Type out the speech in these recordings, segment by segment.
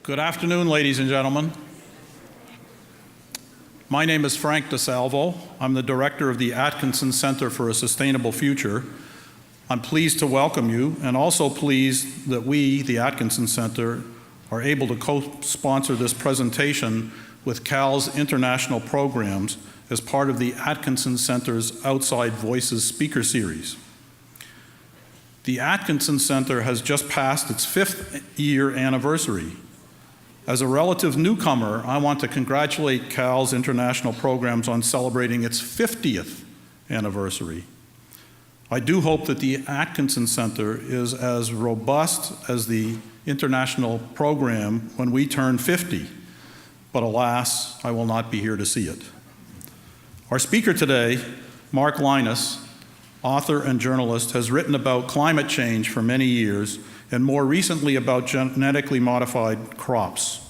Good afternoon, ladies and gentlemen. My name is Frank DeSalvo. I'm the director of the Atkinson Center for a Sustainable Future. I'm pleased to welcome you, and also pleased that we, the Atkinson Center, are able to co-sponsor this presentation with CAL's international programs as part of the Atkinson Center's Outside Voices speaker series. The Atkinson Center has just passed its 5th year anniversary. As a relative newcomer, I want to congratulate CAL's international programs on celebrating its 50th anniversary. I do hope that the Atkinson Center is as robust as the international program when we turn 50, but alas, I will not be here to see it. Our speaker today, Mark Lynas, author and journalist, has written about climate change for many years, and more recently about genetically modified crops.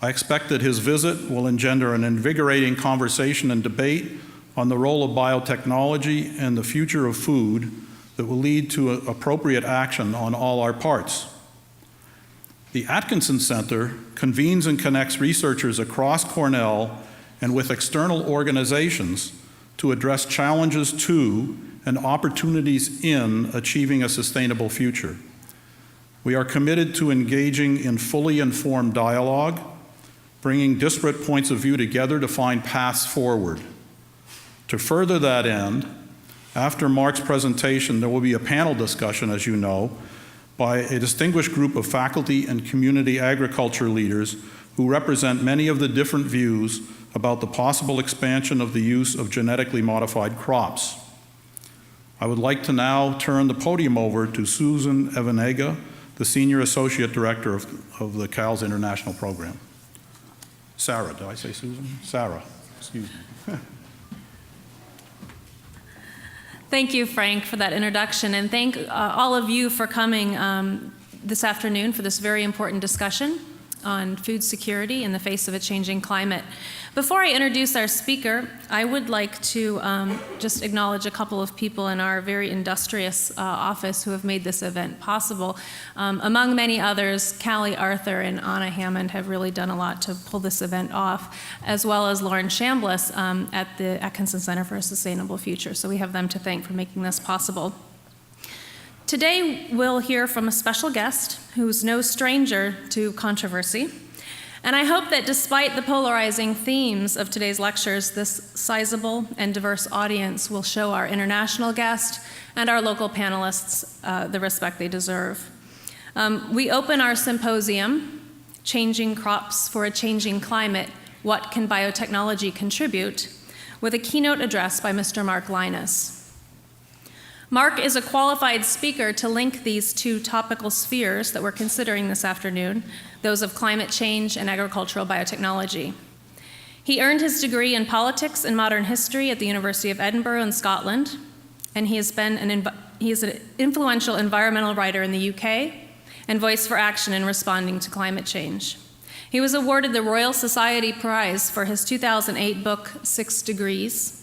I expect that his visit will engender an invigorating conversation and debate on the role of biotechnology and the future of food that will lead to appropriate action on all our parts. The Atkinson Center convenes and connects researchers across Cornell and with external organizations to address challenges to and opportunities in achieving a sustainable future. We are committed to engaging in fully informed dialogue, bringing disparate points of view together to find paths forward. To further that end, after Mark's presentation, there will be a panel discussion, as you know, by a distinguished group of faculty and community agriculture leaders who represent many of the different views about the possible expansion of the use of genetically modified crops. I would like to now turn the podium over to Susan Evanega, the Senior Associate Director of the CAL's International Program. Sarah, did I say Susan? Sarah, excuse me. Thank you, Frank, for that introduction, and thank all of you for coming this afternoon for this very important discussion on food security in the face of a changing climate. Before I introduce our speaker, I would like to just acknowledge a couple of people in our very industrious office who have made this event possible. Among many others, Callie Arthur and Anna Hammond have really done a lot to pull this event off, as well as Lauren Chambliss at the Atkinson Center for a Sustainable Future. So we have them to thank for making this possible. Today, we'll hear from a special guest who's no stranger to controversy. And I hope that despite the polarizing themes of today's lectures, this sizable and diverse audience will show our international guest and our local panelists the respect they deserve. We open our symposium, Changing Crops for a Changing Climate, What Can Biotechnology Contribute?, with a keynote address by Mr. Mark Lynas. Mark is a qualified speaker to link these two topical spheres that we're considering this afternoon, those of climate change and agricultural biotechnology. He earned his degree in politics and modern history at the University of Edinburgh in Scotland, and he is an influential environmental writer in the UK and voice for action in responding to climate change. He was awarded the Royal Society Prize for his 2008 book, 6 Degrees,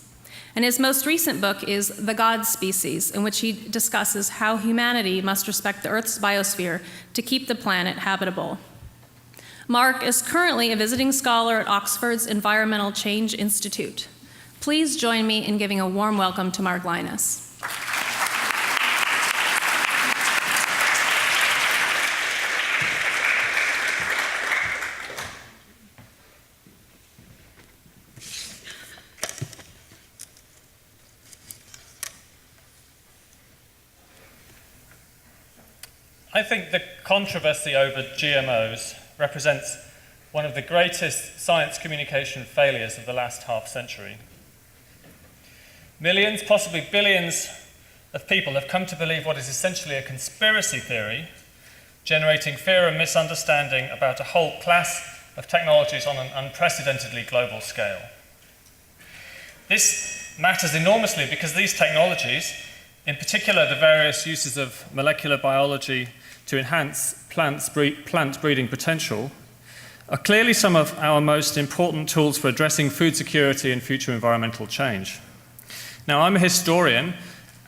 and his most recent book is The God Species, in which he discusses how humanity must respect the Earth's biosphere to keep the planet habitable. Mark is currently a visiting scholar at Oxford's Environmental Change Institute. Please join me in giving a warm welcome to Mark Lynas. I think the controversy over GMOs represents one of the greatest science communication failures of the last half century. Millions, possibly billions of people have come to believe what is essentially a conspiracy theory, generating fear and misunderstanding about a whole class of technologies on an unprecedentedly global scale. This matters enormously because these technologies, in particular the various uses of molecular biology to enhance plant breeding potential, are clearly some of our most important tools for addressing food security and future environmental change. Now, I'm a historian,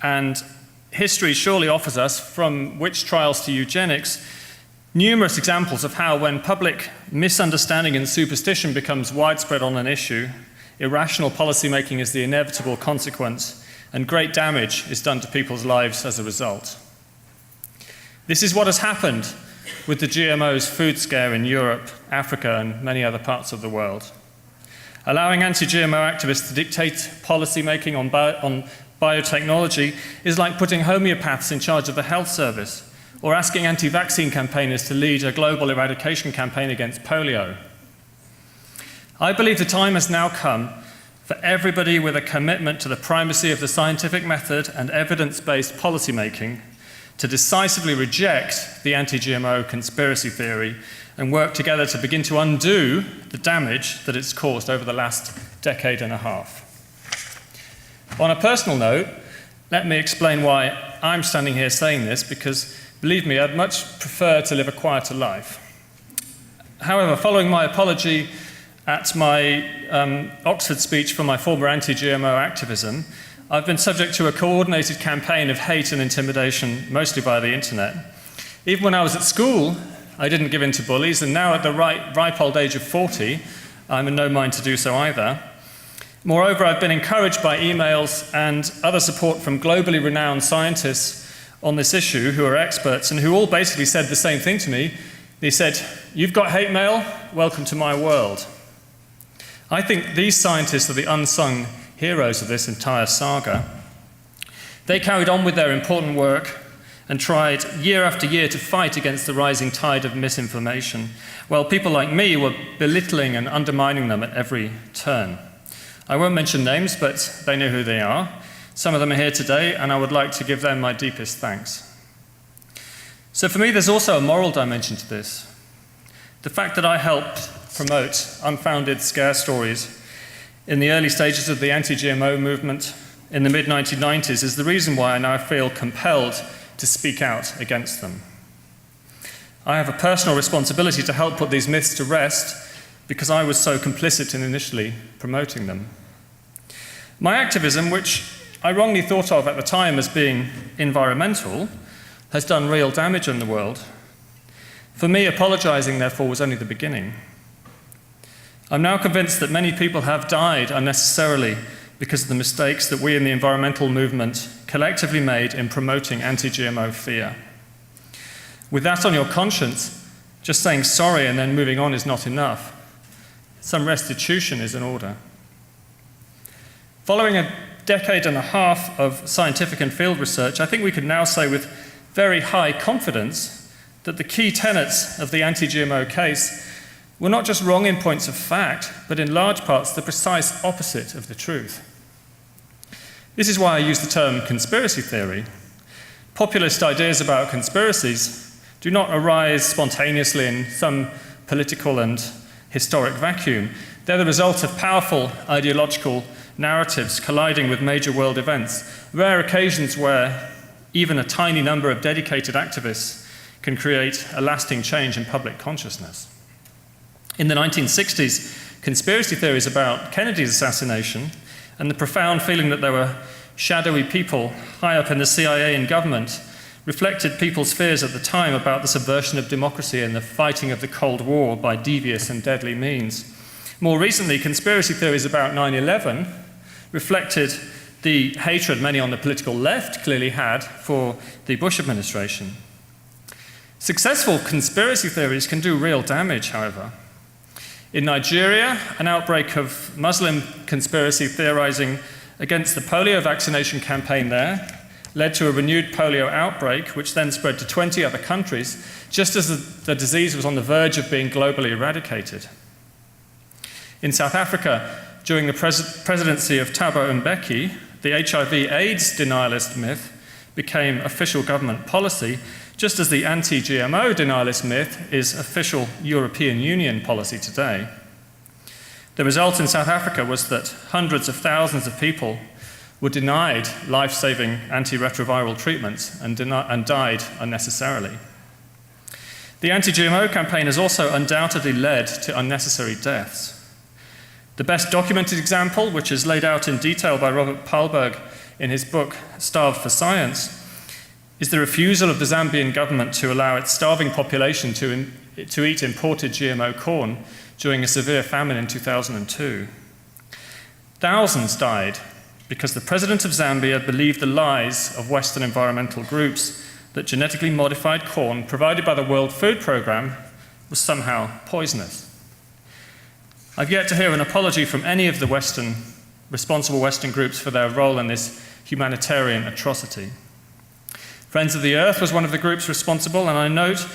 and history surely offers us, from witch trials to eugenics, numerous examples of how when public misunderstanding and superstition becomes widespread on an issue, irrational policymaking is the inevitable consequence, and great damage is done to people's lives as a result. This is what has happened with the GMOs food scare in Europe, Africa, and many other parts of the world. Allowing anti-GMO activists to dictate policymaking on biotechnology is like putting homeopaths in charge of the health service, or asking anti-vaccine campaigners to lead a global eradication campaign against polio. I believe the time has now come for everybody with a commitment to the primacy of the scientific method and evidence-based policymaking to decisively reject the anti-GMO conspiracy theory and work together to begin to undo the damage that it's caused over the last decade and a half. On a personal note, let me explain why I'm standing here saying this, because believe me, I'd much prefer to live a quieter life. However, following my apology at my Oxford speech for my former anti-GMO activism, I've been subject to a coordinated campaign of hate and intimidation, mostly via the internet. Even when I was at school, I didn't give in to bullies, and now at the ripe old age of 40, I'm in no mind to do so either. Moreover, I've been encouraged by emails and other support from globally renowned scientists on this issue who are experts and who all basically said the same thing to me. They said, "You've got hate mail, welcome to my world." I think these scientists are the unsung heroes of this entire saga. They carried on with their important work and tried year after year to fight against the rising tide of misinformation, while people like me were belittling and undermining them at every turn. I won't mention names, but they know who they are. Some of them are here today, and I would like to give them my deepest thanks. So for me, there's also a moral dimension to this. The fact that I helped promote unfounded scare stories in the early stages of the anti-GMO movement in the mid-1990s is the reason why I now feel compelled to speak out against them. I have a personal responsibility to help put these myths to rest because I was so complicit in initially promoting them. My activism, which I wrongly thought of at the time as being environmental, has done real damage in the world. For me, apologizing, therefore, was only the beginning. I'm now convinced that many people have died unnecessarily because of the mistakes that we in the environmental movement collectively made in promoting anti-GMO fear. With that on your conscience, just saying sorry and then moving on is not enough. Some restitution is in order. Following a decade and a half of scientific and field research, I think we could now say with very high confidence that the key tenets of the anti-GMO case were not just wrong in points of fact, but in large parts the precise opposite of the truth. This is why I use the term conspiracy theory. Populist ideas about conspiracies do not arise spontaneously in some political and historic vacuum. They're the result of powerful ideological narratives colliding with major world events, rare occasions where even a tiny number of dedicated activists can create a lasting change in public consciousness. In the 1960s, conspiracy theories about Kennedy's assassination and the profound feeling that there were shadowy people high up in the CIA and government reflected people's fears at the time about the subversion of democracy and the fighting of the Cold War by devious and deadly means. More recently, conspiracy theories about 9/11 reflected the hatred many on the political left clearly had for the Bush administration. Successful conspiracy theories can do real damage, however. In Nigeria, an outbreak of Muslim conspiracy theorizing against the polio vaccination campaign there led to a renewed polio outbreak, which then spread to 20 other countries, just as the disease was on the verge of being globally eradicated. In South Africa, during the presidency of Thabo Mbeki, the HIV/AIDS denialist myth became official government policy, just as the anti-GMO denialist myth is official European Union policy today. The result in South Africa was that hundreds of thousands of people were denied life-saving antiretroviral treatments and died unnecessarily. The anti-GMO campaign has also undoubtedly led to unnecessary deaths. The best documented example, which is laid out in detail by Robert Pahlberg in his book Starved for Science, is the refusal of the Zambian government to allow its starving population to eat imported GMO corn during a severe famine in 2002. Thousands died because the president of Zambia believed the lies of Western environmental groups that genetically modified corn provided by the World Food Programme was somehow poisonous. I've yet to hear an apology from any of the responsible Western groups for their role in this humanitarian atrocity. Friends of the Earth was one of the groups responsible, and I note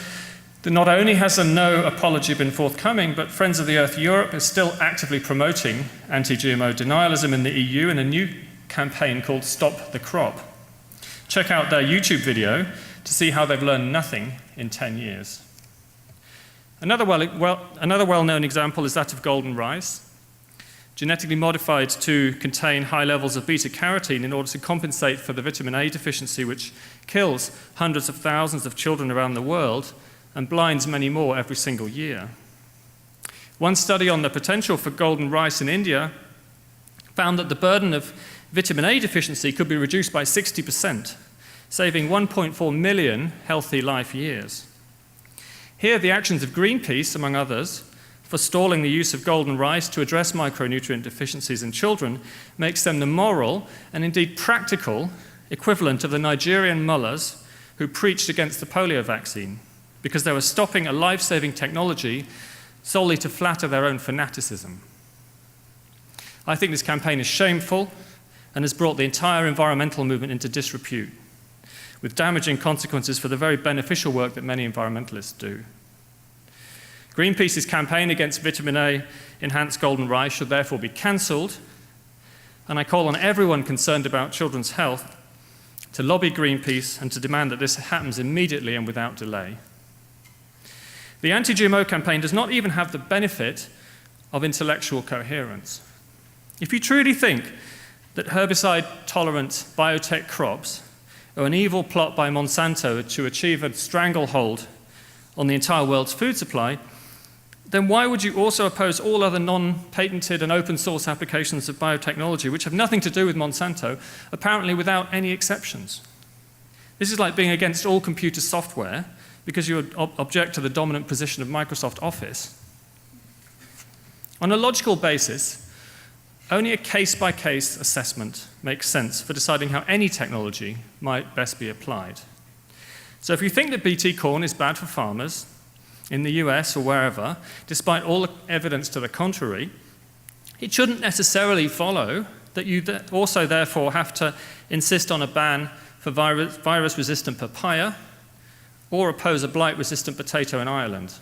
that not only has a no apology been forthcoming, but Friends of the Earth Europe is still actively promoting anti-GMO denialism in the EU in a new campaign called Stop the Crop. Check out their YouTube video to see how they've learned nothing in 10 years. Another well-known example is that of golden rice, genetically modified to contain high levels of beta-carotene in order to compensate for the vitamin A deficiency, which kills hundreds of thousands of children around the world and blinds many more every single year. One study on the potential for golden rice in India found that the burden of vitamin A deficiency could be reduced by 60%, saving 1.4 million healthy life years. Here, the actions of Greenpeace, among others, forestalling the use of golden rice to address micronutrient deficiencies in children makes them the moral and indeed practical equivalent of the Nigerian mullahs who preached against the polio vaccine because they were stopping a life-saving technology solely to flatter their own fanaticism. I think this campaign is shameful and has brought the entire environmental movement into disrepute, with damaging consequences for the very beneficial work that many environmentalists do. Greenpeace's campaign against vitamin A-enhanced golden rice should therefore be cancelled, and I call on everyone concerned about children's health to lobby Greenpeace and to demand that this happens immediately and without delay. The anti-GMO campaign does not even have the benefit of intellectual coherence. If you truly think that herbicide-tolerant biotech crops are an evil plot by Monsanto to achieve a stranglehold on the entire world's food supply, then why would you also oppose all other non-patented and open-source applications of biotechnology which have nothing to do with Monsanto, apparently without any exceptions? This is like being against all computer software because you object to the dominant position of Microsoft Office. On a logical basis, only a case-by-case assessment makes sense for deciding how any technology might best be applied. So if you think that Bt corn is bad for farmers in the US or wherever, despite all the evidence to the contrary, it shouldn't necessarily follow that you also therefore have to insist on a ban for virus-resistant papaya or oppose a blight-resistant potato in Ireland.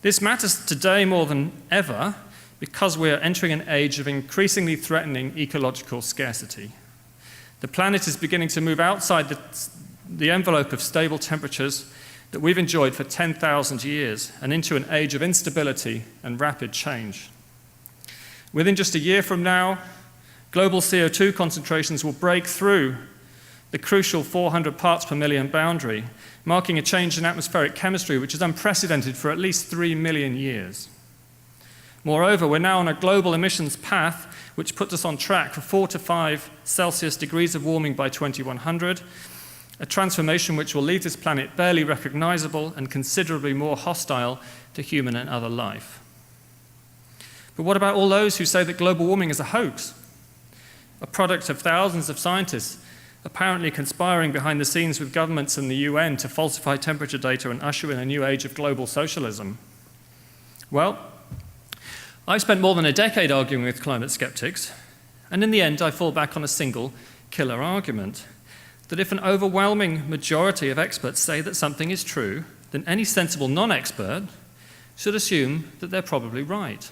This matters today more than ever because we are entering an age of increasingly threatening ecological scarcity. The planet is beginning to move outside the envelope of stable temperatures that we've enjoyed for 10,000 years and into an age of instability and rapid change. Within just a year from now, global CO2 concentrations will break through the crucial 400 parts per million boundary, marking a change in atmospheric chemistry which is unprecedented for at least 3 million years. Moreover, we're now on a global emissions path which puts us on track for 4 to 5 Celsius degrees of warming by 2100, a transformation which will leave this planet barely recognizable and considerably more hostile to human and other life. But what about all those who say that global warming is a hoax, a product of thousands of scientists apparently conspiring behind the scenes with governments and the UN to falsify temperature data and usher in a new age of global socialism? Well, I've spent more than a decade arguing with climate skeptics, and in the end I fall back on a single killer argument, that if an overwhelming majority of experts say that something is true, then any sensible non-expert should assume that they're probably right.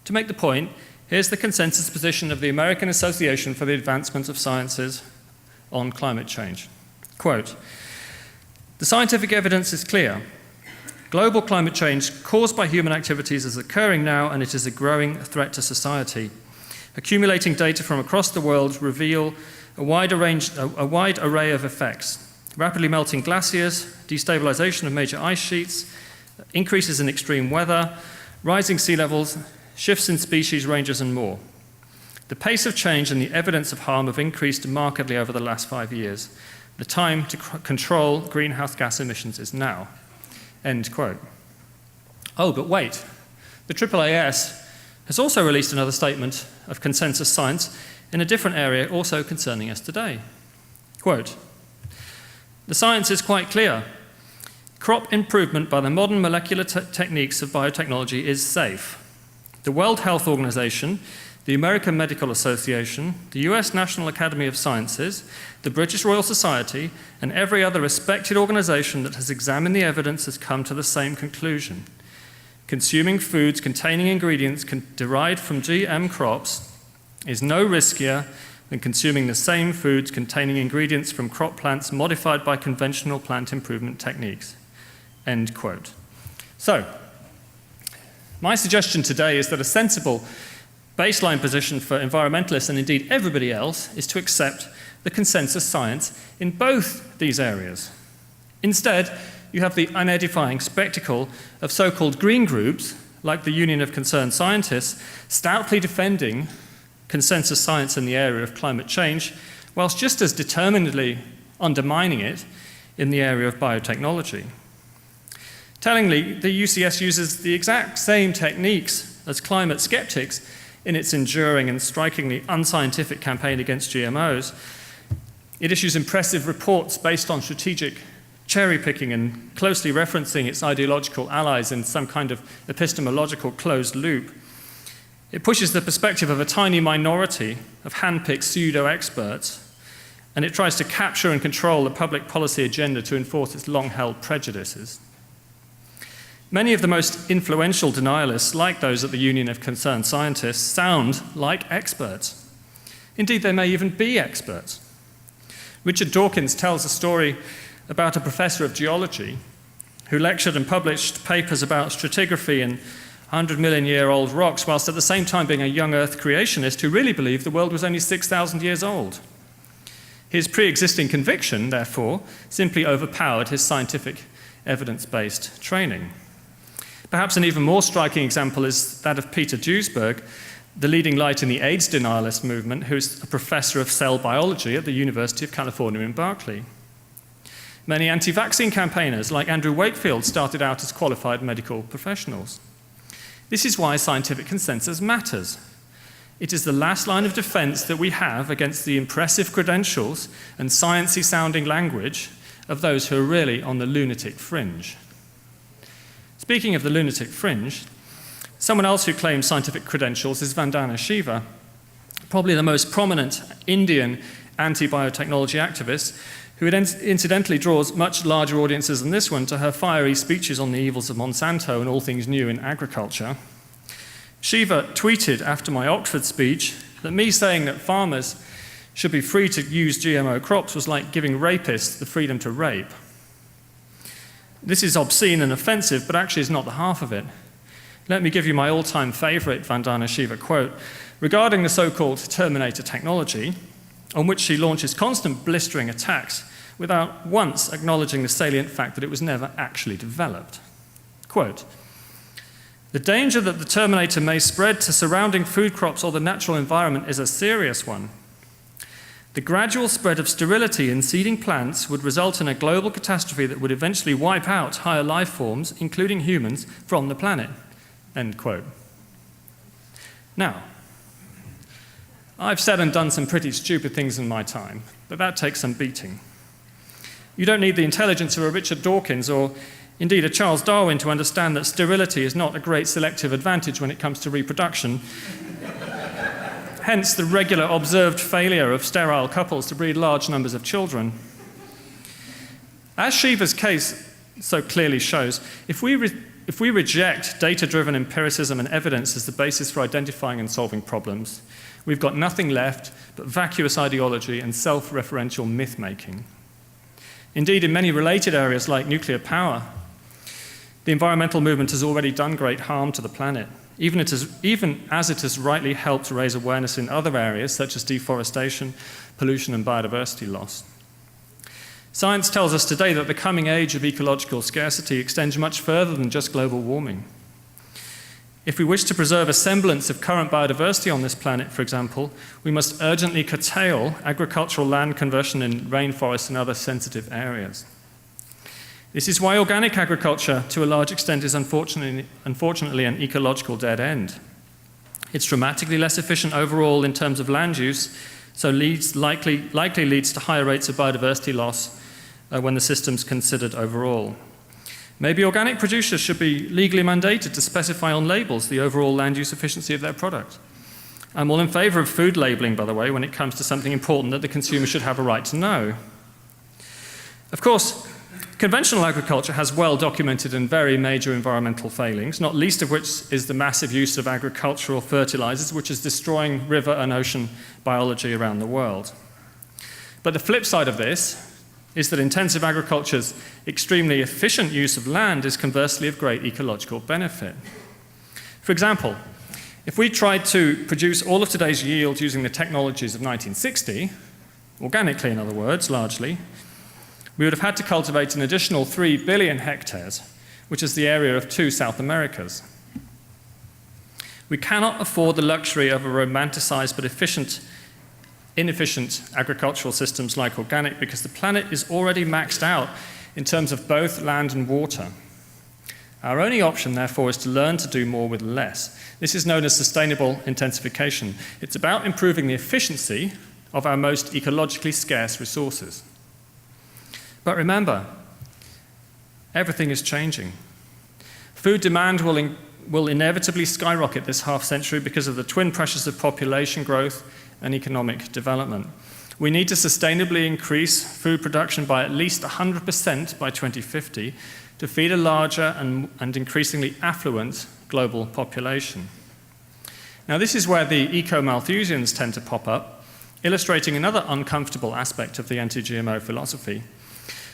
To make the point, here's the consensus position of the American Association for the Advancement of Sciences on climate change. Quote, "The scientific evidence is clear. Global climate change caused by human activities is occurring now, and it is a growing threat to society. Accumulating data from across the world reveal a wide array of effects: rapidly melting glaciers, destabilization of major ice sheets, increases in extreme weather, rising sea levels, shifts in species ranges, and more. The pace of change and the evidence of harm have increased markedly over the last 5 years. The time to control greenhouse gas emissions is now. End quote. Oh, but wait. The AAAS has also released another statement of consensus science in a different area also concerning us today. Quote, "The science is quite clear. Crop improvement by the modern molecular techniques of biotechnology is safe. The World Health Organization, the American Medical Association, the US National Academy of Sciences, the British Royal Society, and every other respected organization that has examined the evidence has come to the same conclusion. Consuming foods containing ingredients derived from GM crops is no riskier than consuming the same foods containing ingredients from crop plants modified by conventional plant improvement techniques." End quote. So, my suggestion today is that a sensible baseline position for environmentalists and indeed everybody else is to accept the consensus science in both these areas. Instead, you have the unedifying spectacle of so-called green groups, like the Union of Concerned Scientists, stoutly defending consensus science in the area of climate change, whilst just as determinedly undermining it in the area of biotechnology. Tellingly, the UCS uses the exact same techniques as climate skeptics in its enduring and strikingly unscientific campaign against GMOs. It issues impressive reports based on strategic cherry-picking and closely referencing its ideological allies in some kind of epistemological closed loop. It pushes the perspective of a tiny minority of hand-picked pseudo-experts, and it tries to capture and control the public policy agenda to enforce its long-held prejudices. Many of the most influential denialists, like those at the Union of Concerned Scientists, sound like experts. Indeed, they may even be experts. Richard Dawkins tells a story about a professor of geology who lectured and published papers about stratigraphy and 100-million-year-old rocks, whilst at the same time being a young Earth creationist who really believed the world was only 6,000 years old. His pre-existing conviction, therefore, simply overpowered his scientific evidence-based training. Perhaps an even more striking example is that of Peter Duesberg, the leading light in the AIDS denialist movement, who's a professor of cell biology at the University of California in Berkeley. Many anti-vaccine campaigners, like Andrew Wakefield, started out as qualified medical professionals. This is why scientific consensus matters. It is the last line of defense that we have against the impressive credentials and sciencey sounding language of those who are really on the lunatic fringe. Speaking of the lunatic fringe, someone else who claims scientific credentials is Vandana Shiva, probably the most prominent Indian anti-biotechnology activist, who incidentally draws much larger audiences than this one to her fiery speeches on the evils of Monsanto and all things new in agriculture. Shiva tweeted after my Oxford speech that me saying that farmers should be free to use GMO crops was like giving rapists the freedom to rape. This is obscene and offensive, but actually is not the half of it. Let me give you my all-time favorite Vandana Shiva quote regarding the so-called Terminator technology, on which she launches constant blistering attacks without once acknowledging the salient fact that it was never actually developed. Quote, "The danger that the Terminator may spread to surrounding food crops or the natural environment is a serious one. The gradual spread of sterility in seeding plants would result in a global catastrophe that would eventually wipe out higher life forms, including humans, from the planet." End quote. Now, I've said and done some pretty stupid things in my time, but that takes some beating. You don't need the intelligence of a Richard Dawkins or indeed a Charles Darwin to understand that sterility is not a great selective advantage when it comes to reproduction. Hence the regular observed failure of sterile couples to breed large numbers of children. As Shiva's case so clearly shows, if we reject data-driven empiricism and evidence as the basis for identifying and solving problems, we've got nothing left but vacuous ideology and self-referential myth-making. Indeed, in many related areas like nuclear power, the environmental movement has already done great harm to the planet, even as it has rightly helped raise awareness in other areas such as deforestation, pollution and biodiversity loss. Science tells us today that the coming age of ecological scarcity extends much further than just global warming. If we wish to preserve a semblance of current biodiversity on this planet, for example, we must urgently curtail agricultural land conversion in rainforests and other sensitive areas. This is why organic agriculture, to a large extent, is unfortunately an ecological dead end. It's dramatically less efficient overall in terms of land use, so likely leads to higher rates of biodiversity loss when the system's considered overall. Maybe organic producers should be legally mandated to specify on labels the overall land use efficiency of their product. I'm all in favour of food labelling, by the way, when it comes to something important that the consumer should have a right to know. Of course, conventional agriculture has well-documented and very major environmental failings, not least of which is the massive use of agricultural fertilizers, which is destroying river and ocean biology around the world. But the flip side of this is that intensive agriculture's extremely efficient use of land is conversely of great ecological benefit. For example, if we tried to produce all of today's yield using the technologies of 1960, organically in other words, largely, we would have had to cultivate an additional 3 billion hectares, which is the area of 2 South Americas. We cannot afford the luxury of a romanticized but inefficient agricultural systems like organic because the planet is already maxed out in terms of both land and water. Our only option, therefore, is to learn to do more with less. This is known as sustainable intensification. It's about improving the efficiency of our most ecologically scarce resources. But remember, everything is changing. Food demand will inevitably skyrocket this half-century because of the twin pressures of population growth and economic development. We need to sustainably increase food production by at least 100% by 2050 to feed a larger and increasingly affluent global population. Now, this is where the eco-Malthusians tend to pop up, illustrating another uncomfortable aspect of the anti-GMO philosophy.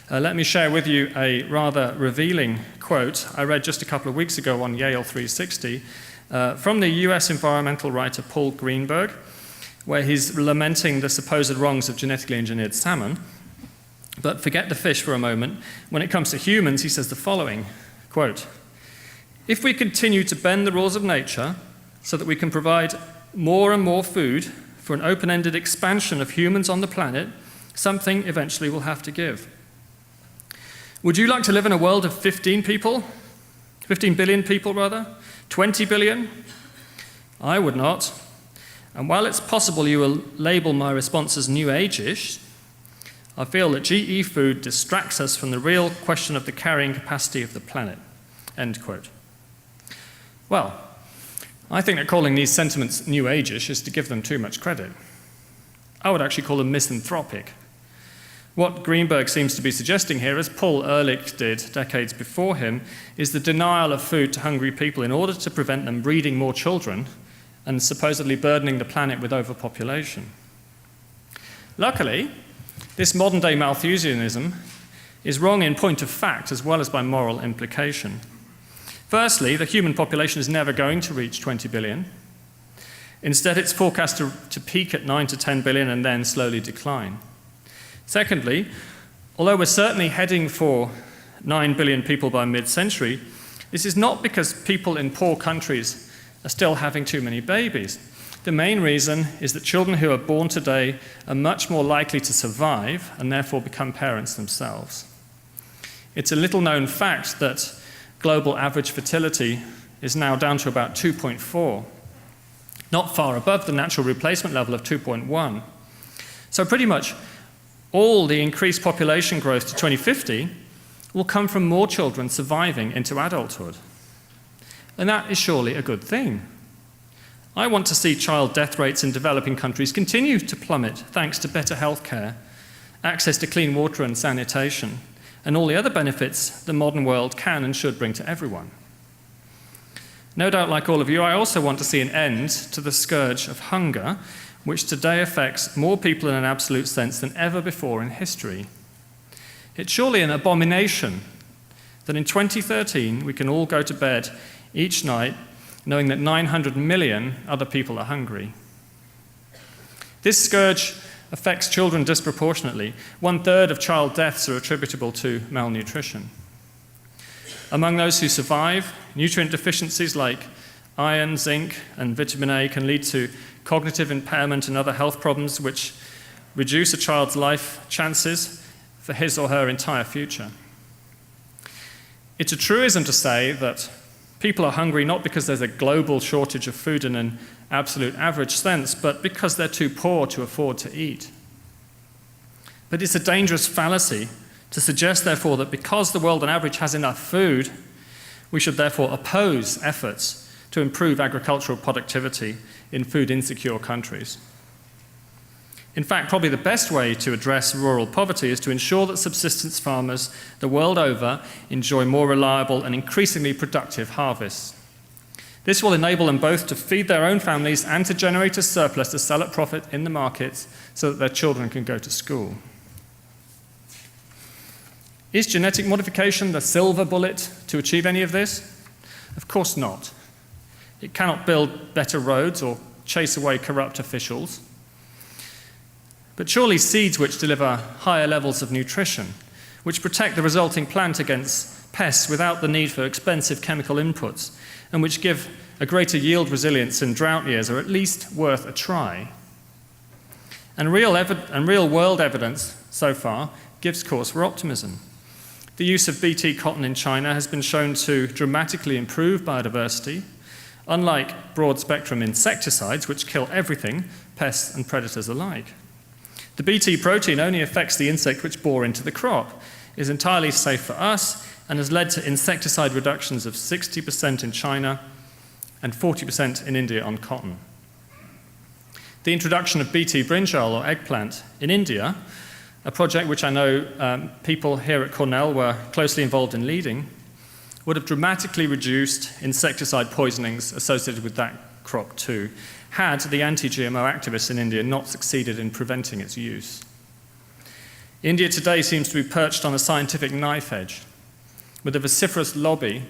Let me share with you a rather revealing quote I read just a couple of weeks ago on Yale 360 from the US environmental writer Paul Greenberg, where he's lamenting the supposed wrongs of genetically engineered salmon. But forget the fish for a moment. When it comes to humans, he says the following, quote, "If we continue to bend the rules of nature so that we can provide more and more food for an open-ended expansion of humans on the planet, something eventually will have to give. Would you like to live in a world of 15 billion people rather? 20 billion? I would not. And while it's possible you will label my response as New Age-ish, I feel that GE food distracts us from the real question of the carrying capacity of the planet." End quote. Well, I think that calling these sentiments New Age-ish is to give them too much credit. I would actually call them misanthropic. What Greenberg seems to be suggesting here, as Paul Ehrlich did decades before him, is the denial of food to hungry people in order to prevent them breeding more children and supposedly burdening the planet with overpopulation. Luckily, this modern-day Malthusianism is wrong in point of fact as well as by moral implication. Firstly, the human population is never going to reach 20 billion. Instead, it's forecast to peak at 9 to 10 billion and then slowly decline. Secondly, although we're certainly heading for 9 billion people by mid-century, this is not because people in poor countries are still having too many babies. The main reason is that children who are born today are much more likely to survive and therefore become parents themselves. It's a little-known fact that global average fertility is now down to about 2.4, not far above the natural replacement level of 2.1. So pretty much all the increased population growth to 2050 will come from more children surviving into adulthood. And that is surely a good thing. I want to see child death rates in developing countries continue to plummet thanks to better healthcare, access to clean water and sanitation, and all the other benefits the modern world can and should bring to everyone. No doubt, like all of you, I also want to see an end to the scourge of hunger, which today affects more people in an absolute sense than ever before in history. It's surely an abomination that in 2013 we can all go to bed each night knowing that 900 million other people are hungry. This scourge affects children disproportionately. 1/3 of child deaths are attributable to malnutrition. Among those who survive, nutrient deficiencies like Iron, zinc, and vitamin A can lead to cognitive impairment and other health problems which reduce a child's life chances for his or her entire future. It's a truism to say that people are hungry not because there's a global shortage of food in an absolute average sense, but because they're too poor to afford to eat. But it's a dangerous fallacy to suggest, therefore, that because the world on average has enough food, we should therefore oppose efforts to improve agricultural productivity in food-insecure countries. In fact, probably the best way to address rural poverty is to ensure that subsistence farmers the world over enjoy more reliable and increasingly productive harvests. This will enable them both to feed their own families and to generate a surplus to sell at profit in the markets so that their children can go to school. Is genetic modification the silver bullet to achieve any of this? Of course not. It cannot build better roads or chase away corrupt officials. But surely seeds which deliver higher levels of nutrition, which protect the resulting plant against pests without the need for expensive chemical inputs, and which give a greater yield resilience in drought years, are at least worth a try. And real-world evidence so far gives cause for optimism. The use of Bt cotton in China has been shown to dramatically improve biodiversity, unlike broad-spectrum insecticides, which kill everything, pests and predators alike. The Bt protein only affects the insect which bore into the crop, is entirely safe for us, and has led to insecticide reductions of 60% in China and 40% in India on cotton. The introduction of Bt brinjal, or eggplant, in India, a project which I know people here at Cornell were closely involved in leading, would have dramatically reduced insecticide poisonings associated with that crop too, had the anti-GMO activists in India not succeeded in preventing its use. India today seems to be perched on a scientific knife edge, with a vociferous lobby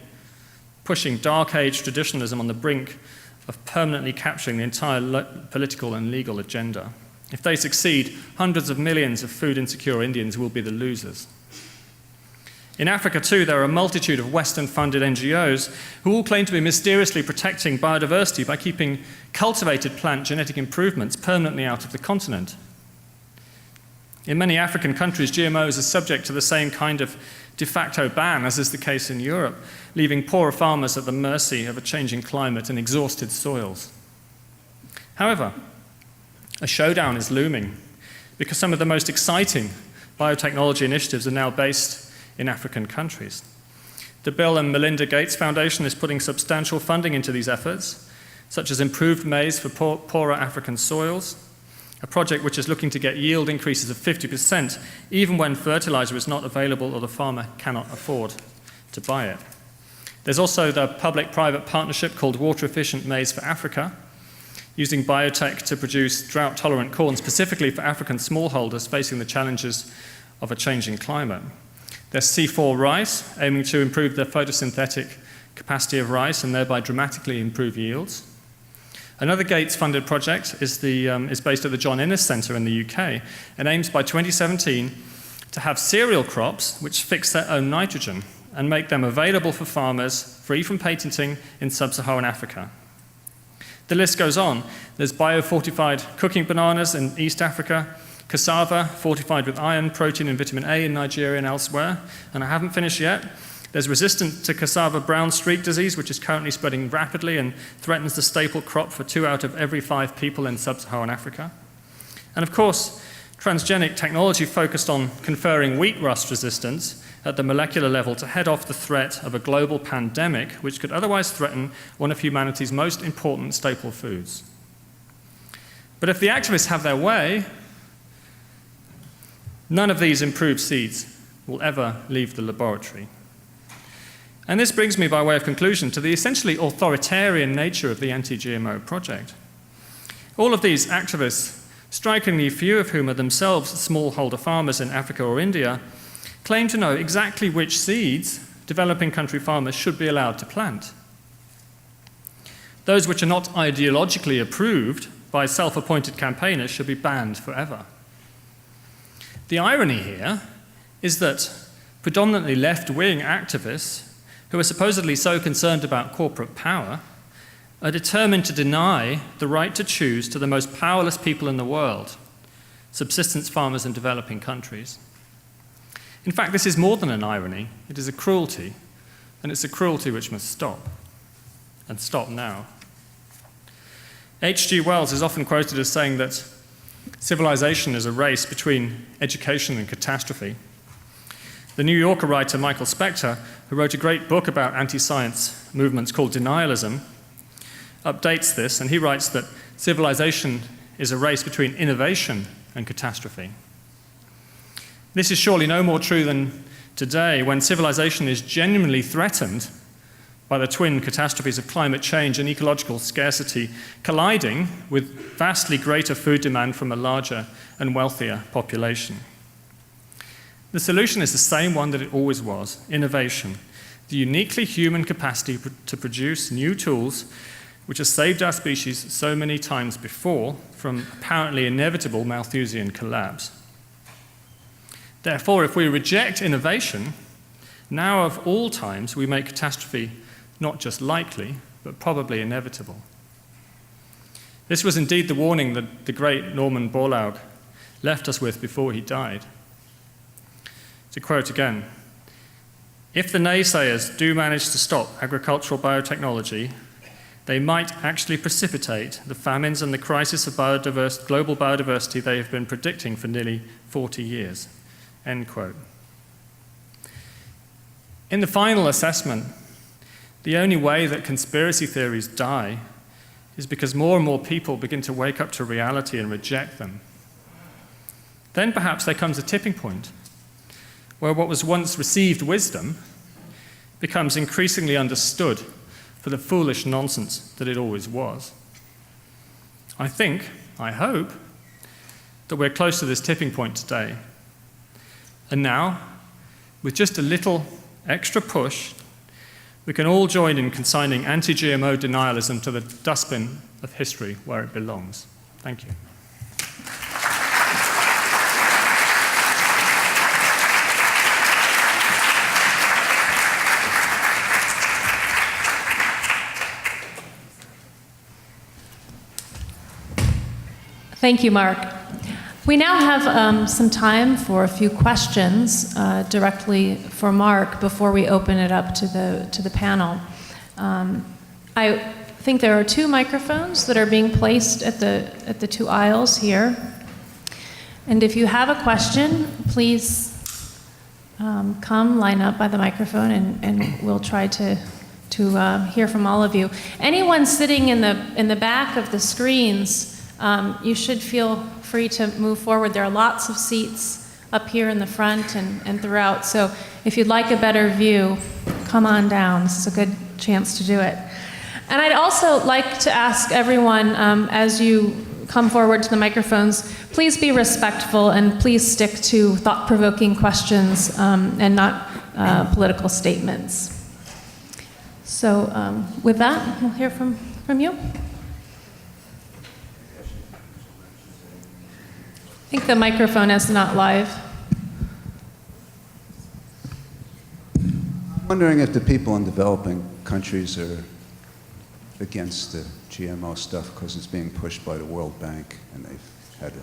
pushing dark age traditionalism on the brink of permanently capturing the entire political and legal agenda. If they succeed, hundreds of millions of food-insecure Indians will be the losers. In Africa, too, there are a multitude of Western-funded NGOs who all claim to be mysteriously protecting biodiversity by keeping cultivated plant genetic improvements permanently out of the continent. In many African countries, GMOs are subject to the same kind of de facto ban as is the case in Europe, leaving poorer farmers at the mercy of a changing climate and exhausted soils. However, a showdown is looming because some of the most exciting biotechnology initiatives are now based in African countries. The Bill and Melinda Gates Foundation is putting substantial funding into these efforts, such as improved maize for poorer African soils, a project which is looking to get yield increases of 50%, even when fertilizer is not available or the farmer cannot afford to buy it. There's also the public-private partnership called Water Efficient Maize for Africa, using biotech to produce drought-tolerant corn specifically for African smallholders facing the challenges of a changing climate. There's C4 rice, aiming to improve the photosynthetic capacity of rice and thereby dramatically improve yields. Another Gates-funded project is based at the John Innes Centre in the UK and aims by 2017 to have cereal crops which fix their own nitrogen and make them available for farmers free from patenting in sub-Saharan Africa. The list goes on. There's bio-fortified cooking bananas in East Africa, cassava fortified with iron, protein and vitamin A in Nigeria and elsewhere. And I haven't finished yet. There's resistant to cassava brown streak disease, which is currently spreading rapidly and threatens the staple crop for 2 out of every 5 people in sub-Saharan Africa. And of course, transgenic technology focused on conferring wheat rust resistance at the molecular level to head off the threat of a global pandemic, which could otherwise threaten one of humanity's most important staple foods. But if the activists have their way, none of these improved seeds will ever leave the laboratory. And this brings me, by way of conclusion, to the essentially authoritarian nature of the anti-GMO project. All of these activists, strikingly few of whom are themselves smallholder farmers in Africa or India, claim to know exactly which seeds developing country farmers should be allowed to plant. Those which are not ideologically approved by self-appointed campaigners should be banned forever. The irony here is that predominantly left-wing activists who are supposedly so concerned about corporate power are determined to deny the right to choose to the most powerless people in the world, subsistence farmers in developing countries. In fact, this is more than an irony. It is a cruelty, and it's a cruelty which must stop, and stop now. H.G. Wells is often quoted as saying that civilization is a race between education and catastrophe. The New Yorker writer Michael Spector, who wrote a great book about anti-science movements called Denialism, updates this, and he writes that civilization is a race between innovation and catastrophe. This is surely no more true than today, when civilization is genuinely threatened by the twin catastrophes of climate change and ecological scarcity colliding with vastly greater food demand from a larger and wealthier population. The solution is the same one that it always was: innovation, the uniquely human capacity to produce new tools which has saved our species so many times before from apparently inevitable Malthusian collapse. Therefore, if we reject innovation, now of all times we make catastrophe not just likely, but probably inevitable. This was indeed the warning that the great Norman Borlaug left us with before he died. To quote again, "If the naysayers do manage to stop agricultural biotechnology, they might actually precipitate the famines and the crisis of global biodiversity they have been predicting for nearly 40 years. End quote. In the final assessment, the only way that conspiracy theories die is because more and more people begin to wake up to reality and reject them. Then perhaps there comes a tipping point where what was once received wisdom becomes increasingly understood for the foolish nonsense that it always was. I hope, that we're close to this tipping point today. And now, with just a little extra push, we can all join in consigning anti-GMO denialism to the dustbin of history where it belongs. Thank you. Thank you, Mark. We now have some time for a few questions directly for Mark before we open it up to the panel. I think there are 2 microphones that are being placed at the 2 aisles here. And if you have a question, please come line up by the microphone, and we'll try to hear from all of you. Anyone sitting in the back of the screens, you should feel free to move forward. There are lots of seats up here in the front and throughout, so if you'd like a better view, come on down. This is a good chance to do it. And I'd also like to ask everyone, as you come forward to the microphones, please be respectful and please stick to thought-provoking questions and not political statements. So with that, we'll hear from you. I think the microphone is not live. I'm wondering if the people in developing countries are against the GMO stuff because it's being pushed by the World Bank, and they've had a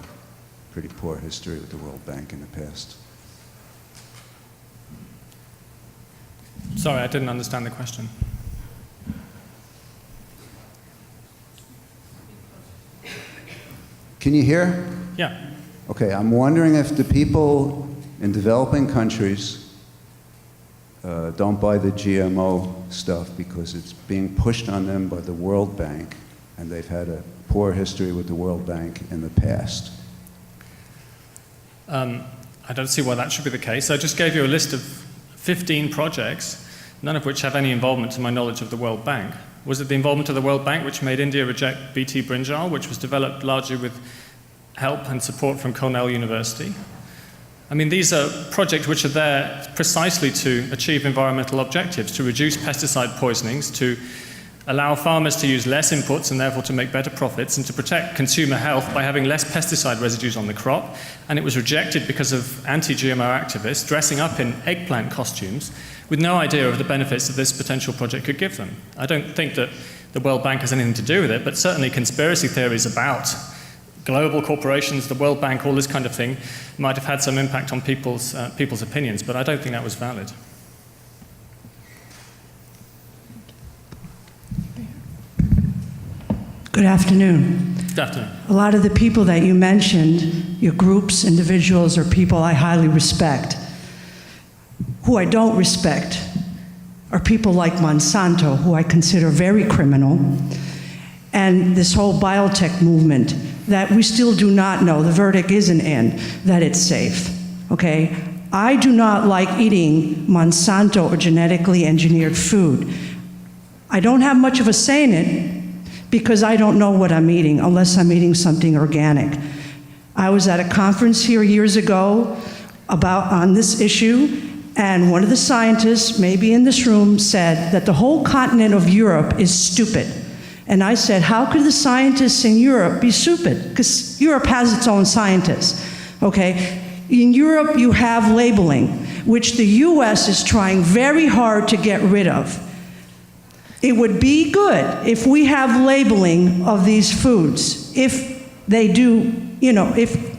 pretty poor history with the World Bank in the past. Sorry, I didn't understand the question. Can you hear? Yeah. Okay, I'm wondering if the people in developing countries don't buy the GMO stuff because it's being pushed on them by the World Bank, and they've had a poor history with the World Bank in the past. I don't see why that should be the case. I just gave you a list of 15 projects, none of which have any involvement, to my knowledge, of the World Bank. Was it the involvement of the World Bank which made India reject BT brinjal, which was developed largely with help and support from Cornell University? I mean, these are projects which are there precisely to achieve environmental objectives, to reduce pesticide poisonings, to allow farmers to use less inputs and therefore to make better profits, and to protect consumer health by having less pesticide residues on the crop. And it was rejected because of anti-GMO activists dressing up in eggplant costumes with no idea of the benefits that this potential project could give them. I don't think that the World Bank has anything to do with it, but certainly conspiracy theories about global corporations, the World Bank, all this kind of thing, might have had some impact on people's opinions, but I don't think that was valid. Good afternoon. Good afternoon. A lot of the people that you mentioned, your groups, individuals, are people I highly respect. Who I don't respect are people like Monsanto, who I consider very criminal, and this whole biotech movement that we still do not know, the verdict isn't in, that it's safe, okay? I do not like eating Monsanto or genetically engineered food. I don't have much of a say in it, because I don't know what I'm eating unless I'm eating something organic. I was at a conference here years ago on this issue, and one of the scientists, maybe in this room, said that the whole continent of Europe is stupid. And I said, how could the scientists in Europe be stupid? Because Europe has its own scientists, okay? In Europe, you have labeling, which the US is trying very hard to get rid of. It would be good if we have labeling of these foods, if they do, if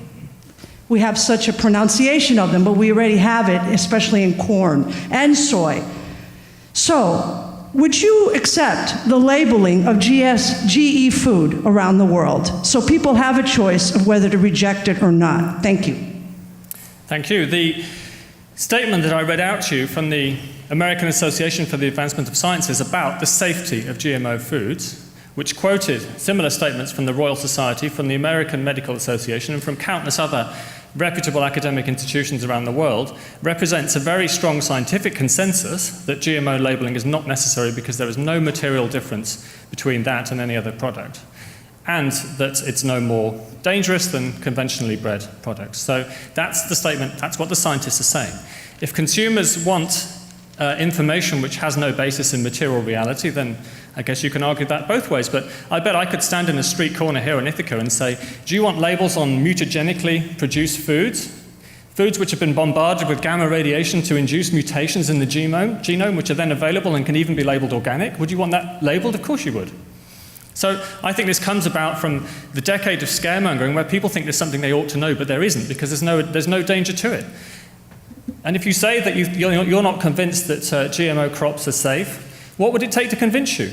we have such a pronunciation of them, but we already have it, especially in corn and soy. So, would you accept the labeling of GE food around the world so people have a choice of whether to reject it or not? Thank you. Thank you. The statement that I read out to you from the American Association for the Advancement of Sciences about the safety of GMO foods, which quoted similar statements from the Royal Society, from the American Medical Association, and from countless other reputable academic institutions around the world, represents a very strong scientific consensus that GMO labeling is not necessary because there is no material difference between that and any other product, and that it's no more dangerous than conventionally bred products. So that's the statement, that's what the scientists are saying. If consumers want information which has no basis in material reality, then I guess you can argue that both ways. But I bet I could stand in a street corner here in Ithaca and say, do you want labels on mutagenically produced foods? Foods which have been bombarded with gamma radiation to induce mutations in the genome, which are then available and can even be labeled organic? Would you want that labeled? Of course you would. So I think this comes about from the decade of scaremongering where people think there's something they ought to know, but there isn't, because there's no danger to it. And if you say that you're not convinced that GMO crops are safe, what would it take to convince you?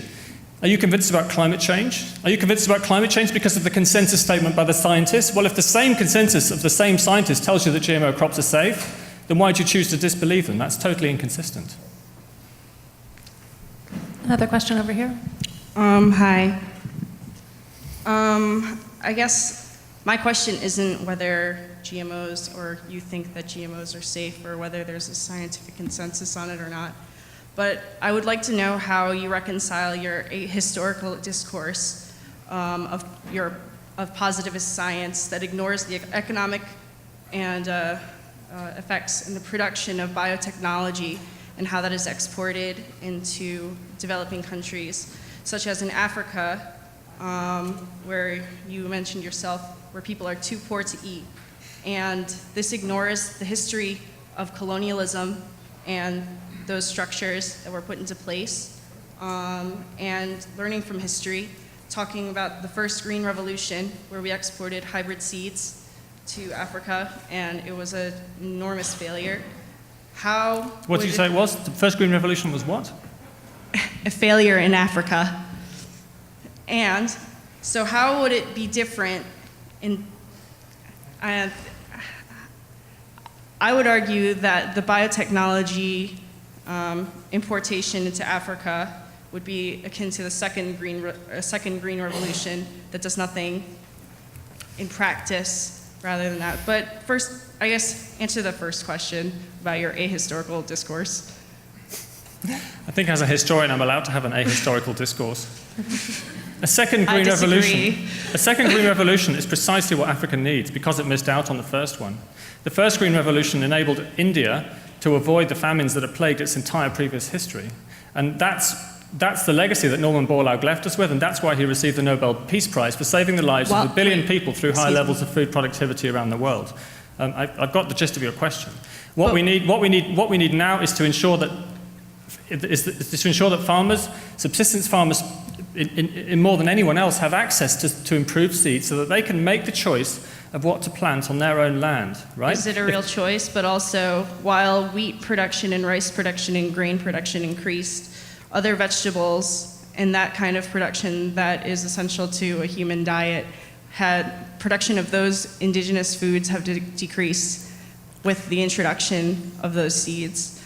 Are you convinced about climate change? Are you convinced about climate change because of the consensus statement by the scientists? Well, if the same consensus of the same scientists tells you that GMO crops are safe, then why do you choose to disbelieve them? That's totally inconsistent. Another question over here. Hi. I guess my question isn't whether GMOs, or you think that GMOs are safe, or whether there's a scientific consensus on it or not. But I would like to know how you reconcile your ahistorical discourse of positivist science that ignores the economic and effects in the production of biotechnology and how that is exported into developing countries, such as in Africa, where you mentioned yourself, where people are too poor to eat. And this ignores the history of colonialism and those structures that were put into place, and learning from history, talking about the first Green Revolution, where we exported hybrid seeds to Africa, and it was an enormous failure. What did you say it was? The first Green Revolution was what? A failure in Africa. And so how would it be different in... I would argue that the biotechnology importation into Africa would be akin to the second Green Revolution that does nothing in practice rather than that. But first, I guess, answer the first question about your ahistorical discourse. I think as a historian, I'm allowed to have an ahistorical discourse. A second Green Revolution is precisely what Africa needs because it missed out on the first one. The first Green Revolution enabled India to avoid the famines that had plagued its entire previous history. And that's the legacy that Norman Borlaug left us with, and that's why he received the Nobel Peace Prize for saving the lives of 1 billion people through high levels of food productivity around the world. I've got the gist of your question. What we need now is to ensure that farmers, subsistence farmers, in more than anyone else, have access to improved seeds so that they can make the choice of what to plant on their own land, right? Is it a real choice? But also, while wheat production and rice production and grain production increased, other vegetables and that kind of production that is essential to a human diet, had production of those indigenous foods have decreased with the introduction of those seeds.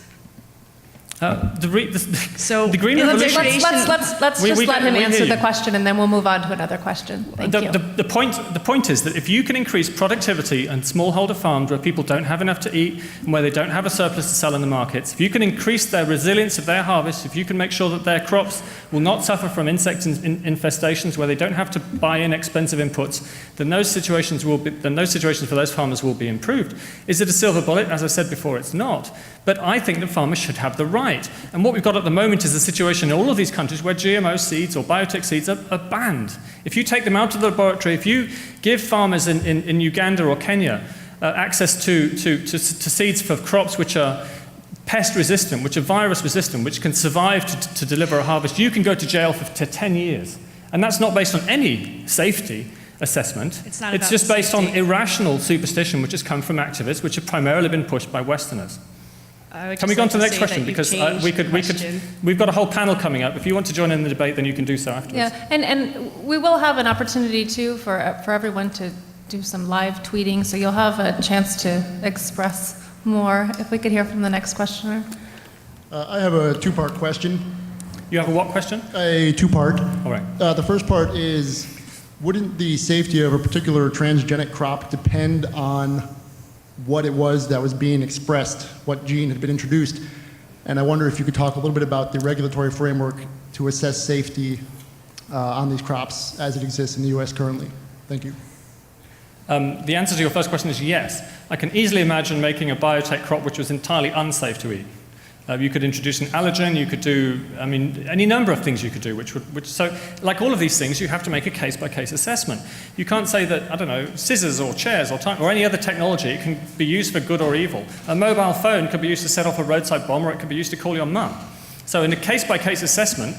So the Green Revolution. Let's just let him answer the question, and then we'll move on to another question. Thank you. The point is that if you can increase productivity and smallholder farms where people don't have enough to eat and where they don't have a surplus to sell in the markets, if you can increase their resilience of their harvest, if you can make sure that their crops will not suffer from insect infestations where they don't have to buy in expensive inputs, then those situations for those farmers will be improved. Is it a silver bullet? As I said before, it's not. But I think that farmers should have the right. And what we've got at the moment is a situation in all of these countries where GMO seeds or biotech seeds are banned. If you take them out of the laboratory, if you give farmers in Uganda or Kenya access to seeds for crops which are pest resistant, which are virus resistant, which can survive to deliver a harvest, you can go to jail for 10 years. And that's not based on any safety assessment. It's just based on irrational superstition which has come from activists which have primarily been pushed by Westerners. Can we go on to the next question? Because we've got a whole panel coming up. If you want to join in the debate, then you can do so afterwards. Yeah, and we will have an opportunity too for everyone to do some live tweeting, so you'll have a chance to express more. If we could hear from the next questioner. I have a two-part question. You have a what question? A two-part. All right. The first part is, wouldn't the safety of a particular transgenic crop depend on what it was that was being expressed, what gene had been introduced? And I wonder if you could talk a little bit about the regulatory framework to assess safety on these crops as it exists in the US currently. Thank you. The answer to your first question is yes. I can easily imagine making a biotech crop which was entirely unsafe to eat. You could introduce an allergen, you could do, any number of things you could do, so like all of these things, you have to make a case-by-case assessment. You can't say that, I don't know, scissors or chairs or any other technology, it can be used for good or evil. A mobile phone could be used to set off a roadside bomb, or it could be used to call your mum. So in a case-by-case assessment,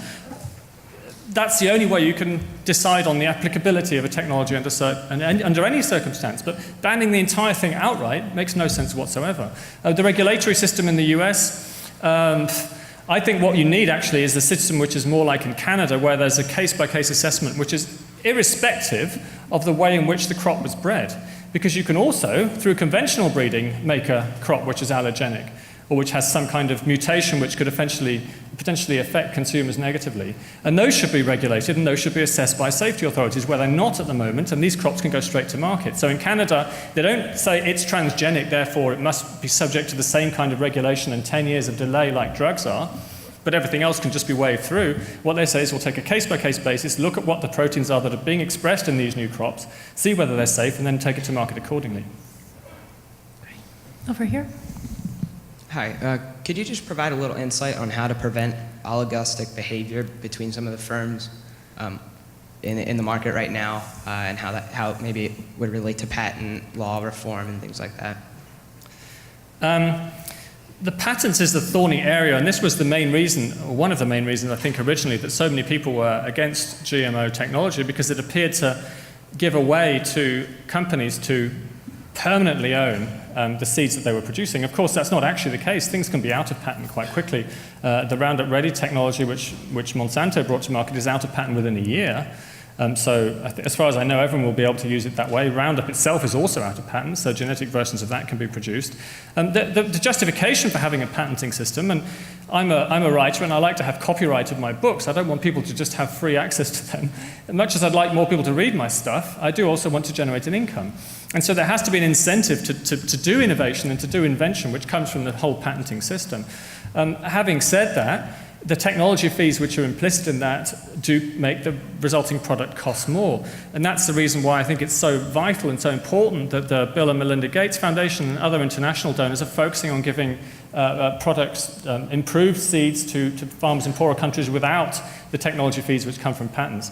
that's the only way you can decide on the applicability of a technology under any circumstance. But banning the entire thing outright makes no sense whatsoever. The regulatory system in the US, I think what you need actually is a system which is more like in Canada, where there's a case-by-case assessment which is irrespective of the way in which the crop was bred. Because you can also, through conventional breeding, make a crop which is allergenic or which has some kind of mutation which could potentially affect consumers negatively. And those should be regulated and those should be assessed by safety authorities, where they're not at the moment, and these crops can go straight to market. So in Canada, they don't say it's transgenic, therefore it must be subject to the same kind of regulation and 10 years of delay like drugs are, but everything else can just be waved through. What they say is we'll take a case-by-case basis, look at what the proteins are that are being expressed in these new crops, see whether they're safe, and then take it to market accordingly. Over here. Hi, could you just provide a little insight on how to prevent oligostic behavior between some of the firms in the market right now, and how maybe it would relate to patent law reform and things like that? The patents is the thorny area, and this was the main reason, or one of the main reasons, I think, originally, that so many people were against GMO technology, because it appeared to give a way to companies to permanently own the seeds that they were producing. Of course, that's not actually the case. Things can be out of patent quite quickly. The Roundup Ready technology, which Monsanto brought to market, is out of patent within a year. So as far as I know, everyone will be able to use it that way. Roundup itself is also out of patent, so genetic versions of that can be produced. The justification for having a patenting system, and I'm a writer and I like to have copyright of my books. I don't want people to just have free access to them. As much as I'd like more people to read my stuff, I do also want to generate an income. And so there has to be an incentive to do innovation and to do invention, which comes from the whole patenting system. Having said that, the technology fees which are implicit in that do make the resulting product cost more. And that's the reason why I think it's so vital and so important that the Bill and Melinda Gates Foundation and other international donors are focusing on giving products, improved seeds to farmers in poorer countries without the technology fees which come from patents.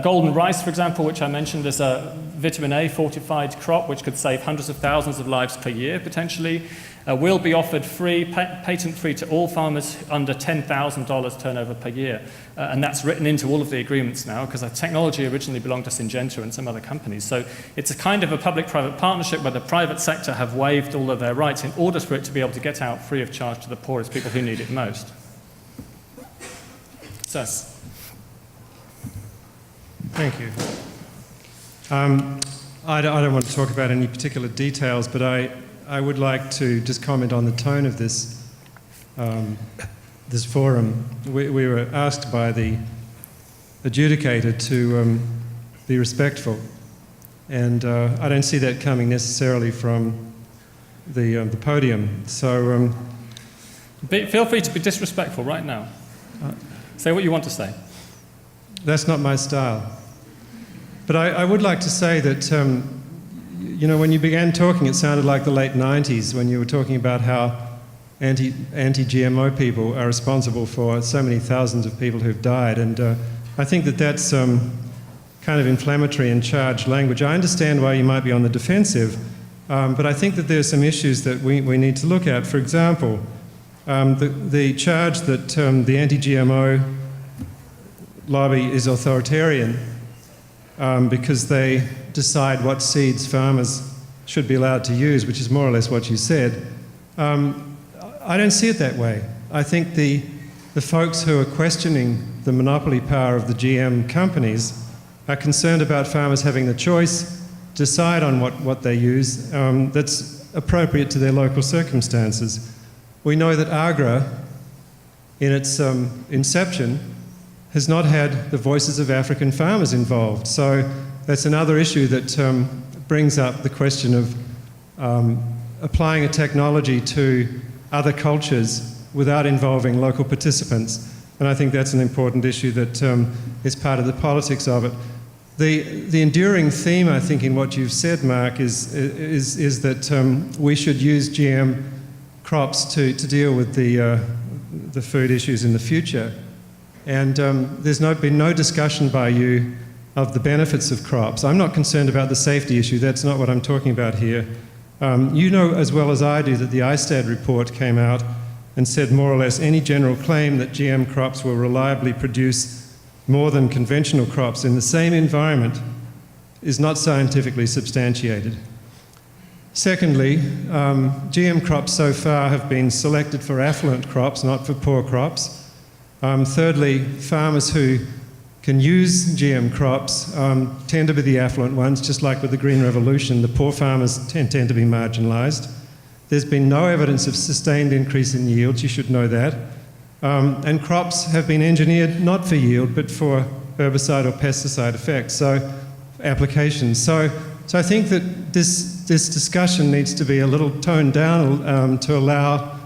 Golden rice, for example, which I mentioned, is a vitamin A fortified crop which could save hundreds of thousands of lives per year, potentially. will be offered free, patent-free to all farmers under $10,000 turnover per year. And that's written into all of the agreements now, because the technology originally belonged to Syngenta and some other companies. So it's a kind of a public-private partnership where the private sector have waived all of their rights in order for it to be able to get out free of charge to the poorest people who need it most. So. Thank you. I don't want to talk about any particular details, but I would like to just comment on the tone of this this forum. We were asked by the adjudicator to be respectful, and I don't see that coming necessarily from the podium. So feel free to be disrespectful right now. Say what you want to say. That's not my style. But I would like to say that, you know, when you began talking, it sounded like the late 90s when you were talking about how anti-GMO people are responsible for so many thousands of people who've died. And I think that that's kind of inflammatory and charged language. I understand why you might be on the defensive, but I think that there are some issues that we need to look at. For example, the charge that the anti-GMO lobby is authoritarian because they decide what seeds farmers should be allowed to use, which is more or less what you said. I don't see it that way. I think the folks who are questioning the monopoly power of the GM companies are concerned about farmers having the choice, decide on what they use that's appropriate to their local circumstances. We know that AGRA, in its inception, has not had the voices of African farmers involved. So that's another issue that brings up the question of applying a technology to other cultures without involving local participants. And I think that's an important issue that is part of the politics of it. The enduring theme, I think, in what you've said, Mark, is that we should use GM crops to deal with the food issues in the future. And there's been no discussion by you of the benefits of crops. I'm not concerned about the safety issue. That's not what I'm talking about here. You know as well as I do that the ISTAD report came out and said more or less any general claim that GM crops will reliably produce more than conventional crops in the same environment is not scientifically substantiated. Secondly, GM crops so far have been selected for affluent crops, not for poor crops. Thirdly, farmers who can use GM crops tend to be the affluent ones, just like with the Green Revolution. The poor farmers tend to be marginalised. There's been no evidence of sustained increase in yields, you should know that. And crops have been engineered not for yield, but for herbicide or pesticide effects, so applications. So I think that this discussion needs to be a little toned down to allow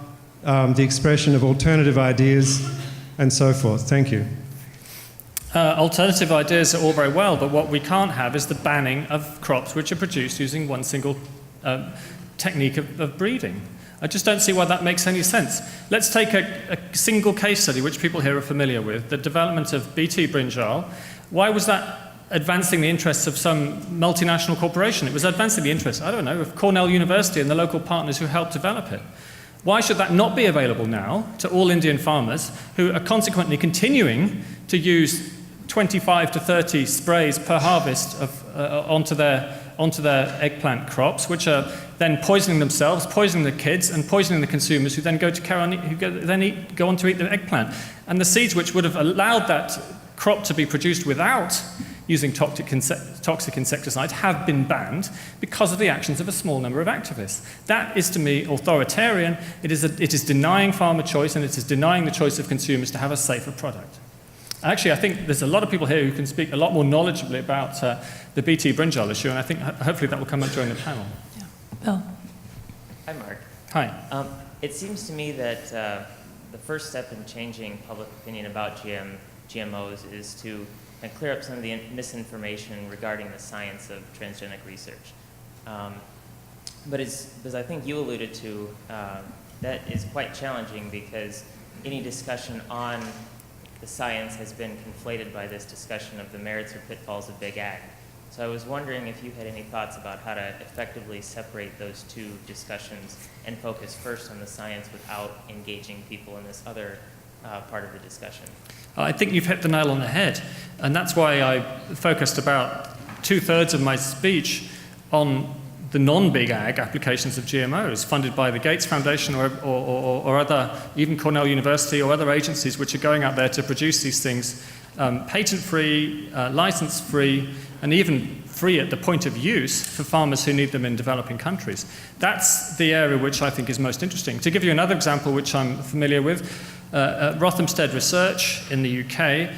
the expression of alternative ideas and so forth. Thank you. Alternative ideas are all very well, but what we can't have is the banning of crops which are produced using one single technique of breeding. I just don't see why that makes any sense. Let's take a single case study which people here are familiar with, the development of BT brinjal. Why was that advancing the interests of some multinational corporation? It was advancing the interests, I don't know, of Cornell University and the local partners who helped develop it. Why should that not be available now to all Indian farmers who are consequently continuing to use 25 to 30 sprays per harvest onto their eggplant crops, which are then poisoning themselves, poisoning the kids, and poisoning the consumers who then go on to eat the eggplant. And the seeds which would have allowed that crop to be produced without using toxic insecticides have been banned because of the actions of a small number of activists. That is, to me, authoritarian. It is denying farmer choice, and it is denying the choice of consumers to have a safer product. Actually, I think there's a lot of people here who can speak a lot more knowledgeably about the BT brinjal issue, and I think hopefully that will come up during the panel. Yeah. Bill. Hi, Mark. Hi. It seems to me that the first step in changing public opinion about GMOs is to clear up some of the misinformation regarding the science of transgenic research. But as I think you alluded to, that is quite challenging because any discussion on the science has been conflated by this discussion of the merits or pitfalls of big ag. So I was wondering if you had any thoughts about how to effectively separate those two discussions and focus first on the science without engaging people in this other part of the discussion. I think you've hit the nail on the head, and that's why I focused about 2/3 of my speech on the non-big ag applications of GMOs funded by the Gates Foundation or other, even Cornell University or other agencies which are going out there to produce these things patent-free, license-free, and even free at the point of use for farmers who need them in developing countries. That's the area which I think is most interesting. To give you another example which I'm familiar with, Rothamsted Research in the UK,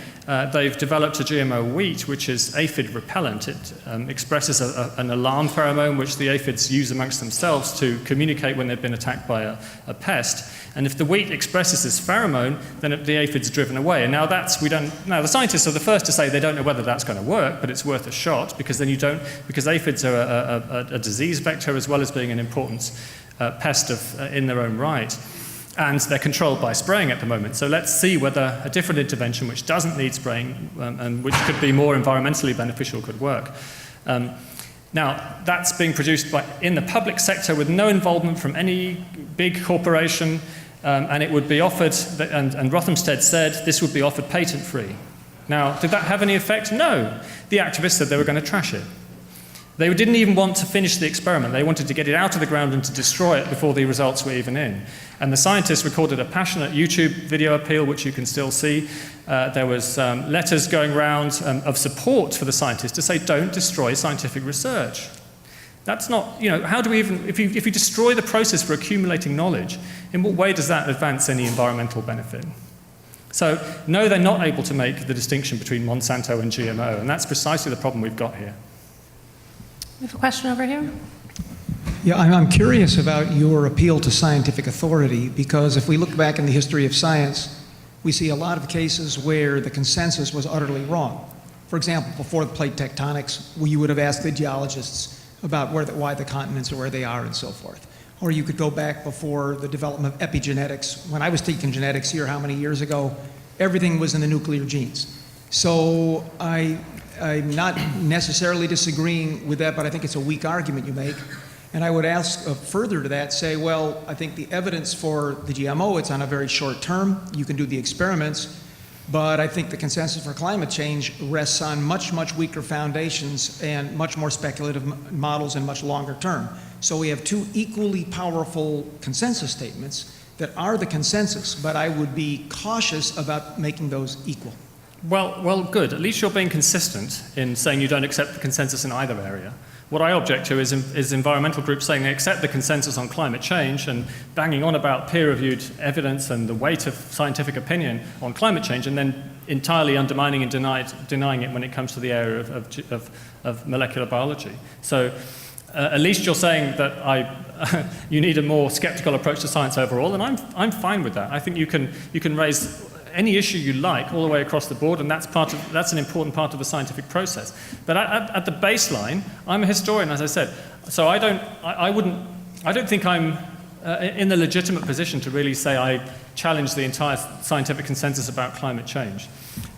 they've developed a GMO wheat which is aphid repellent. It expresses an alarm pheromone which the aphids use amongst themselves to communicate when they've been attacked by a pest. And if the wheat expresses this pheromone, then the aphids are driven away. And now the scientists are the first to say they don't know whether that's going to work, but it's worth a shot because then because aphids are a disease vector as well as being an important pest in their own right. And they're controlled by spraying at the moment. So let's see whether a different intervention which doesn't need spraying and which could be more environmentally beneficial could work. Now, that's being produced in the public sector with no involvement from any big corporation, and it would be offered, and Rothamsted said this would be offered patent-free. Now, did that have any effect? No. The activists said they were going to trash it. They didn't even want to finish the experiment. They wanted to get it out of the ground and to destroy it before the results were even in. And the scientists recorded a passionate YouTube video appeal, which you can still see. There was letters going around of support for the scientists to say, don't destroy scientific research. That's not, how do we even, if you destroy the process for accumulating knowledge, in what way does that advance any environmental benefit? So, no, they're not able to make the distinction between Monsanto and GMO, and that's precisely the problem we've got here. We have a question over here. Yeah, I'm curious about your appeal to scientific authority, because if we look back in the history of science, we see a lot of cases where the consensus was utterly wrong. For example, before the plate tectonics, you would have asked the geologists about why the continents are where they are and so forth. Or you could go back before the development of epigenetics. When I was taking genetics here, how many years ago, everything was in the nuclear genes. So I'm not necessarily disagreeing with that, but I think it's a weak argument you make. And I would ask further to that, say, well, I think the evidence for the GMO, it's on a very short term. You can do the experiments. But I think the consensus for climate change rests on much, much weaker foundations and much more speculative models and much longer term. So we have two equally powerful consensus statements that are the consensus, but I would be cautious about making those equal. Well, good. At least you're being consistent in saying you don't accept the consensus in either area. What I object to is environmental groups saying they accept the consensus on climate change and banging on about peer-reviewed evidence and the weight of scientific opinion on climate change, and then entirely undermining and denying it when it comes to the area of molecular biology. So at least you're saying that you need a more skeptical approach to science overall, and I'm fine with that. I think you can raise any issue you like all the way across the board, and that's an important part of the scientific process. But at the baseline, I'm a historian, as I said, so I don't think I'm in the legitimate position to really say I challenge the entire scientific consensus about climate change.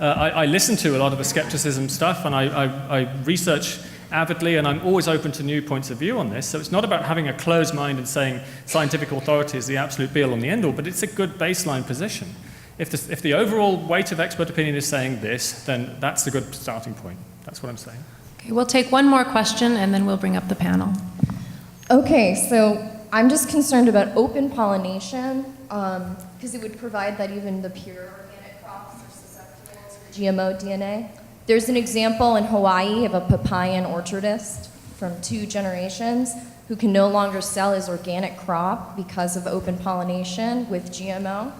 I listen to a lot of the skepticism stuff, and I research avidly, and I'm always open to new points of view on this. So it's not about having a closed mind and saying scientific authority is the absolute be-all and the end-all, but it's a good baseline position. If the overall weight of expert opinion is saying this, then that's a good starting point. That's what I'm saying. Okay, we'll take one more question and then we'll bring up the panel. Okay, so I'm just concerned about open pollination because it would provide that even the pure organic crops are susceptible to GMO DNA. There's an example in Hawaii of a papayan orchardist from 2 generations who can no longer sell his organic crop because of open pollination with GMO.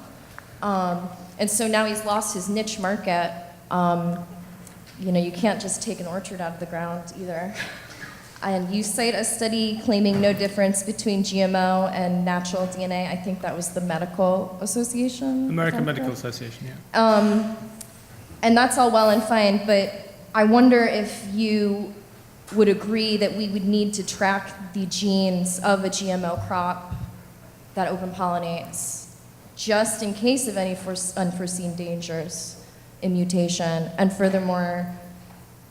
And so now he's lost his niche market. You can't just take an orchard out of the ground either. And you cite a study claiming no difference between GMO and natural DNA. I think that was the Medical Association. American Medical Association, yeah. And that's all well and fine, but I wonder if you would agree that we would need to track the genes of a GMO crop that open pollinates, just in case of any unforeseen dangers in mutation. And furthermore,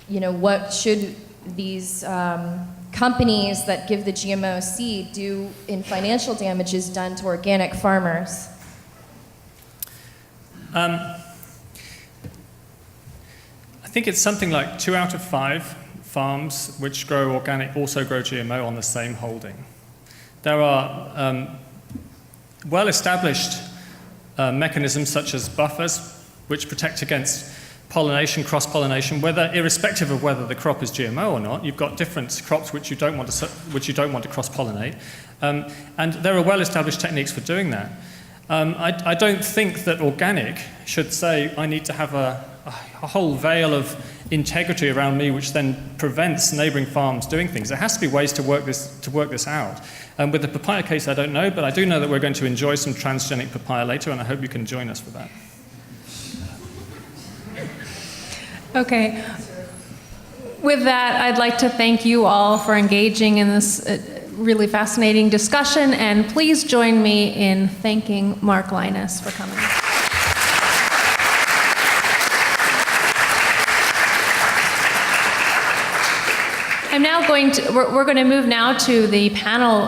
what should these companies that give the GMO seed do in financial damages done to organic farmers? I think it's something like 2 out of 5 farms which grow organic also grow GMO on the same holding. There are well-established mechanisms such as buffers which protect against pollination, cross-pollination, irrespective of whether the crop is GMO or not. You've got different crops which you don't want to cross-pollinate, and there are well-established techniques for doing that. I don't think that organic should say I need to have a whole veil of integrity around me, which then prevents neighbouring farms doing things. There has to be ways to work this out. With the papaya case, I don't know, but I do know that we're going to enjoy some transgenic papaya later, and I hope you can join us for that. Okay. With that, I'd like to thank you all for engaging in this really fascinating discussion, and please join me in thanking Mark Lynas for coming. We're going to move now to the panel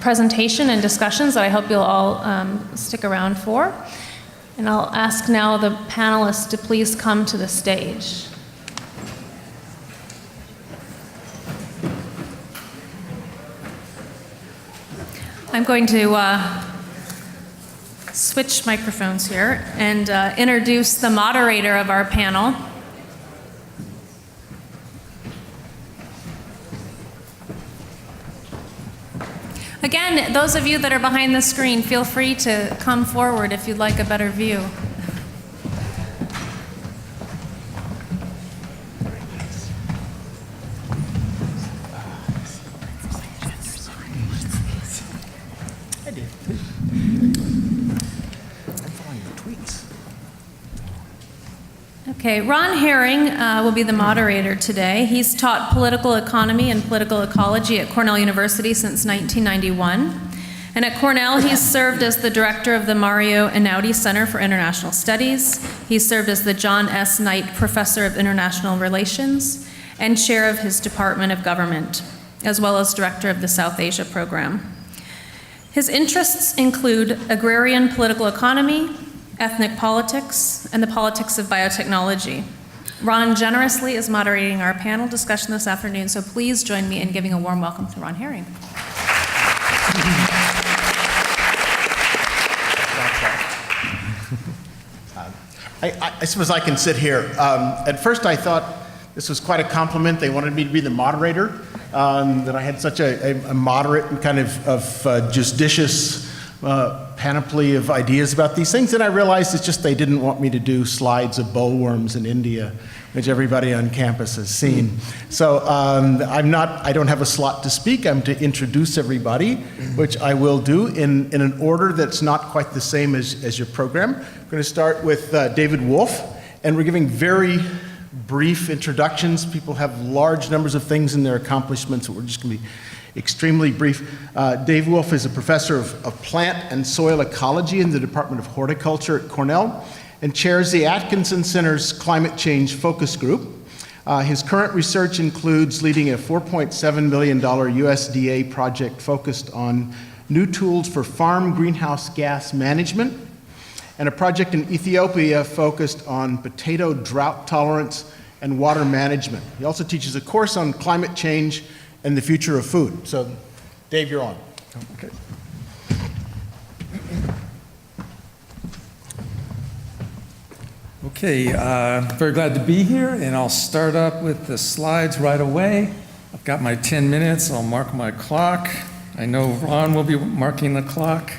presentation and discussions that I hope you'll all stick around for. And I'll ask now the panelists to please come to the stage. I'm going to switch microphones here and introduce the moderator of our panel. Again, those of you that are behind the screen, feel free to come forward if you'd like a better view. Okay, Ron Herring will be the moderator today. He's taught political economy and political ecology at Cornell University since 1991. And at Cornell, he's served as the director of the Mario Einaudi Center for International Studies. He's served as the John S. Knight Professor of International Relations and chair of his Department of Government, as well as director of the South Asia program. His interests include agrarian political economy, ethnic politics, and the politics of biotechnology. Ron generously is moderating our panel discussion this afternoon, so please join me in giving a warm welcome to Ron Herring. I suppose I can sit here. At first I thought this was quite a compliment. They wanted me to be the moderator, that I had such a moderate and kind of judicious panoply of ideas about these things, and I realized it's just they didn't want me to do slides of bowlworms in India, which everybody on campus has seen. So I don't have a slot to speak. I'm to introduce everybody, which I will do in an order that's not quite the same as your program. I'm going to start with David Wolfe, and we're giving very brief introductions. People have large numbers of things in their accomplishments, so we're just going to be extremely brief. Dave Wolfe is a professor of plant and soil ecology in the Department of Horticulture at Cornell and chairs the Atkinson Center's Climate Change Focus Group. His current research includes leading a $4.7 million USDA project focused on new tools for farm greenhouse gas management, and a project in Ethiopia focused on potato drought tolerance and water management. He also teaches a course on climate change and the future of food. So, Dave, you're on. Okay. Okay, very glad to be here, and I'll start up with the slides right away. I've got my 10 minutes. I'll mark my clock. I know Ron will be marking the clock.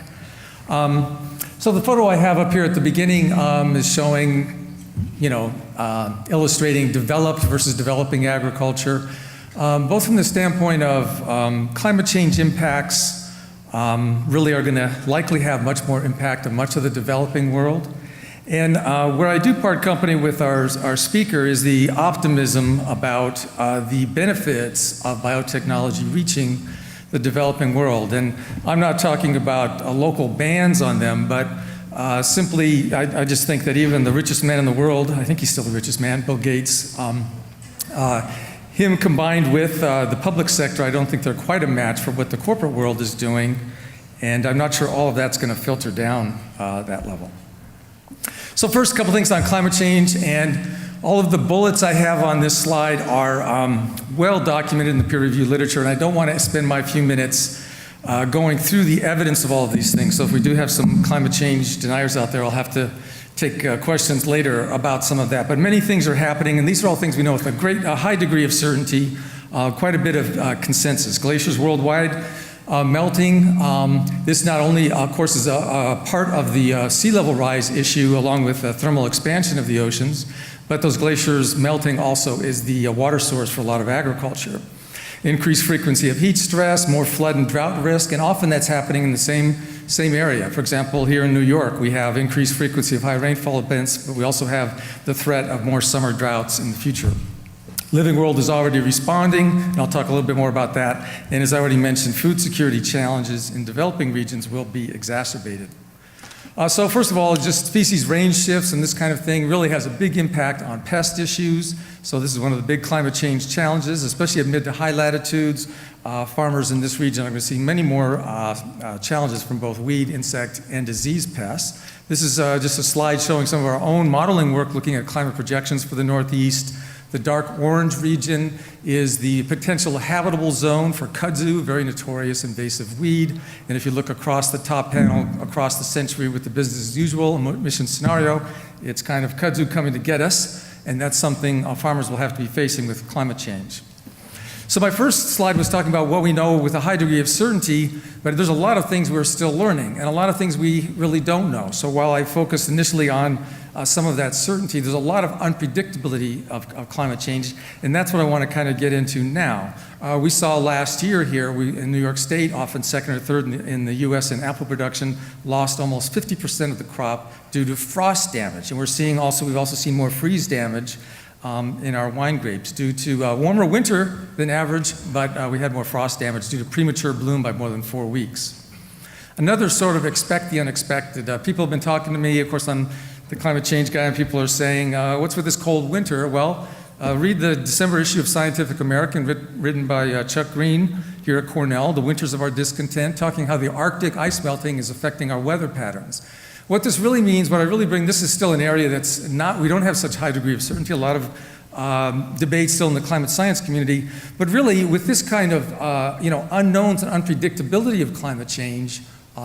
So the photo I have up here at the beginning is showing, illustrating developed versus developing agriculture. Both from the standpoint of climate change impacts really are going to likely have much more impact on much of the developing world. And where I do part company with our speaker is the optimism about the benefits of biotechnology reaching the developing world. And I'm not talking about local bans on them, but simply I just think that even the richest man in the world, I think he's still the richest man, Bill Gates, him combined with the public sector, I don't think they're quite a match for what the corporate world is doing, and I'm not sure all of that's going to filter down that level. So first, a couple things on climate change, and all of the bullets I have on this slide are well documented in the peer-reviewed literature, and I don't want to spend my few minutes going through the evidence of all of these things. So if we do have some climate change deniers out there, I'll have to take questions later about some of that. But many things are happening, and these are all things we know with a high degree of certainty, quite a bit of consensus. Glaciers worldwide melting. This not only, of course, is a part of the sea level rise issue along with thermal expansion of the oceans, but those glaciers melting also is the water source for a lot of agriculture. Increased frequency of heat stress, more flood and drought risk, and often that's happening in the same area. For example, here in New York, we have increased frequency of high rainfall events, but we also have the threat of more summer droughts in the future. Living World is already responding, and I'll talk a little bit more about that. And as I already mentioned, food security challenges in developing regions will be exacerbated. So first of all, just species range shifts and this kind of thing really has a big impact on pest issues. So this is one of the big climate change challenges, especially at mid to high latitudes. Farmers in this region are going to see many more challenges from both weed, insect, and disease pests. This is just a slide showing some of our own modeling work looking at climate projections for the Northeast. The dark orange region is the potential habitable zone for kudzu, very notorious invasive weed. And if you look across the top panel, across the century with the business as usual emission scenario, it's kind of kudzu coming to get us, and that's something farmers will have to be facing with climate change. So my first slide was talking about what we know with a high degree of certainty, but there's a lot of things we're still learning, and a lot of things we really don't know. So while I focused initially on some of that certainty, there's a lot of unpredictability of climate change, and that's what I want to kind of get into now. We saw last year here, in New York State, often second or third in the US in apple production, lost almost 50% of the crop due to frost damage. And we've also seen more freeze damage in our wine grapes due to warmer winter than average, but we had more frost damage due to premature bloom by more than 4 weeks. Another sort of expect the unexpected. People have been talking to me, of course, I'm the climate change guy, and people are saying, what's with this cold winter? Well, read the December issue of Scientific American written by Chuck Green here at Cornell, The Winters of Our Discontent, talking how the Arctic ice melting is affecting our weather patterns. What this really means, what I really bring, this is still an area that's not, we don't have such high degree of certainty, a lot of debate still in the climate science community, but really with this kind of unknowns and unpredictability of climate change,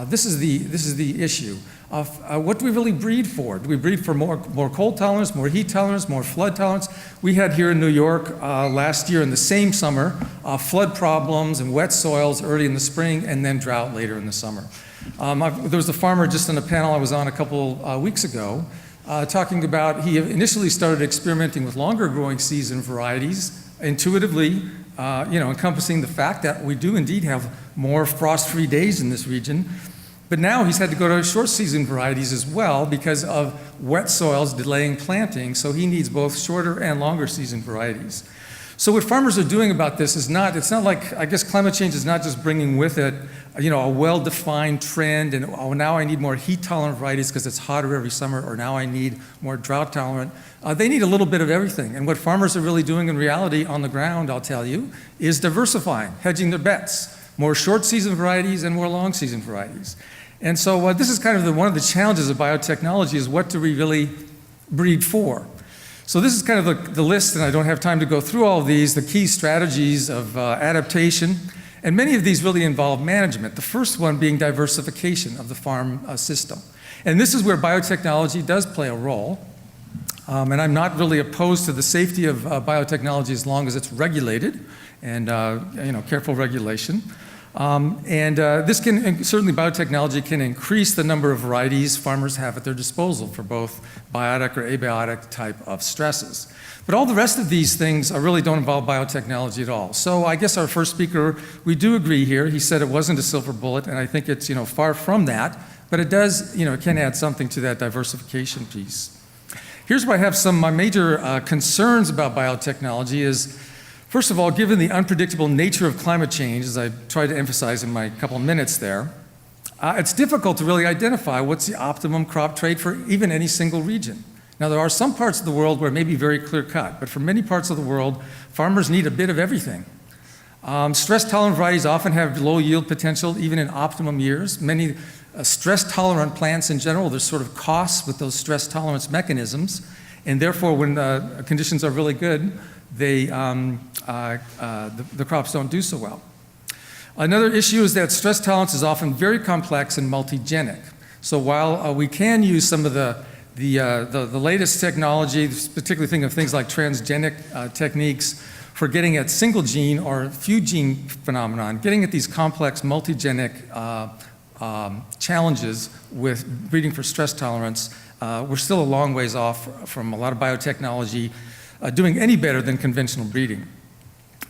this is the issue. What do we really breed for? Do we breed for more cold tolerance, more heat tolerance, more flood tolerance? We had here in New York last year in the same summer, flood problems and wet soils early in the spring and then drought later in the summer. There was a farmer just on a panel I was on a couple weeks ago talking about, he initially started experimenting with longer growing season varieties, intuitively, encompassing the fact that we do indeed have more frost-free days in this region. But now he's had to go to short season varieties as well because of wet soils delaying planting, so he needs both shorter and longer season varieties. So what farmers are doing about this is it's not like, I guess climate change is not just bringing with it, a well-defined trend and, now I need more heat-tolerant varieties because it's hotter every summer, or now I need more drought-tolerant. They need a little bit of everything. And what farmers are really doing in reality on the ground, I'll tell you, is diversifying, hedging their bets. More short-season varieties and more long-season varieties. And so this is kind of one of the challenges of biotechnology is what do we really breed for? So this is kind of the list, and I don't have time to go through all of these, the key strategies of adaptation. And many of these really involve management, the first one being diversification of the farm system. And this is where biotechnology does play a role. And I'm not really opposed to the safety of biotechnology as long as it's regulated and careful regulation. This can, certainly biotechnology can increase the number of varieties farmers have at their disposal for both biotic or abiotic type of stresses. But all the rest of these things really don't involve biotechnology at all. So I guess our first speaker, we do agree here. He said it wasn't a silver bullet, and I think it's far from that, but it does, it can add something to that diversification piece. Here's where I have my major concerns about biotechnology is, first of all, given the unpredictable nature of climate change, as I tried to emphasize in my couple of minutes there, it's difficult to really identify what's the optimum crop trait for even any single region. Now, there are some parts of the world where it may be very clear-cut, but for many parts of the world, farmers need a bit of everything. Stress-tolerant varieties often have low yield potential, even in optimum years. Many stress-tolerant plants in general, there's sort of costs with those stress tolerance mechanisms, and therefore, when conditions are really good, the crops don't do so well. Another issue is that stress tolerance is often very complex and multigenic. So while we can use some of the latest technology, particularly think of things like transgenic techniques for getting at single gene or few gene phenomenon, getting at these complex multigenic challenges with breeding for stress tolerance, we're still a long ways off from a lot of biotechnology doing any better than conventional breeding.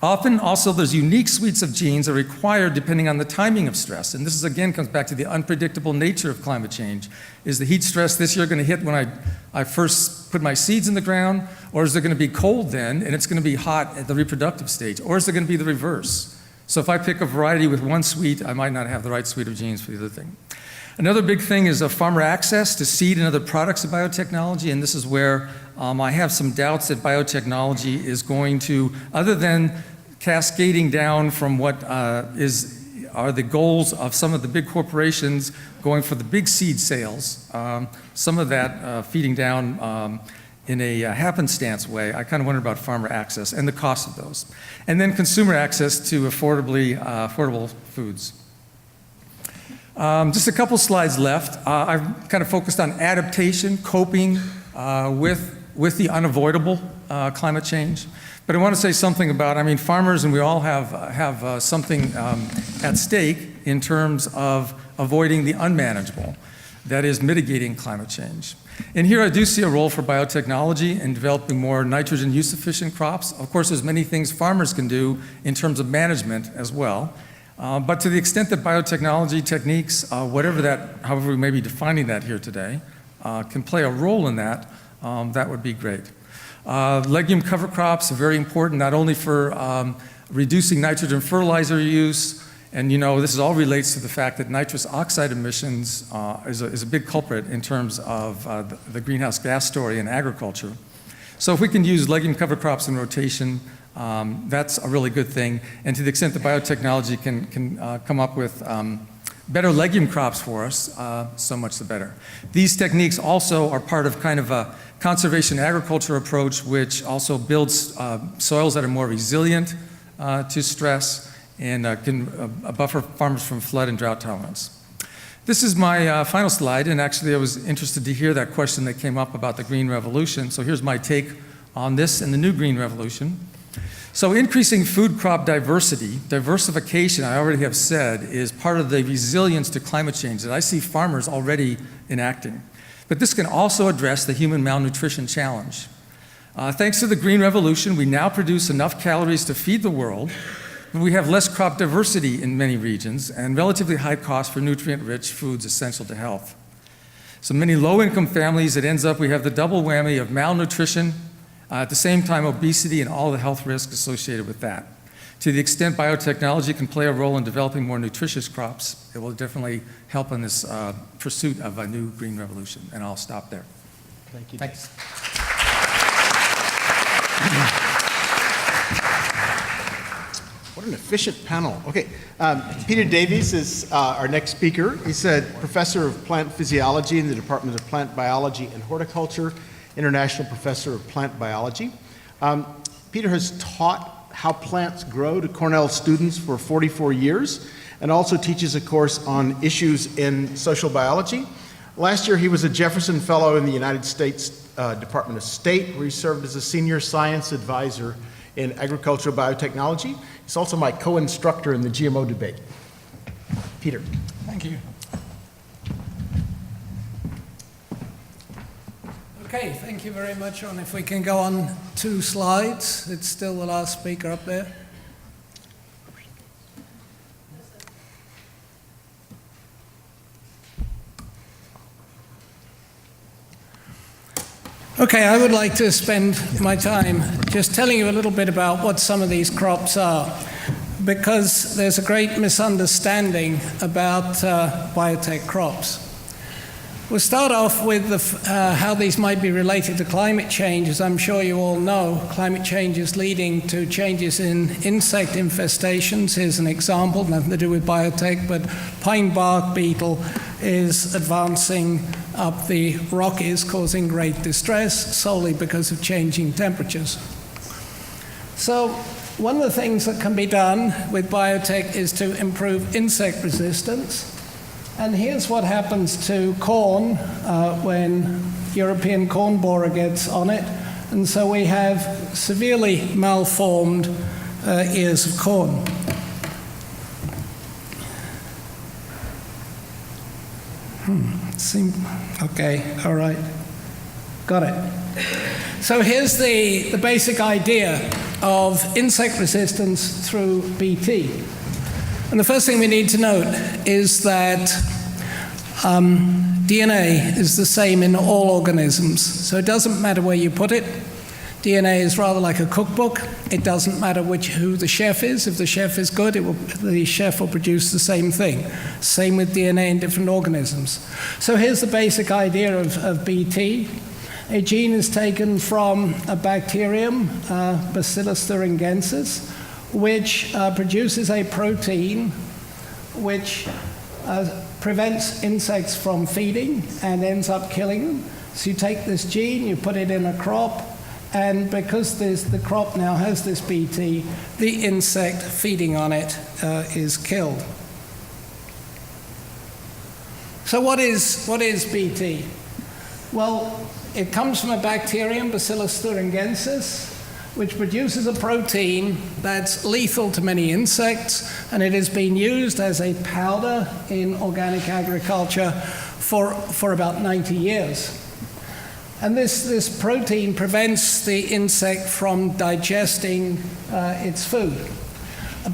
Often, also, there's unique suites of genes that are required depending on the timing of stress. And this is, again, comes back to the unpredictable nature of climate change. Is the heat stress this year going to hit when I first put my seeds in the ground? Or is it going to be cold then, and it's going to be hot at the reproductive stage? Or is it going to be the reverse? So if I pick a variety with one suite, I might not have the right suite of genes for the other thing. Another big thing is farmer access to seed and other products of biotechnology, and this is where I have some doubts that biotechnology is going to, other than cascading down from what are the goals of some of the big corporations going for the big seed sales, some of that feeding down in a happenstance way. I kind of wonder about farmer access and the cost of those. And then consumer access to affordable foods. Just a couple slides left. I've kind of focused on adaptation, coping with the unavoidable climate change. But I want to say something about, farmers and we all have something at stake in terms of avoiding the unmanageable, that is mitigating climate change. And here I do see a role for biotechnology in developing more nitrogen use efficient crops. Of course, there's many things farmers can do in terms of management as well. But to the extent that biotechnology techniques, however we may be defining that here today, can play a role in that, that would be great. Legume cover crops are very important, not only for reducing nitrogen fertilizer use, and this all relates to the fact that nitrous oxide emissions is a big culprit in terms of the greenhouse gas story in agriculture. So if we can use legume cover crops in rotation, that's a really good thing. And to the extent that biotechnology can come up with better legume crops for us, so much the better. These techniques also are part of kind of a conservation agriculture approach, which also builds soils that are more resilient to stress and can buffer farmers from flood and drought tolerance. This is my final slide, and actually I was interested to hear that question that came up about the Green Revolution. So here's my take on this and the new Green Revolution. So increasing food crop diversification, I already have said, is part of the resilience to climate change that I see farmers already enacting. But this can also address the human malnutrition challenge. Thanks to the Green Revolution, we now produce enough calories to feed the world, but we have less crop diversity in many regions and relatively high cost for nutrient-rich foods essential to health. So many low-income families, it ends up we have the double whammy of malnutrition, at the same time obesity and all the health risks associated with that. To the extent biotechnology can play a role in developing more nutritious crops, it will definitely help in this pursuit of a new green revolution. And I'll stop there. Thank you. Thanks. What an efficient panel. Okay, Peter Davies is our next speaker. He's a professor of plant physiology in the Department of Plant Biology and Horticulture, International Professor of Plant Biology. Peter has taught how plants grow to Cornell students for 44 years and also teaches a course on issues in social biology. Last year, he was a Jefferson Fellow in the United States Department of State, where he served as a senior science advisor in agricultural biotechnology. He's also my co-instructor in the GMO debate. Peter. Thank you. Okay, thank you very much, Ron. If we can go on 2 slides. It's still the last speaker up there. Okay, I would like to spend my time just telling you a little bit about what some of these crops are, because there's a great misunderstanding about biotech crops. We'll start off with how these might be related to climate change. As I'm sure you all know, climate change is leading to changes in insect infestations. Here's an example, nothing to do with biotech, but pine bark beetle is advancing up the Rockies, causing great distress solely because of changing temperatures. So one of the things that can be done with biotech is to improve insect resistance. And here's what happens to corn when European corn borer gets on it. And so we have severely malformed ears of corn. Okay, all right. Got it. So here's the basic idea of insect resistance through BT. And the first thing we need to note is that DNA is the same in all organisms. So it doesn't matter where you put it. DNA is rather like a cookbook. It doesn't matter who the chef is. If the chef is good, the chef will produce the same thing. Same with DNA in different organisms. So here's the basic idea of BT. A gene is taken from a bacterium, Bacillus thuringiensis, which produces a protein which prevents insects from feeding and ends up killing them. So you take this gene, you put it in a crop, and because the crop now has this BT, the insect feeding on it is killed. So what is BT? Well, it comes from a bacterium, Bacillus thuringiensis, which produces a protein that's lethal to many insects, and it has been used as a powder in organic agriculture for about 90 years. And this protein prevents the insect from digesting its food.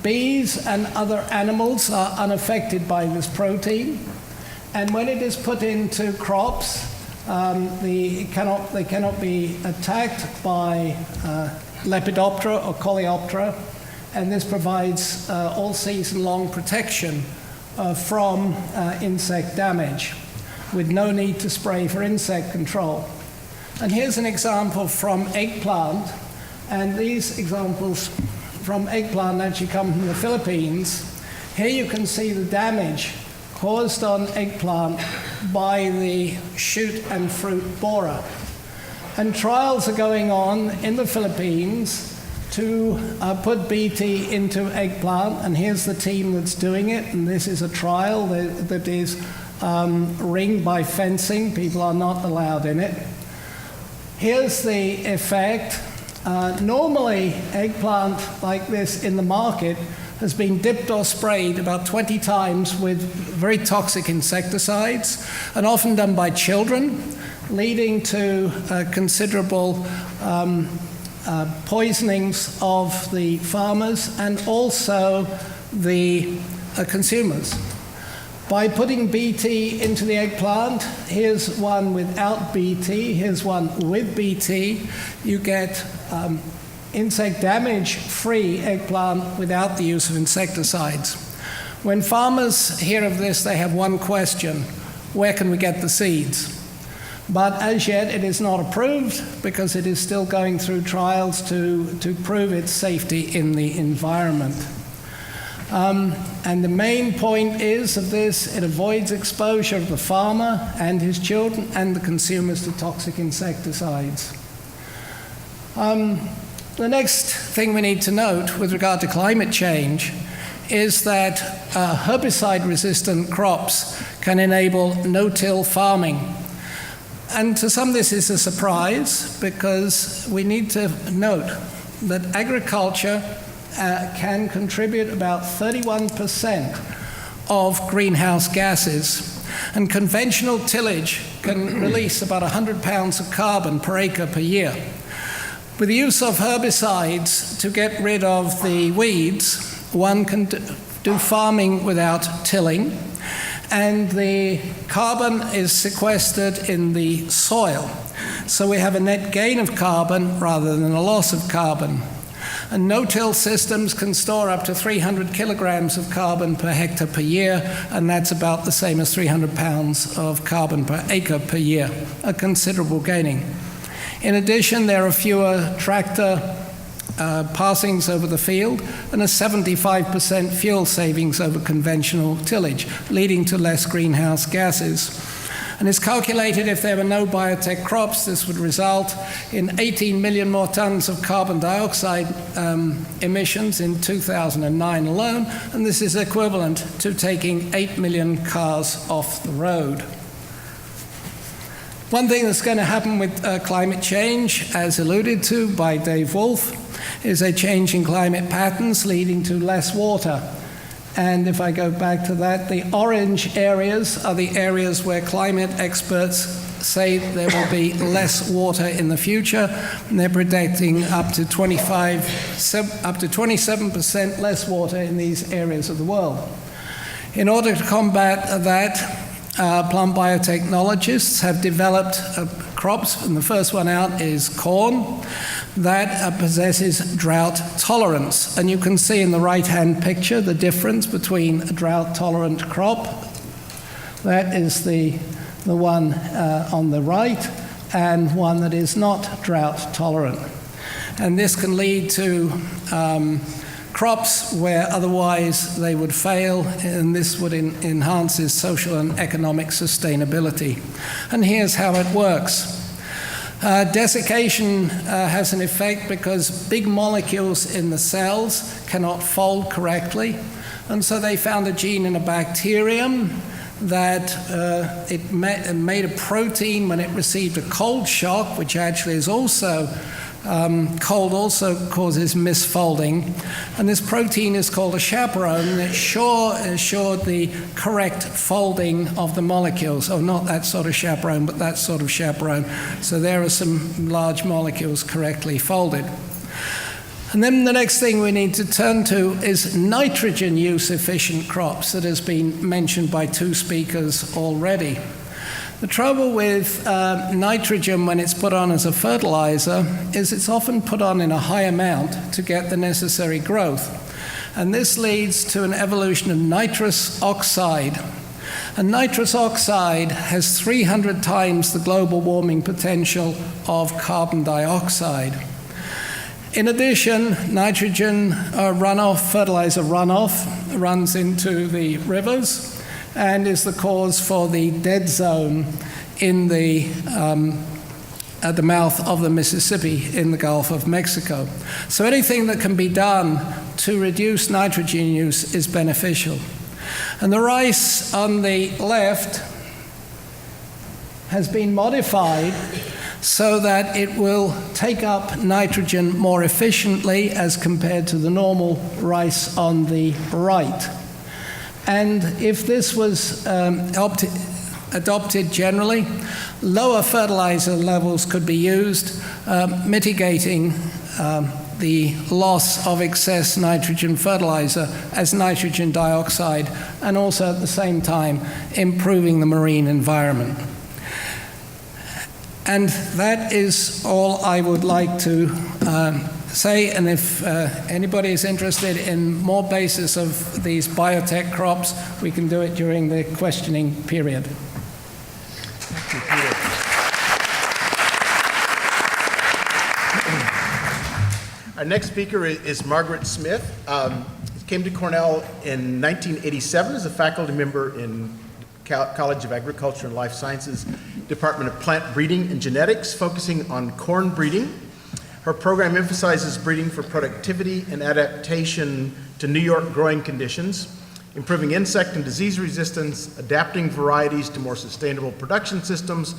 Bees and other animals are unaffected by this protein, and when it is put into crops, they cannot be attacked by Lepidoptera or Coleoptera, and this provides all-season-long protection from insect damage with no need to spray for insect control. And here's an example from eggplant, and these examples from eggplant actually come from the Philippines. Here you can see the damage caused on eggplant by the shoot and fruit borer. And trials are going on in the Philippines to put BT into eggplant, and here's the team that's doing it, and this is a trial that is ringed by fencing. People are not allowed in it. Here's the effect. Normally, eggplant like this in the market has been dipped or sprayed about 20 times with very toxic insecticides, and often done by children, leading to considerable poisonings of the farmers and also the consumers. By putting BT into the eggplant, here's one without BT, here's one with BT, you get insect damage-free eggplant without the use of insecticides. When farmers hear of this, they have one question: where can we get the seeds? But as yet, it is not approved because it is still going through trials to prove its safety in the environment. And the main point is of this: it avoids exposure of the farmer and his children and the consumers to toxic insecticides. The next thing we need to note with regard to climate change is that herbicide-resistant crops can enable no-till farming. And to some this is a surprise, because we need to note that agriculture can contribute about 31% of greenhouse gases, and conventional tillage can release about 100 pounds of carbon per acre per year. With the use of herbicides to get rid of the weeds, one can do farming without tilling, and the carbon is sequestered in the soil. So we have a net gain of carbon rather than a loss of carbon. And no-till systems can store up to 300 kilograms of carbon per hectare per year, and that's about the same as 300 pounds of carbon per acre per year, a considerable gaining. In addition, there are fewer tractor passings over the field and a 75% fuel savings over conventional tillage, leading to less greenhouse gases. And it's calculated if there were no biotech crops, this would result in 18 million more tons of carbon dioxide emissions in 2009 alone, and this is equivalent to taking 8 million cars off the road. One thing that's going to happen with climate change, as alluded to by Dave Wolfe, is a change in climate patterns leading to less water. And if I go back to that, the orange areas are the areas where climate experts say there will be less water in the future, and they're predicting up to 27% less water in these areas of the world. In order to combat that, plant biotechnologists have developed crops, and the first one out is corn, that possesses drought tolerance. And you can see in the right-hand picture the difference between a drought-tolerant crop, that is the one on the right, and one that is not drought-tolerant. And this can lead to crops where otherwise they would fail, and this would enhance its social and economic sustainability. And here's how it works. Desiccation has an effect because big molecules in the cells cannot fold correctly, and so they found a gene in a bacterium that it made a protein when it received a cold shock, which actually is also cold also causes misfolding, and this protein is called a chaperone, and it assured the correct folding of the molecules. Oh, not that sort of chaperone, but that sort of chaperone. So there are some large molecules correctly folded. And then the next thing we need to turn to is nitrogen use efficient crops that has been mentioned by two speakers already. The trouble with nitrogen when it's put on as a fertilizer is it's often put on in a high amount to get the necessary growth. And this leads to an evolution of nitrous oxide. And nitrous oxide has 300 times the global warming potential of carbon dioxide. In addition, nitrogen runoff, fertilizer runoff, runs into the rivers and is the cause for the dead zone in at the mouth of the Mississippi in the Gulf of Mexico. So anything that can be done to reduce nitrogen use is beneficial. And the rice on the left has been modified so that it will take up nitrogen more efficiently as compared to the normal rice on the right. And if this was adopted generally, lower fertilizer levels could be used, mitigating the loss of excess nitrogen fertilizer as nitrogen dioxide, and also at the same time improving the marine environment. And that is all I would like to say, and if anybody is interested in more basis of these biotech crops, we can do it during the questioning period. Thank you, Peter. Our next speaker is Margaret Smith. Came to Cornell in 1987 as a faculty member in College of Agriculture and Life Sciences, Department of Plant Breeding and Genetics, focusing on corn breeding. Her program emphasizes breeding for productivity and adaptation to New York growing conditions, improving insect and disease resistance, adapting varieties to more sustainable production systems,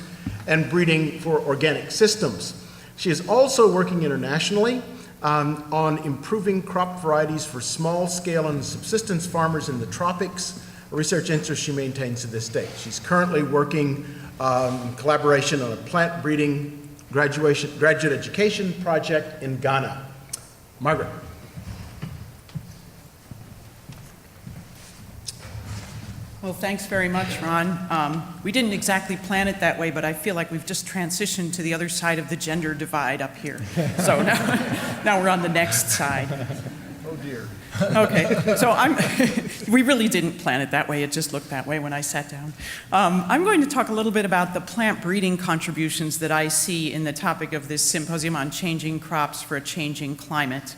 and breeding for organic systems. She is also working internationally on improving crop varieties for small-scale and subsistence farmers in the tropics, a research interest she maintains to this day. She's currently working in collaboration on a plant breeding graduate education project in Ghana. Margaret. Well, thanks very much, Ron. We didn't exactly plan it that way, but I feel like we've just transitioned to the other side of the gender divide up here. So now we're on the next side. Oh dear. Okay, so we really didn't plan it that way. It just looked that way when I sat down. I'm going to talk a little bit about the plant breeding contributions that I see in the topic of this symposium on changing crops for a changing climate.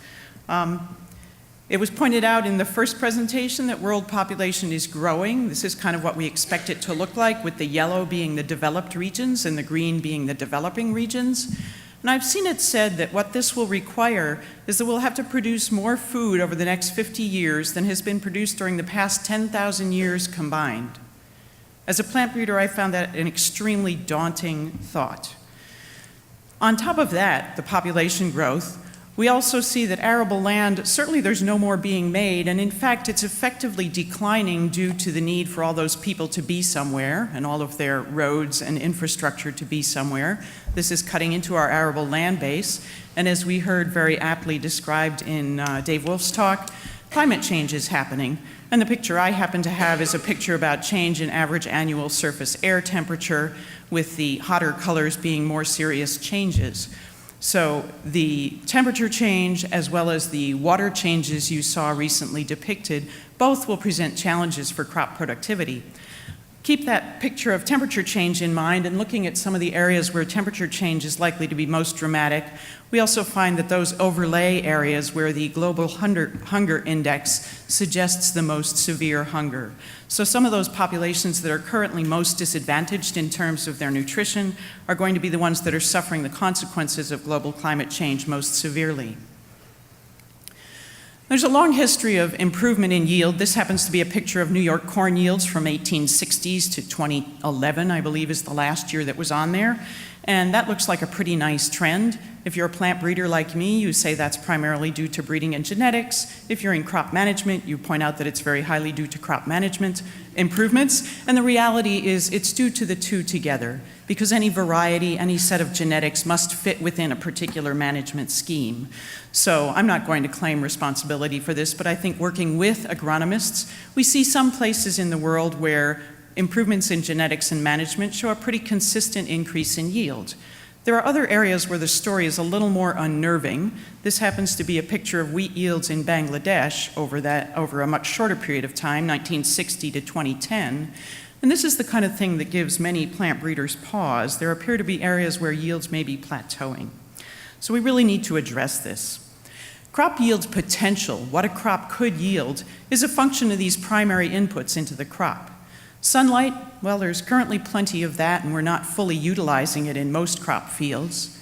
It was pointed out in the first presentation that world population is growing. This is kind of what we expect it to look like, with the yellow being the developed regions and the green being the developing regions. And I've seen it said that what this will require is that we'll have to produce more food over the next 50 years than has been produced during the past 10,000 years combined. As a plant breeder, I found that an extremely daunting thought. On top of that, the population growth, we also see that arable land, certainly there's no more being made, and in fact it's effectively declining due to the need for all those people to be somewhere and all of their roads and infrastructure to be somewhere. This is cutting into our arable land base, and as we heard very aptly described in Dave Wolfe's talk, climate change is happening. And the picture I happen to have is a picture about change in average annual surface air temperature, with the hotter colors being more serious changes. So the temperature change as well as the water changes you saw recently depicted, both will present challenges for crop productivity. Keep that picture of temperature change in mind, and looking at some of the areas where temperature change is likely to be most dramatic, we also find that those overlay areas where the global hunger index suggests the most severe hunger. So some of those populations that are currently most disadvantaged in terms of their nutrition are going to be the ones that are suffering the consequences of global climate change most severely. There's a long history of improvement in yield. This happens to be a picture of New York corn yields from 1860s to 2011, I believe is the last year that was on there. And that looks like a pretty nice trend. If you're a plant breeder like me, you say that's primarily due to breeding and genetics. If you're in crop management, you point out that it's very highly due to crop management improvements. And the reality is it's due to the two together, because any variety, any set of genetics must fit within a particular management scheme. So I'm not going to claim responsibility for this, but I think working with agronomists, we see some places in the world where improvements in genetics and management show a pretty consistent increase in yield. There are other areas where the story is a little more unnerving. This happens to be a picture of wheat yields in Bangladesh over a much shorter period of time, 1960 to 2010. And this is the kind of thing that gives many plant breeders pause. There appear to be areas where yields may be plateauing. So we really need to address this. Crop yield potential, what a crop could yield, is a function of these primary inputs into the crop. Sunlight, well, there's currently plenty of that, and we're not fully utilizing it in most crop fields.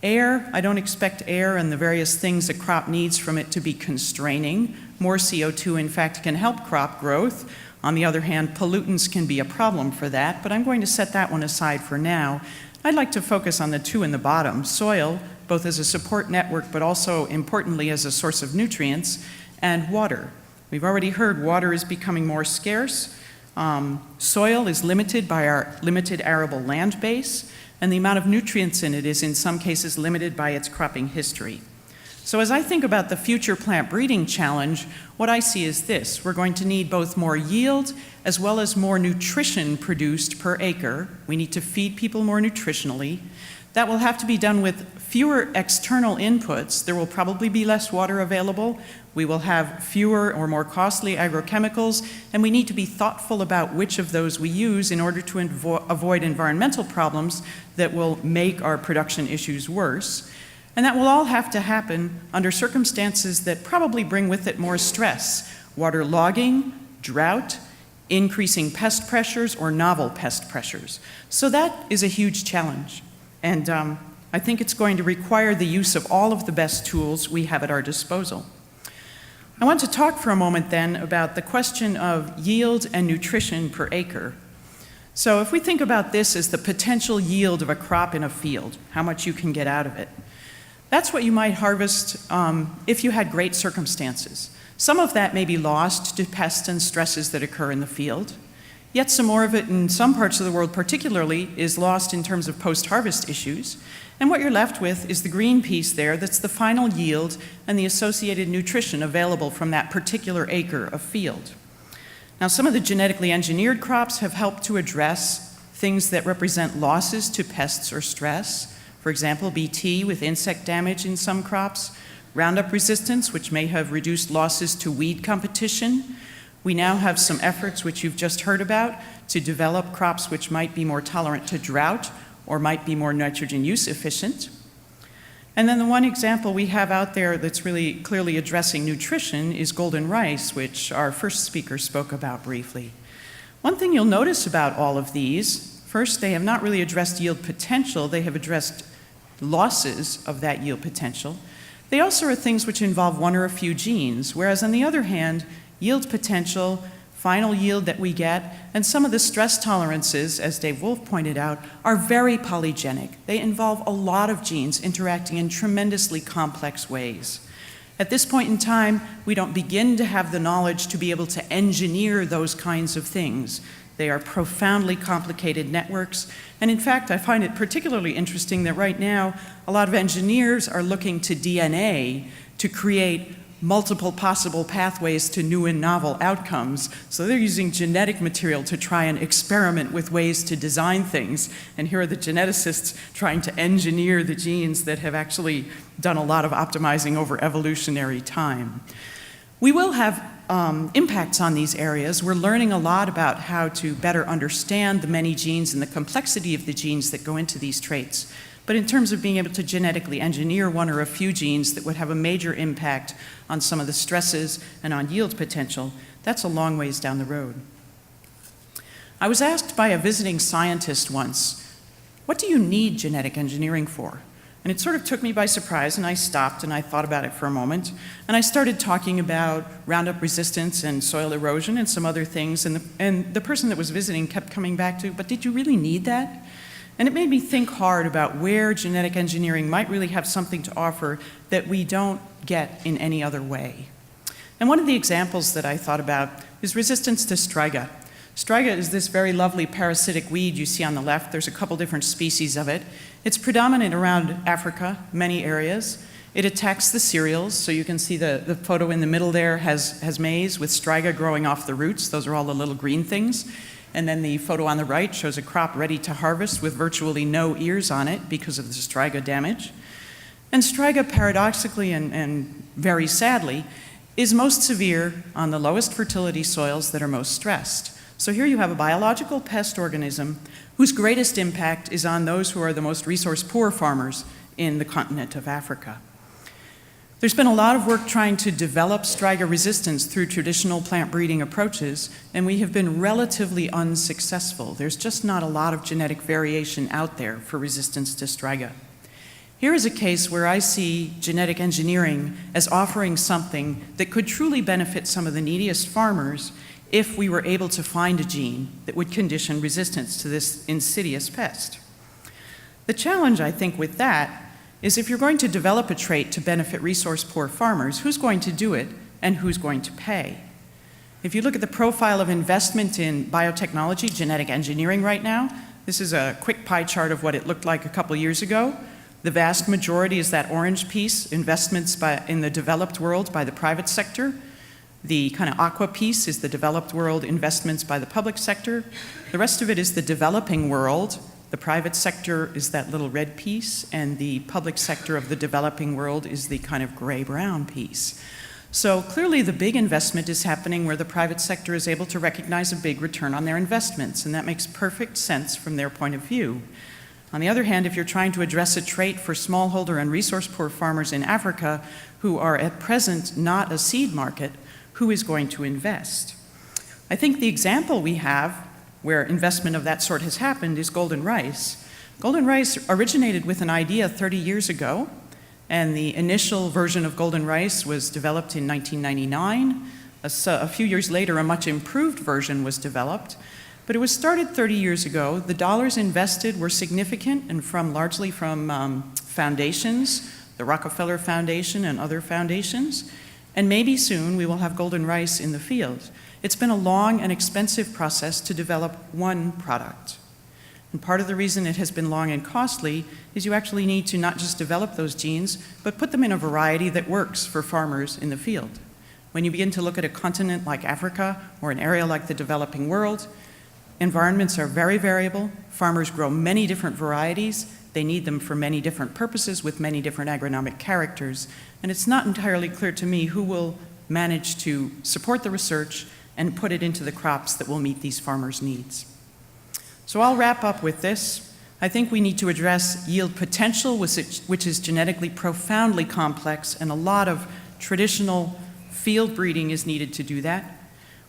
Air, I don't expect air and the various things a crop needs from it to be constraining. More CO2, in fact, can help crop growth. On the other hand, pollutants can be a problem for that, but I'm going to set that one aside for now. I'd like to focus on the two in the bottom, soil, both as a support network, but also importantly as a source of nutrients, and water. We've already heard water is becoming more scarce. Soil is limited by our limited arable land base, and the amount of nutrients in it is in some cases limited by its cropping history. So as I think about the future plant breeding challenge, what I see is this. We're going to need both more yield as well as more nutrition produced per acre. We need to feed people more nutritionally. That will have to be done with fewer external inputs. There will probably be less water available. We will have fewer or more costly agrochemicals, and we need to be thoughtful about which of those we use in order to avoid environmental problems that will make our production issues worse. And that will all have to happen under circumstances that probably bring with it more stress: water logging, drought, increasing pest pressures, or novel pest pressures. So that is a huge challenge. And I think it's going to require the use of all of the best tools we have at our disposal. I want to talk for a moment then about the question of yield and nutrition per acre. So if we think about this as the potential yield of a crop in a field, how much you can get out of it, that's what you might harvest if you had great circumstances. Some of that may be lost to pests and stresses that occur in the field. Yet some more of it in some parts of the world particularly is lost in terms of post-harvest issues. And what you're left with is the green piece there that's the final yield and the associated nutrition available from that particular acre of field. Now, some of the genetically engineered crops have helped to address things that represent losses to pests or stress. For example, Bt with insect damage in some crops, Roundup resistance, which may have reduced losses to weed competition. We now have some efforts, which you've just heard about, to develop crops which might be more tolerant to drought or might be more nitrogen use efficient. And then the one example we have out there that's really clearly addressing nutrition is golden rice, which our first speaker spoke about briefly. One thing you'll notice about all of these, first, they have not really addressed yield potential, they have addressed losses of that yield potential. They also are things which involve one or a few genes, whereas on the other hand, yield potential, final yield that we get, and some of the stress tolerances, as Dave Wolfe pointed out, are very polygenic. They involve a lot of genes interacting in tremendously complex ways. At this point in time, we don't begin to have the knowledge to be able to engineer those kinds of things. They are profoundly complicated networks, and in fact, I find it particularly interesting that right now, a lot of engineers are looking to DNA to create multiple possible pathways to new and novel outcomes. So they're using genetic material to try and experiment with ways to design things. And here are the geneticists trying to engineer the genes that have actually done a lot of optimizing over evolutionary time. We will have impacts on these areas. We're learning a lot about how to better understand the many genes and the complexity of the genes that go into these traits. But in terms of being able to genetically engineer one or a few genes that would have a major impact on some of the stresses and on yield potential, that's a long ways down the road. I was asked by a visiting scientist once, what do you need genetic engineering for? And it sort of took me by surprise, and I stopped and I thought about it for a moment. And I started talking about Roundup resistance and soil erosion and some other things, and the person that was visiting kept coming back to, but did you really need that? And it made me think hard about where genetic engineering might really have something to offer that we don't get in any other way. And one of the examples that I thought about is resistance to striga. Striga is this very lovely parasitic weed you see on the left. There's a couple different species of it. It's predominant around Africa, many areas. It attacks the cereals, so you can see the photo in the middle there has maize with striga growing off the roots. Those are all the little green things. And then the photo on the right shows a crop ready to harvest with virtually no ears on it because of the striga damage. And striga, paradoxically and very sadly, is most severe on the lowest fertility soils that are most stressed. So here you have a biological pest organism whose greatest impact is on those who are the most resource-poor farmers in the continent of Africa. There's been a lot of work trying to develop striga resistance through traditional plant breeding approaches, and we have been relatively unsuccessful. There's just not a lot of genetic variation out there for resistance to striga. Here is a case where I see genetic engineering as offering something that could truly benefit some of the neediest farmers if we were able to find a gene that would condition resistance to this insidious pest. The challenge, I think, with that is if you're going to develop a trait to benefit resource-poor farmers, who's going to do it and who's going to pay? If you look at the profile of investment in biotechnology, genetic engineering right now, this is a quick pie chart of what it looked like a couple years ago. The vast majority is that orange piece, investments in the developed world by the private sector. The kind of aqua piece is the developed world investments by the public sector. The rest of it is the developing world. The private sector is that little red piece, and the public sector of the developing world is the kind of gray-brown piece. So clearly the big investment is happening where the private sector is able to recognize a big return on their investments, and that makes perfect sense from their point of view. On the other hand, if you're trying to address a trait for smallholder and resource-poor farmers in Africa who are at present not a seed market, who is going to invest? I think the example we have where investment of that sort has happened is golden rice. Golden rice originated with an idea 30 years ago, and the initial version of golden rice was developed in 1999. A few years later, a much improved version was developed, but it was started 30 years ago. The dollars invested were significant and largely from foundations, the Rockefeller Foundation and other foundations, and maybe soon we will have golden rice in the field. It's been a long and expensive process to develop one product. And part of the reason it has been long and costly is you actually need to not just develop those genes, but put them in a variety that works for farmers in the field. When you begin to look at a continent like Africa or an area like the developing world, environments are very variable. Farmers grow many different varieties. They need them for many different purposes with many different agronomic characters. And it's not entirely clear to me who will manage to support the research and put it into the crops that will meet these farmers' needs. So I'll wrap up with this. I think we need to address yield potential, which is genetically profoundly complex, and a lot of traditional field breeding is needed to do that.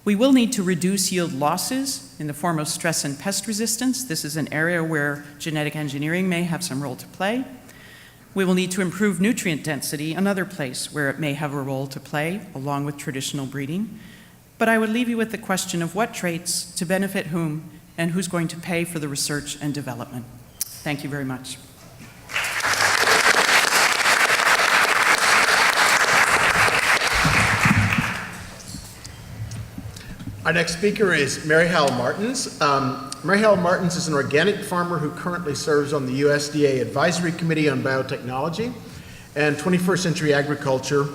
We will need to reduce yield losses in the form of stress and pest resistance. This is an area where genetic engineering may have some role to play. We will need to improve nutrient density, another place where it may have a role to play, along with traditional breeding. But I would leave you with the question of what traits to benefit whom and who's going to pay for the research and development. Thank you very much. Our next speaker is Mary-Howell Martens. Mary-Howell Martens is an organic farmer who currently serves on the USDA Advisory Committee on Biotechnology and 21st Century Agriculture.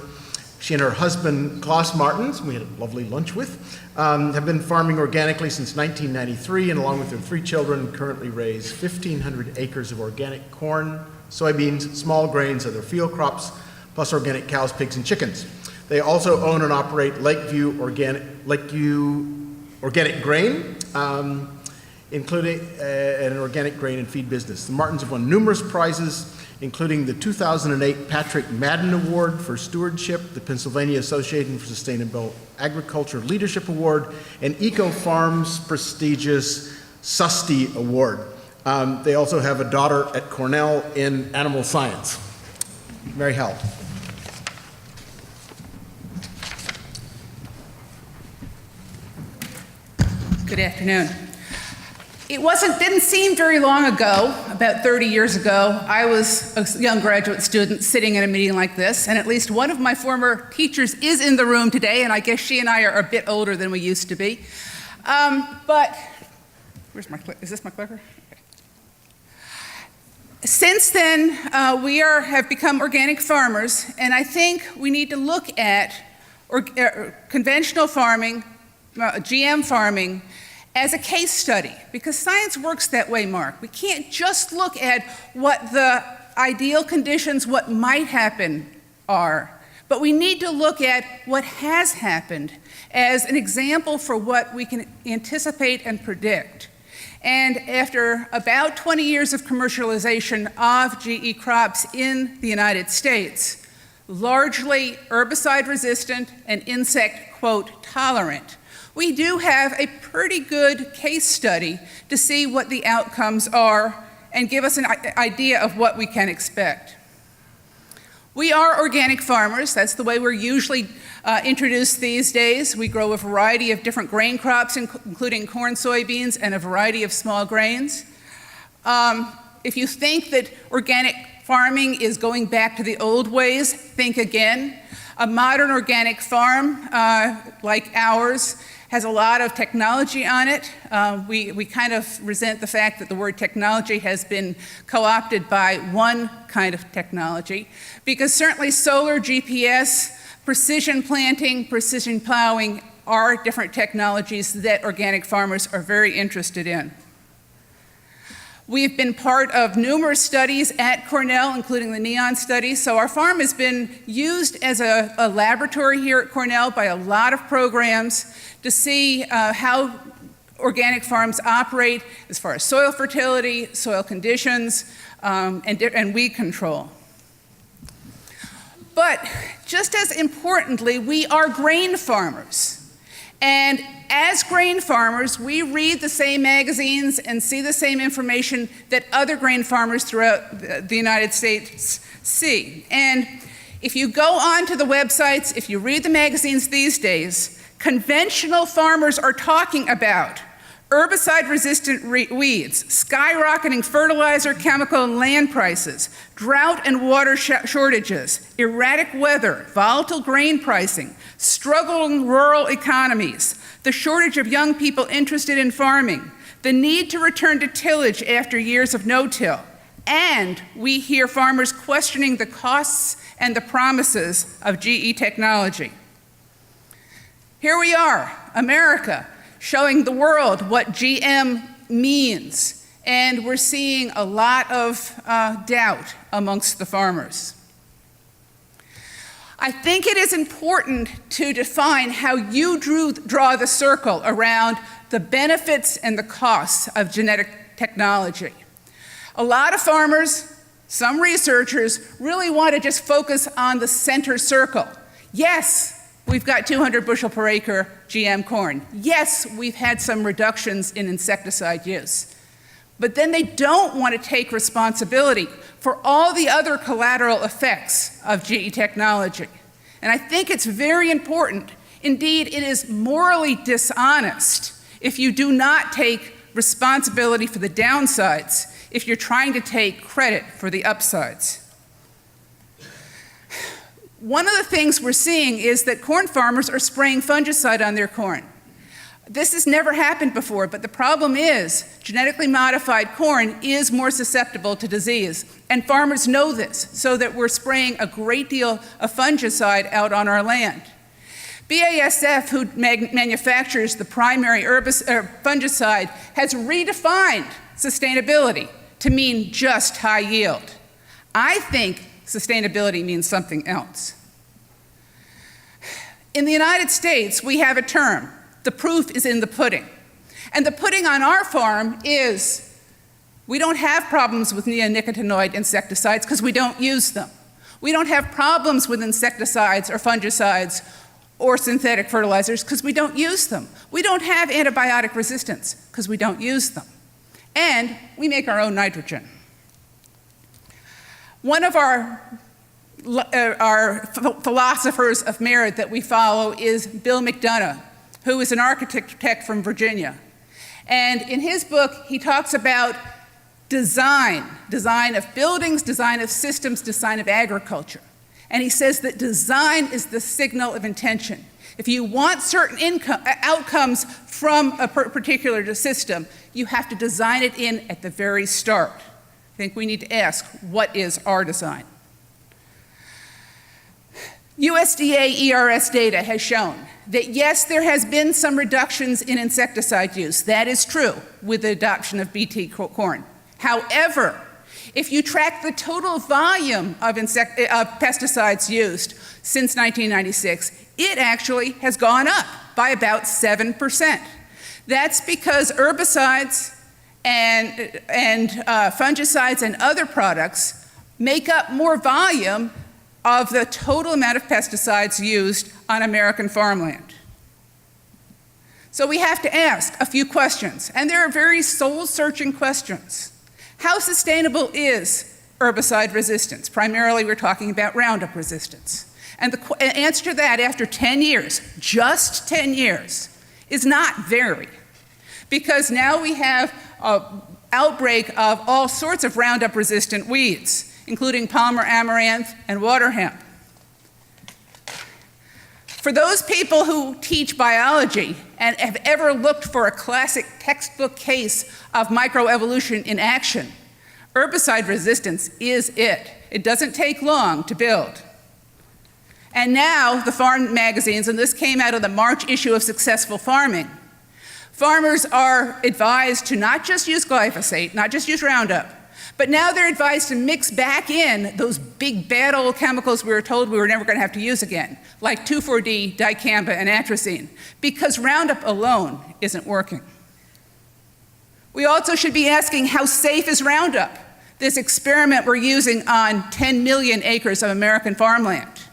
She and her husband, Klaus Martens, we had a lovely lunch with, have been farming organically since 1993, and along with their 3 children, currently raise 1,500 acres of organic corn, soybeans, small grains, other field crops, plus organic cows, pigs, and chickens. They also own and operate Lakeview Organic Grain, including an organic grain and feed business. The Martens have won numerous prizes, including the 2008 Patrick Madden Award for Stewardship, the Pennsylvania Association for Sustainable Agriculture Leadership Award, and EcoFarm's prestigious SUSTI Award. They also have a daughter at Cornell in animal science. Mary-Howell. Good afternoon. It didn't seem very long ago, about 30 years ago, I was a young graduate student sitting in a meeting like this, and at least one of my former teachers is in the room today, and I guess she and I are a bit older than we used to be. But, where's my clicker? Is this my clicker? Okay. Since then, we have become organic farmers, and I think we need to look at conventional farming, GM farming, as a case study, because science works that way, Mark. We can't just look at what the ideal conditions, what might happen are, but we need to look at what has happened as an example for what we can anticipate and predict. And after about 20 years of commercialization of GE crops in the United States, largely herbicide resistant and insect, quote, tolerant, we do have a pretty good case study to see what the outcomes are and give us an idea of what we can expect. We are organic farmers. That's the way we're usually introduced these days. We grow a variety of different grain crops, including corn, soybeans, and a variety of small grains. If you think that organic farming is going back to the old ways, think again. A modern organic farm like ours has a lot of technology on it. We kind of resent the fact that the word technology has been co-opted by one kind of technology, because certainly solar, GPS, precision planting, precision plowing are different technologies that organic farmers are very interested in. We've been part of numerous studies at Cornell, including the NEON study, so our farm has been used as a laboratory here at Cornell by a lot of programs to see how organic farms operate as far as soil fertility, soil conditions, and weed control. But just as importantly, we are grain farmers. And as grain farmers, we read the same magazines and see the same information that other grain farmers throughout the United States see. And if you go onto the websites, if you read the magazines these days, conventional farmers are talking about herbicide-resistant weeds, skyrocketing fertilizer, chemical, and land prices, drought and water shortages, erratic weather, volatile grain pricing, struggling rural economies, the shortage of young people interested in farming, the need to return to tillage after years of no-till, and we hear farmers questioning the costs and the promises of GE technology. Here we are, America, showing the world what GM means. And we're seeing a lot of doubt amongst the farmers. I think it is important to define how you draw the circle around the benefits and the costs of genetic technology. A lot of farmers, some researchers, really want to just focus on the center circle. Yes, we've got 200 bushel per acre GM corn. Yes, we've had some reductions in insecticide use. But then they don't want to take responsibility for all the other collateral effects of GE technology. And I think it's very important, indeed it is morally dishonest, if you do not take responsibility for the downsides, if you're trying to take credit for the upsides. One of the things we're seeing is that corn farmers are spraying fungicide on their corn. This has never happened before, but the problem is genetically modified corn is more susceptible to disease. And farmers know this, so that we're spraying a great deal of fungicide out on our land. BASF, who manufactures the primary fungicide, has redefined sustainability to mean just high yield. I think sustainability means something else. In the United States, we have a term. The proof is in the pudding. And the pudding on our farm is we don't have problems with neonicotinoid insecticides because we don't use them. We don't have problems with insecticides or fungicides or synthetic fertilizers because we don't use them. We don't have antibiotic resistance because we don't use them. And we make our own nitrogen. One of our philosophers of merit that we follow is Bill McDonough, who is an architect from Virginia. And in his book, he talks about design of buildings, design of systems, design of agriculture. And he says that design is the signal of intention. If you want certain outcomes from a particular system, you have to design it in at the very start. I think we need to ask, what is our design? USDA ERS data has shown that yes, there has been some reductions in insecticide use. That is true with the adoption of BT corn. However, if you track the total volume of pesticides used since 1996, it actually has gone up by about 7%. That's because herbicides and fungicides and other products make up more volume of the total amount of pesticides used on American farmland. So we have to ask a few questions, and there are very soul-searching questions. How sustainable is herbicide resistance? Primarily, we're talking about Roundup resistance. And the answer to that after 10 years, just 10 years, is not very. Because now we have an outbreak of all sorts of Roundup-resistant weeds, including Palmer amaranth and water hemp. For those people who teach biology and have ever looked for a classic textbook case of microevolution in action, herbicide resistance is it. It doesn't take long to build. And now the farm magazines, and this came out of the March issue of Successful Farming, farmers are advised to not just use glyphosate, not just use Roundup, but now they're advised to mix back in those big bad old chemicals we were told we were never going to have to use again, like 2,4-D, dicamba, and atrazine, because Roundup alone isn't working. We also should be asking, how safe is Roundup, this experiment we're using on 10 million acres of American farmland?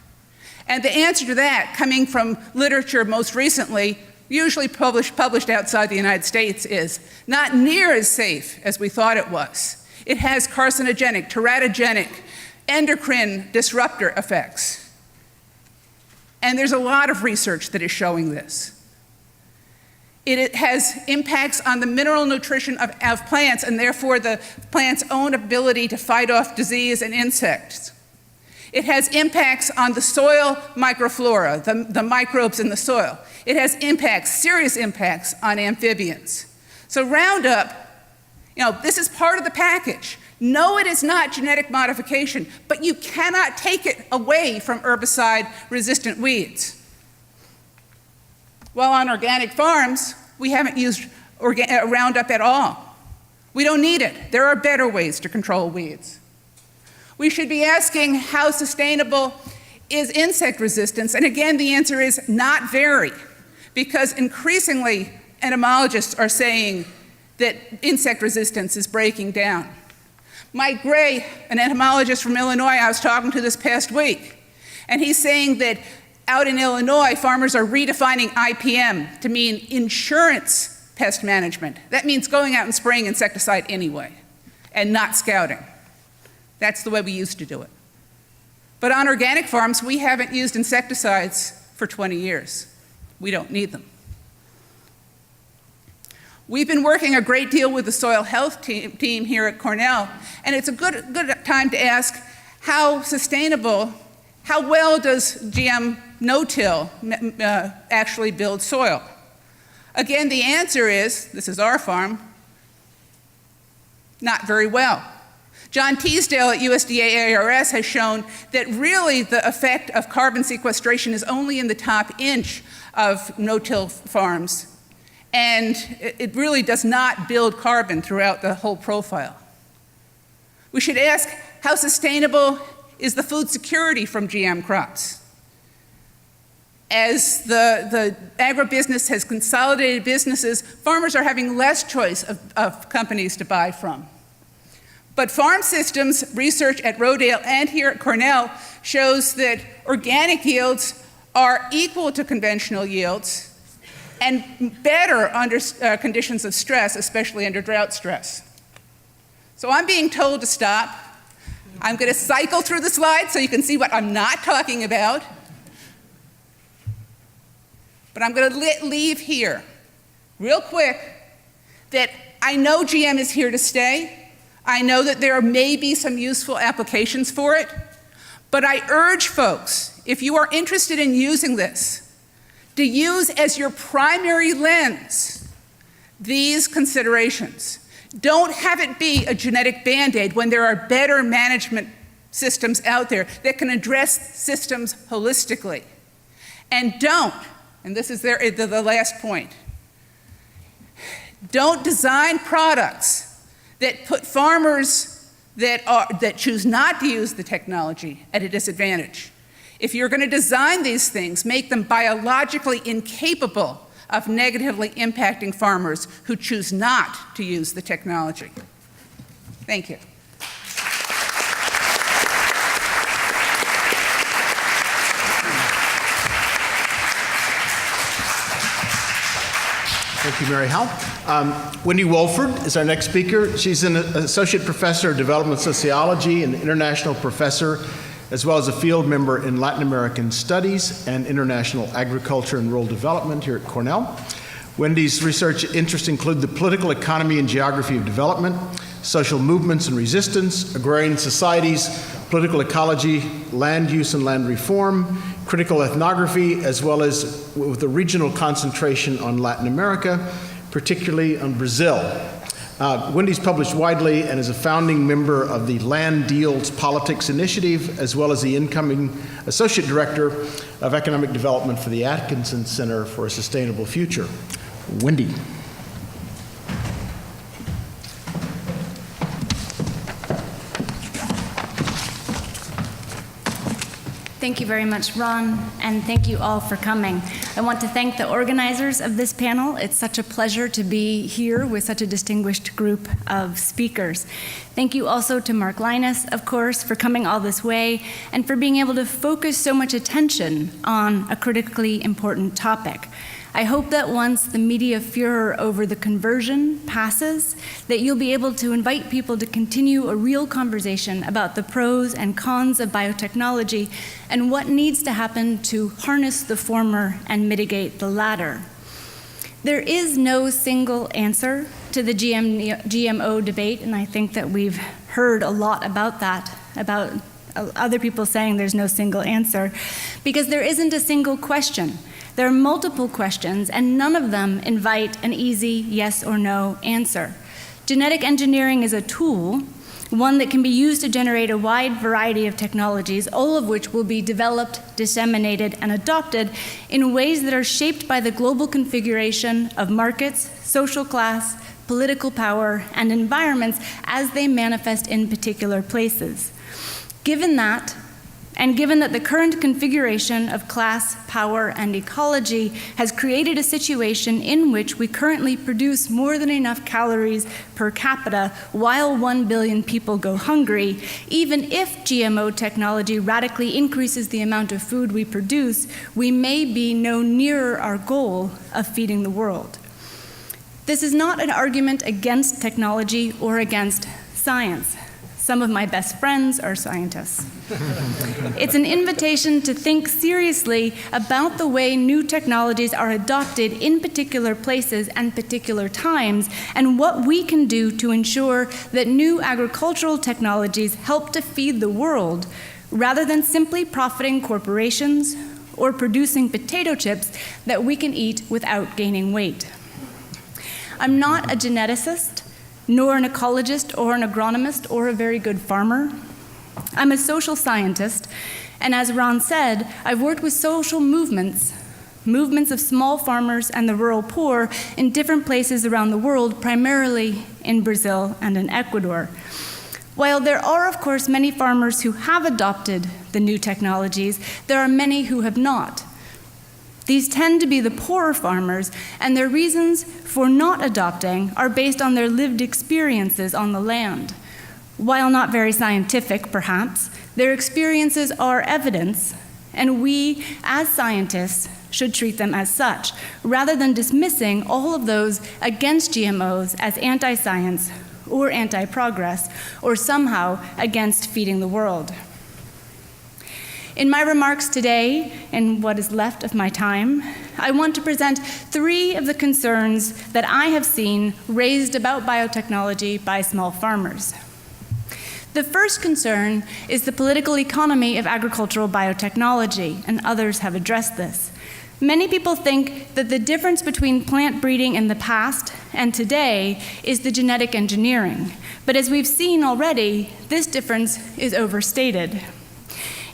And the answer to that, coming from literature most recently, usually published outside the United States, is not near as safe as we thought it was. It has carcinogenic, teratogenic, endocrine disruptor effects. And there's a lot of research that is showing this. It has impacts on the mineral nutrition of plants, and therefore the plant's own ability to fight off disease and insects. It has impacts on the soil microflora, the microbes in the soil. It has impacts, serious impacts on amphibians. So Roundup, this is part of the package. No, it is not genetic modification, but you cannot take it away from herbicide-resistant weeds. While on organic farms, we haven't used Roundup at all. We don't need it. There are better ways to control weeds. We should be asking how sustainable is insect resistance, and again, the answer is not very, because increasingly entomologists are saying that insect resistance is breaking down. Mike Gray, an entomologist from Illinois, I was talking to this past week, and he's saying that out in Illinois, farmers are redefining IPM to mean insurance pest management. That means going out and spraying insecticide anyway, and not scouting. That's the way we used to do it. But on organic farms, we haven't used insecticides for 20 years. We don't need them. We've been working a great deal with the soil health team here at Cornell, and it's a good time to ask how well does GM no-till actually build soil? Again, the answer is, this is our farm, not very well. John Teasdale at USDA ARS has shown that really the effect of carbon sequestration is only in the top inch of no-till farms, and it really does not build carbon throughout the whole profile. We should ask, how sustainable is the food security from GM crops? As the agribusiness has consolidated businesses, farmers are having less choice of companies to buy from. But farm systems research at Rodale and here at Cornell shows that organic yields are equal to conventional yields and better under conditions of stress, especially under drought stress. So I'm being told to stop. I'm going to cycle through the slides so you can see what I'm not talking about. But I'm going to leave here real quick that I know GM is here to stay. I know that there may be some useful applications for it, but I urge folks, if you are interested in using this, to use as your primary lens these considerations. Don't have it be a genetic Band-Aid when there are better management systems out there that can address systems holistically. And don't, and this is the last point, don't design products that put farmers that choose not to use the technology at a disadvantage. If you're going to design these things, make them biologically incapable of negatively impacting farmers who choose not to use the technology. Thank you. Thank you, Mary-Howell. Wendy Wolford is our next speaker. She's an associate professor of development sociology and international professor, as well as a field member in Latin American studies and international agriculture and rural development here at Cornell. Wendy's research interests include the political economy and geography of development, social movements and resistance, agrarian societies, political ecology, land use and land reform, critical ethnography, as well as with a regional concentration on Latin America, particularly on Brazil. Wendy's published widely and is a founding member of the Land Deals Politics Initiative, as well as the incoming Associate Director of Economic Development for the Atkinson Center for a Sustainable Future. Wendy. Thank you very much, Ron, and thank you all for coming. I want to thank the organizers of this panel. It's such a pleasure to be here with such a distinguished group of speakers. Thank you also to Mark Lynas, of course, for coming all this way and for being able to focus so much attention on a critically important topic. I hope that once the media furor over the conversion passes, that you'll be able to invite people to continue a real conversation about the pros and cons of biotechnology and what needs to happen to harness the former and mitigate the latter. There is no single answer to the GMO debate, and I think that we've heard a lot about that, about other people saying there's no single answer, because there isn't a single question. There are multiple questions, and none of them invite an easy yes or no answer. Genetic engineering is a tool one that can be used to generate a wide variety of technologies, all of which will be developed, disseminated, and adopted in ways that are shaped by the global configuration of markets, social class, political power, and environments as they manifest in particular places. Given that, and given that the current configuration of class, power, and ecology has created a situation in which we currently produce more than enough calories per capita while 1 billion people go hungry, even if GMO technology radically increases the amount of food we produce, we may be no nearer our goal of feeding the world. This is not an argument against technology or against science. Some of my best friends are scientists. It's an invitation to think seriously about the way new technologies are adopted in particular places and particular times, and what we can do to ensure that new agricultural technologies help to feed the world, rather than simply profiting corporations or producing potato chips that we can eat without gaining weight. I'm not a geneticist, nor an ecologist or an agronomist or a very good farmer. I'm a social scientist, and as Ron said, I've worked with social movements of small farmers and the rural poor in different places around the world, primarily in Brazil and in Ecuador. While there are, of course, many farmers who have adopted the new technologies, there are many who have not. These tend to be the poorer farmers, and their reasons for not adopting are based on their lived experiences on the land. While not very scientific, perhaps, their experiences are evidence, and we, as scientists, should treat them as such, rather than dismissing all of those against GMOs as anti-science or anti-progress, or somehow against feeding the world. In my remarks today, in what is left of my time, I want to present 3 of the concerns that I have seen raised about biotechnology by small farmers. The first concern is the political economy of agricultural biotechnology, and others have addressed this. Many people think that the difference between plant breeding in the past and today is the genetic engineering, but as we've seen already, this difference is overstated.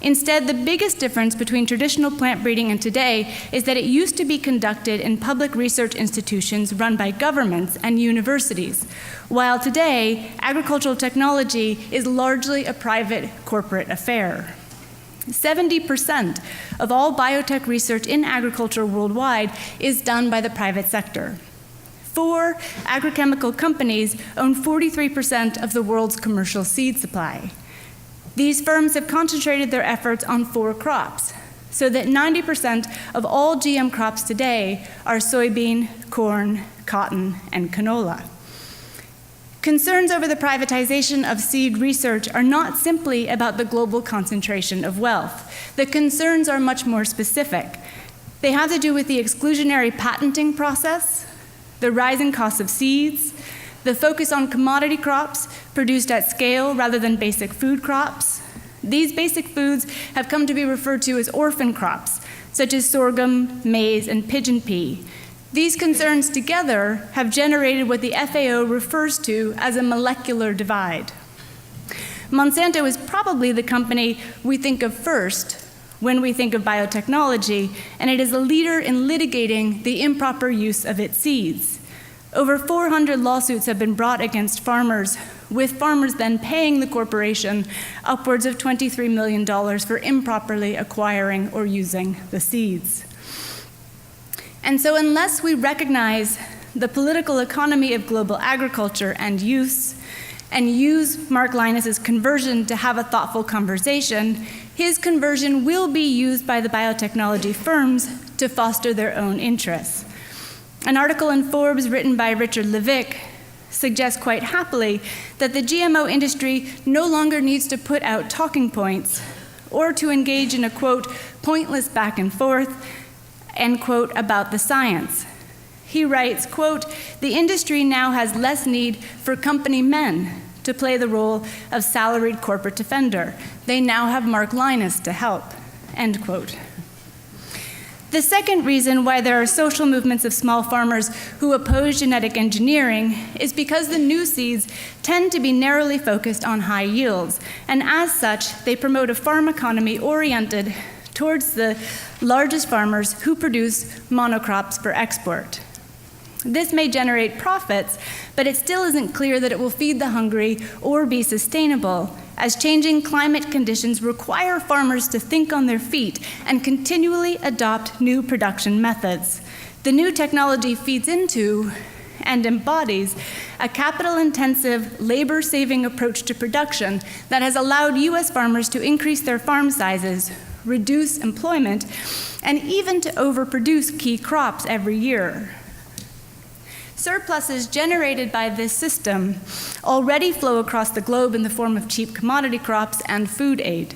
Instead, the biggest difference between traditional plant breeding and today is that it used to be conducted in public research institutions run by governments and universities, while today, agricultural technology is largely a private corporate affair. 70% of all biotech research in agriculture worldwide is done by the private sector. 4 agrochemical companies own 43% of the world's commercial seed supply. These firms have concentrated their efforts on 4 crops, so that 90% of all GM crops today are soybean, corn, cotton, and canola. Concerns over the privatization of seed research are not simply about the global concentration of wealth. The concerns are much more specific. They have to do with the exclusionary patenting process, the rising cost of seeds, the focus on commodity crops produced at scale rather than basic food crops. These basic foods have come to be referred to as orphan crops, such as sorghum, maize, and pigeon pea. These concerns together have generated what the FAO refers to as a molecular divide. Monsanto is probably the company we think of first when we think of biotechnology, and it is a leader in litigating the improper use of its seeds. Over 400 lawsuits have been brought against farmers, with farmers then paying the corporation upwards of $23 million for improperly acquiring or using the seeds. And so unless we recognize the political economy of global agriculture and use Mark Lynas's conversion to have a thoughtful conversation, his conversion will be used by the biotechnology firms to foster their own interests. An article in Forbes written by Richard Levick suggests quite happily that the GMO industry no longer needs to put out talking points or to engage in a, quote, pointless back and forth, end quote, about the science. He writes, quote, the industry now has less need for company men to play the role of salaried corporate defender. They now have Mark Lynas to help, end quote. The second reason why there are social movements of small farmers who oppose genetic engineering is because the new seeds tend to be narrowly focused on high yields, and as such, they promote a farm economy oriented towards the largest farmers who produce monocrops for export. This may generate profits, but it still isn't clear that it will feed the hungry or be sustainable, as changing climate conditions require farmers to think on their feet and continually adopt new production methods. The new technology feeds into and embodies a capital-intensive, labor-saving approach to production that has allowed U.S. farmers to increase their farm sizes, reduce employment, and even to overproduce key crops every year. Surpluses generated by this system already flow across the globe in the form of cheap commodity crops and food aid.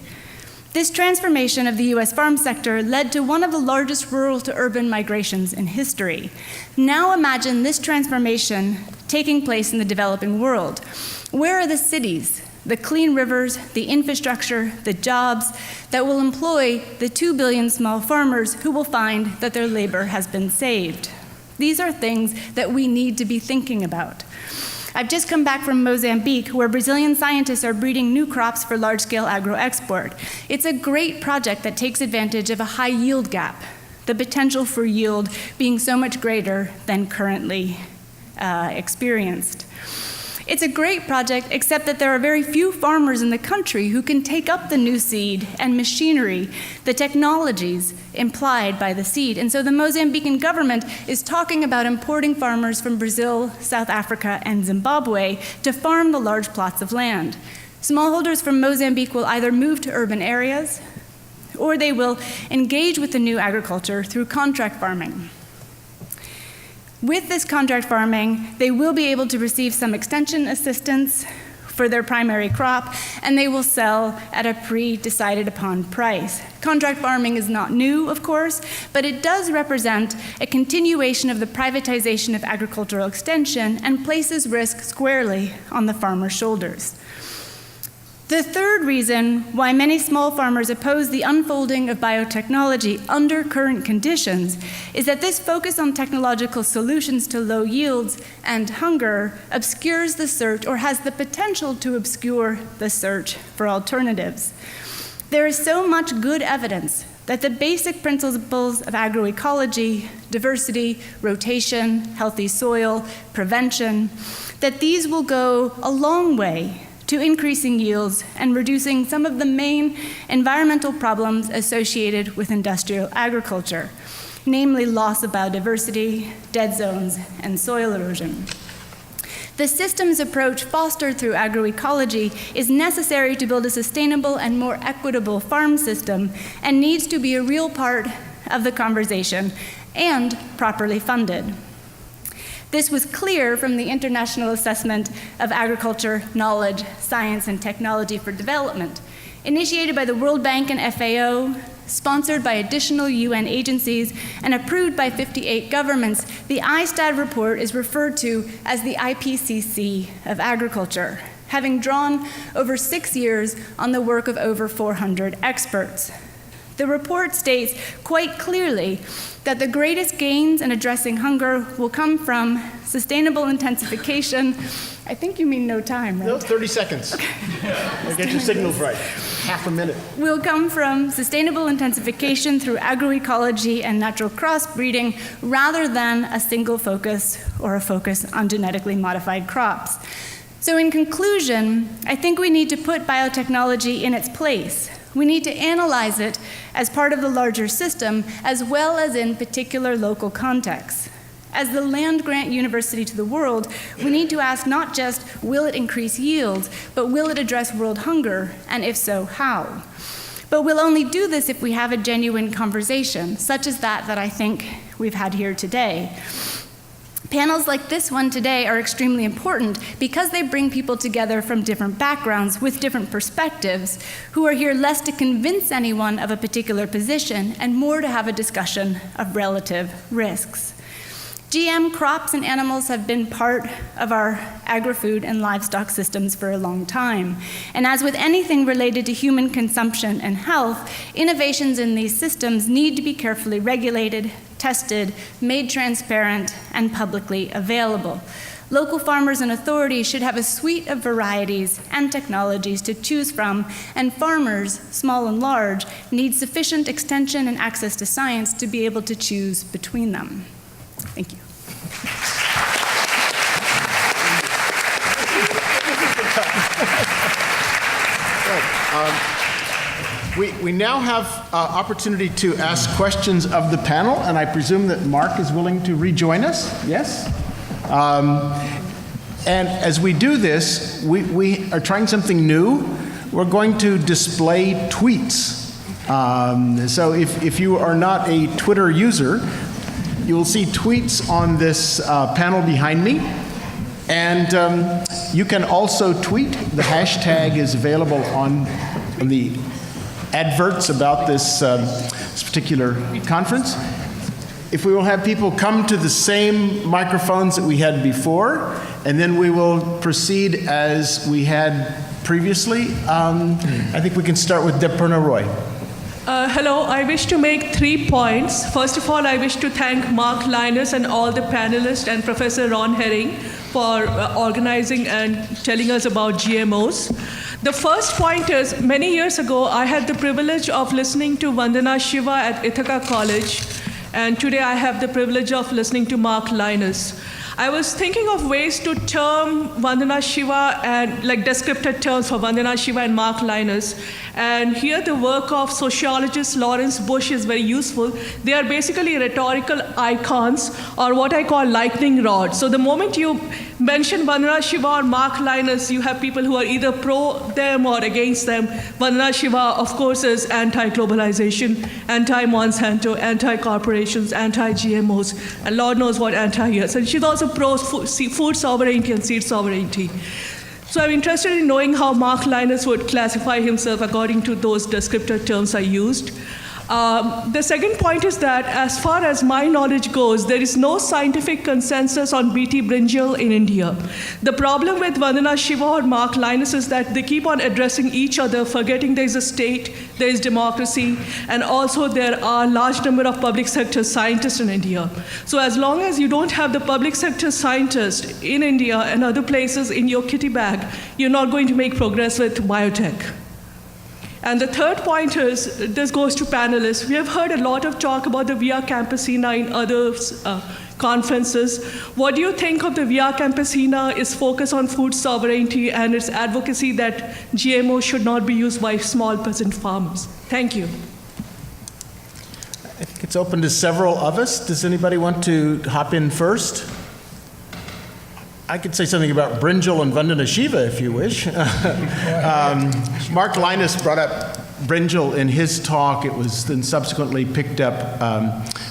This transformation of the U.S. farm sector led to one of the largest rural to urban migrations in history. Now imagine this transformation taking place in the developing world. Where are the cities, the clean rivers, the infrastructure, the jobs that will employ the 2 billion small farmers who will find that their labor has been saved? These are things that we need to be thinking about. I've just come back from Mozambique, where Brazilian scientists are breeding new crops for large-scale agro-export. It's a great project that takes advantage of a high yield gap, the potential for yield being so much greater than currently experienced. It's a great project, except that there are very few farmers in the country who can take up the new seed and machinery, the technologies implied by the seed. And so the Mozambican government is talking about importing farmers from Brazil, South Africa, and Zimbabwe to farm the large plots of land. Smallholders from Mozambique will either move to urban areas, or they will engage with the new agriculture through contract farming. With this contract farming, they will be able to receive some extension assistance for their primary crop, and they will sell at a pre-decided upon price. Contract farming is not new, of course, but it does represent a continuation of the privatization of agricultural extension and places risk squarely on the farmer's shoulders. The third reason why many small farmers oppose the unfolding of biotechnology under current conditions is that this focus on technological solutions to low yields and hunger obscures the search, or has the potential to obscure the search for alternatives. There is so much good evidence that the basic principles of agroecology, diversity, rotation, healthy soil, prevention, that these will go a long way to increasing yields and reducing some of the main environmental problems associated with industrial agriculture, namely loss of biodiversity, dead zones, and soil erosion. The systems approach fostered through agroecology is necessary to build a sustainable and more equitable farm system and needs to be a real part of the conversation and properly funded. This was clear from the International Assessment of Agriculture, Knowledge, Science, and Technology for Development, initiated by the World Bank and FAO, sponsored by additional UN agencies, and approved by 58 governments. The ISTAD report is referred to as the IPCC of agriculture, having drawn over 6 years on the work of over 400 experts. The report states quite clearly that the greatest gains in addressing hunger will come from sustainable intensification. I think you mean no time, right? No, 30 seconds. Okay. I'll get your signals right. Half a minute. Will come from sustainable intensification through agroecology and natural crossbreeding rather than a single focus or a focus on genetically modified crops. So in conclusion, I think we need to put biotechnology in its place. We need to analyze it as part of the larger system, as well as in particular local contexts. As the land-grant university to the world, we need to ask not just, will it increase yields, but will it address world hunger, and if so, how? But we'll only do this if we have a genuine conversation, such as that I think we've had here today. Panels like this one today are extremely important because they bring people together from different backgrounds with different perspectives who are here less to convince anyone of a particular position and more to have a discussion of relative risks. GM crops and animals have been part of our agri-food and livestock systems for a long time. And as with anything related to human consumption and health, innovations in these systems need to be carefully regulated, tested, made transparent, and publicly available. Local farmers and authorities should have a suite of varieties and technologies to choose from, and farmers, small and large, need sufficient extension and access to science to be able to choose between them. Thank you. We now have opportunity to ask questions of the panel, and I presume that Mark is willing to rejoin us. Yes? And as we do this, we are trying something new. We're going to display tweets. So if you are not a Twitter user, you will see tweets on this panel behind me. And you can also tweet. The hashtag is available on the adverts about this particular conference. If we will have people come to the same microphones that we had before, and then we will proceed as we had previously. I think we can start with Deparna Roy. Hello, I wish to make 3 points. First of all, I wish to thank Mark Lynas and all the panelists and Professor Ron Herring for organizing and telling us about GMOs. The first point is, many years ago, I had the privilege of listening to Vandana Shiva at Ithaca College, and today I have the privilege of listening to Mark Lynas. I was thinking of ways to term Vandana Shiva and like descriptive terms for Vandana Shiva and Mark Lynas. And here the work of sociologist Lawrence Bush is very useful. They are basically rhetorical icons, or what I call lightning rods. So the moment you mention Vandana Shiva or Mark Lynas, you have people who are either pro them or against them. Vandana Shiva, of course, is anti-globalization, anti-Monsanto, anti-corporations, anti-GMOs, and Lord knows what anti is. And she's also pro-food sovereignty and seed sovereignty. So I'm interested in knowing how Mark Lynas would classify himself according to those descriptive terms I used. The second point is that, as far as my knowledge goes, there is no scientific consensus on BT brinjal in India. The problem with Vandana Shiva or Mark Lynas is that they keep on addressing each other, forgetting there is a state, there is democracy, and also there are a large number of public sector scientists in India. So as long as you don't have the public sector scientists in India and other places in your kitty bag, you're not going to make progress with biotech. And the third point is, this goes to panelists. We have heard a lot of talk about the Via Campesina in other conferences. What do you think of the Via Campesina, its focus on food sovereignty and its advocacy that GMO should not be used by small peasant farmers? Thank you. I think it's open to several of us. Does anybody want to hop in first? I could say something about brinjal and Vandana Shiva if you wish. Mark Lynas brought up brinjal in his talk. It was then subsequently picked up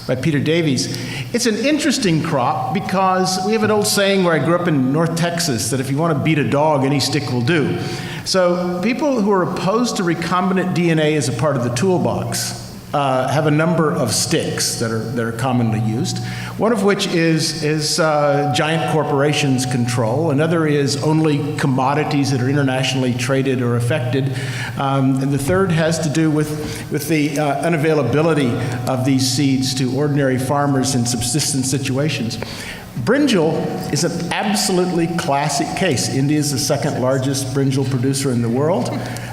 by Peter Davies. It's an interesting crop because we have an old saying where I grew up in North Texas that if you want to beat a dog, any stick will do. So people who are opposed to recombinant DNA as a part of the toolbox have a number of sticks that are commonly used. One of which is giant corporations control. Another is only commodities that are internationally traded or affected. And the third has to do with the unavailability of these seeds to ordinary farmers in subsistence situations. Brinjal is an absolutely classic case. India is the second largest brinjal producer in the world.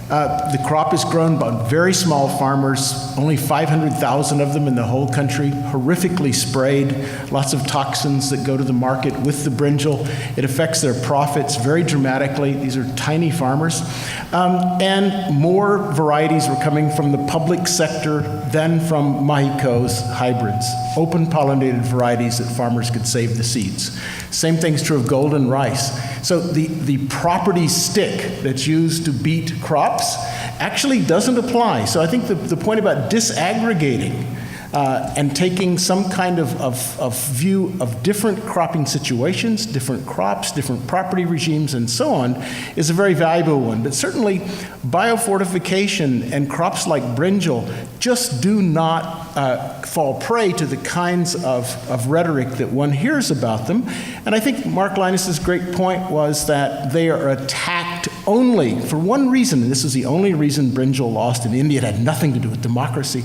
The crop is grown by very small farmers, only 500,000 of them in the whole country, horrifically sprayed, lots of toxins that go to the market with the brinjal. It affects their profits very dramatically. These are tiny farmers. And more varieties were coming from the public sector than from Mahiko's hybrids, open pollinated varieties that farmers could save the seeds. Same thing's true of golden rice. So the property stick that's used to beat crops actually doesn't apply. So I think the point about disaggregating and taking some kind of view of different cropping situations, different crops, different property regimes, and so on, is a very valuable one. But certainly, biofortification and crops like brinjal just do not fall prey to the kinds of rhetoric that one hears about them. And I think Mark Linus's great point was that they are attacked only for one reason, and this is the only reason brinjal lost in India. It had nothing to do with democracy.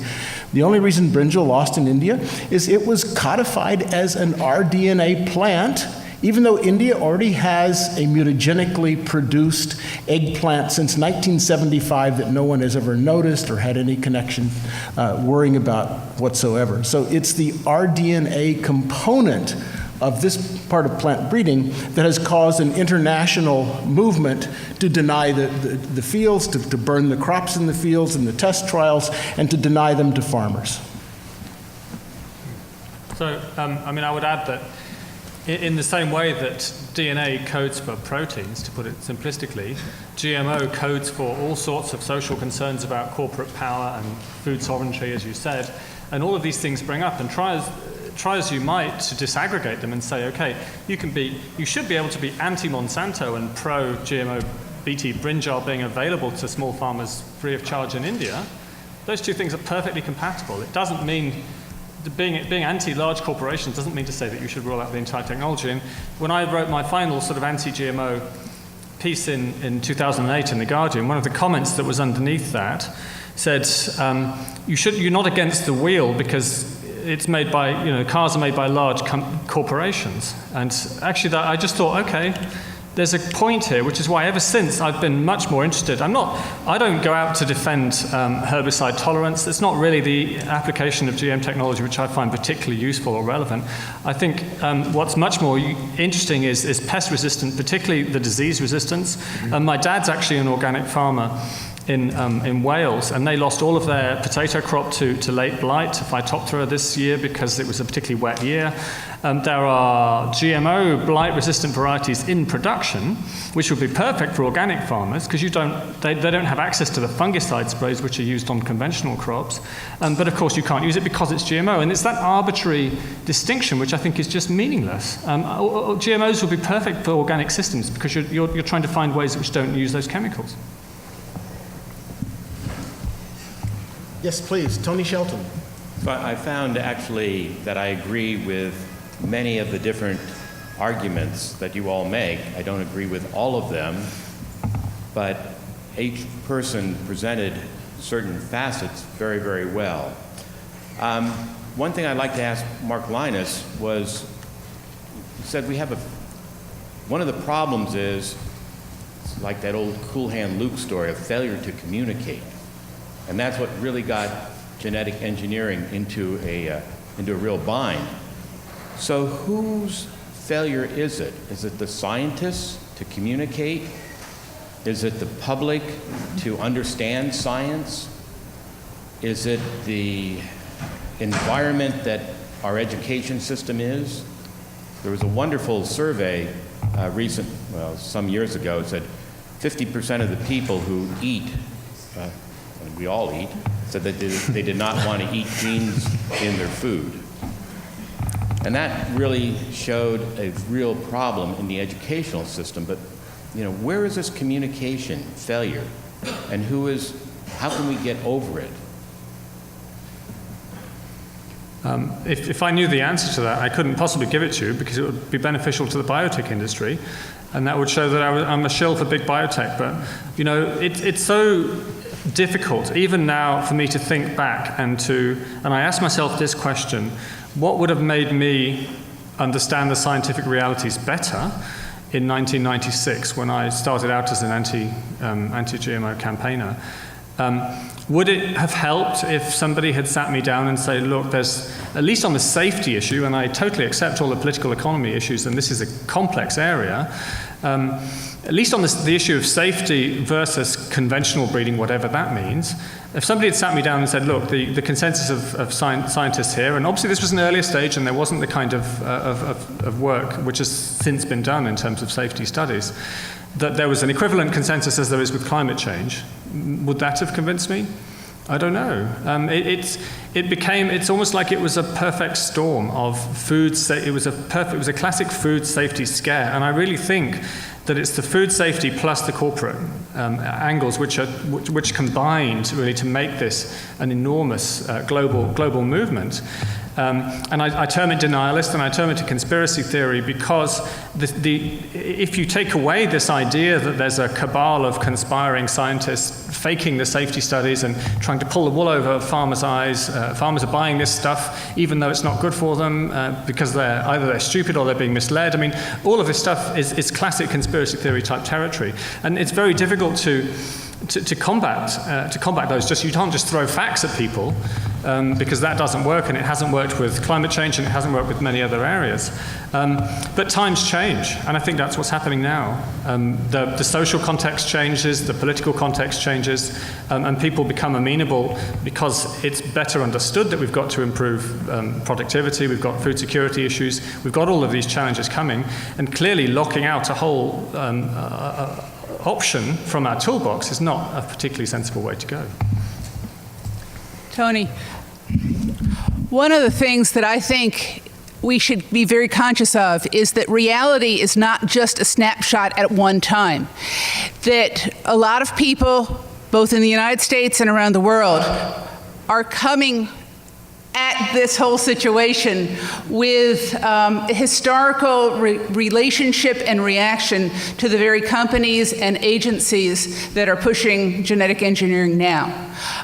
The only reason brinjal lost in India is it was codified as an rDNA plant, even though India already has a mutagenically produced eggplant since 1975 that no one has ever noticed or had any connection worrying about whatsoever. So it's the rDNA component of this part of plant breeding that has caused an international movement to deny the fields, to burn the crops in the fields and the test trials, and to deny them to farmers. So, I would add that in the same way that DNA codes for proteins, to put it simplistically, GMO codes for all sorts of social concerns about corporate power and food sovereignty, as you said, and all of these things bring up, and try as you might to disaggregate them and say, okay, you should be able to be anti-Monsanto and pro-GMO BT brinjal being available to small farmers free of charge in India. Those two things are perfectly compatible. It doesn't mean being anti-large corporations doesn't mean to say that you should rule out the entire technology. And when I wrote my final sort of anti-GMO piece in 2008 in The Guardian, one of the comments that was underneath that said, you're not against the wheel because it's made by, cars are made by large corporations. And actually I just thought, okay, there's a point here, which is why ever since I've been much more interested. I don't go out to defend herbicide tolerance. It's not really the application of GM technology which I find particularly useful or relevant. I think what's much more interesting is pest resistance, particularly the disease resistance. My dad's actually an organic farmer in Wales, and they lost all of their potato crop to late blight, to Phytophthora this year because it was a particularly wet year. There are GMO blight-resistant varieties in production, which would be perfect for organic farmers because they don't have access to the fungicide sprays which are used on conventional crops. But of course you can't use it because it's GMO, and it's that arbitrary distinction which I think is just meaningless. GMOs would be perfect for organic systems because you're trying to find ways which don't use those chemicals. Yes, please. Tony Shelton. So I found actually that I agree with many of the different arguments that you all make. I don't agree with all of them, but each person presented certain facets very, very well. One thing I'd like to ask Mark Lynas was, he said one of the problems is, it's like that old Cool Hand Luke story of failure to communicate. And that's what really got genetic engineering into a real bind. So whose failure is it? Is it the scientists to communicate? Is it the public to understand science? Is it the environment that our education system is? There was a wonderful survey some years ago. It said 50% of the people who eat, and we all eat, said that they did not want to eat genes in their food. And that really showed a real problem in the educational system. But, where is this communication failure? And how can we get over it? If I knew the answer to that, I couldn't possibly give it to you because it would be beneficial to the biotech industry. And that would show that I'm a shill for big biotech. But, it's so difficult, even now, for me to think back and I ask myself this question: what would have made me understand the scientific realities better in 1996 when I started out as an anti-GMO campaigner? Would it have helped if somebody had sat me down and said, look, there's, at least on the safety issue, and I totally accept all the political economy issues, and this is a complex area, at least on the issue of safety versus conventional breeding, whatever that means, if somebody had sat me down and said, look, the consensus of scientists here, and obviously this was an earlier stage and there wasn't the kind of work which has since been done in terms of safety studies, that there was an equivalent consensus as there is with climate change, would that have convinced me? I don't know. It's almost like it was a perfect storm of it was a classic food safety scare, and I really think that it's the food safety plus the corporate angles which combined really to make this an enormous global movement. And I term it denialist and I term it a conspiracy theory because if you take away this idea that there's a cabal of conspiring scientists faking the safety studies and trying to pull the wool over farmers' eyes, farmers are buying this stuff even though it's not good for them because either they're stupid or they're being misled. I mean, all of this stuff is classic conspiracy theory type territory, and it's very difficult to combat those. You can't just throw facts at people because that doesn't work, and it hasn't worked with climate change, and it hasn't worked with many other areas. But times change, and I think that's what's happening now. The social context changes, the political context changes, and people become amenable because it's better understood that we've got to improve productivity, we've got food security issues, we've got all of these challenges coming, and clearly locking out a whole option from our toolbox is not a particularly sensible way to go. Tony, one of the things that I think we should be very conscious of is that reality is not just a snapshot at one time. That a lot of people, both in the United States and around the world, are coming at this whole situation with historical relationship and reaction to the very companies and agencies that are pushing genetic engineering now.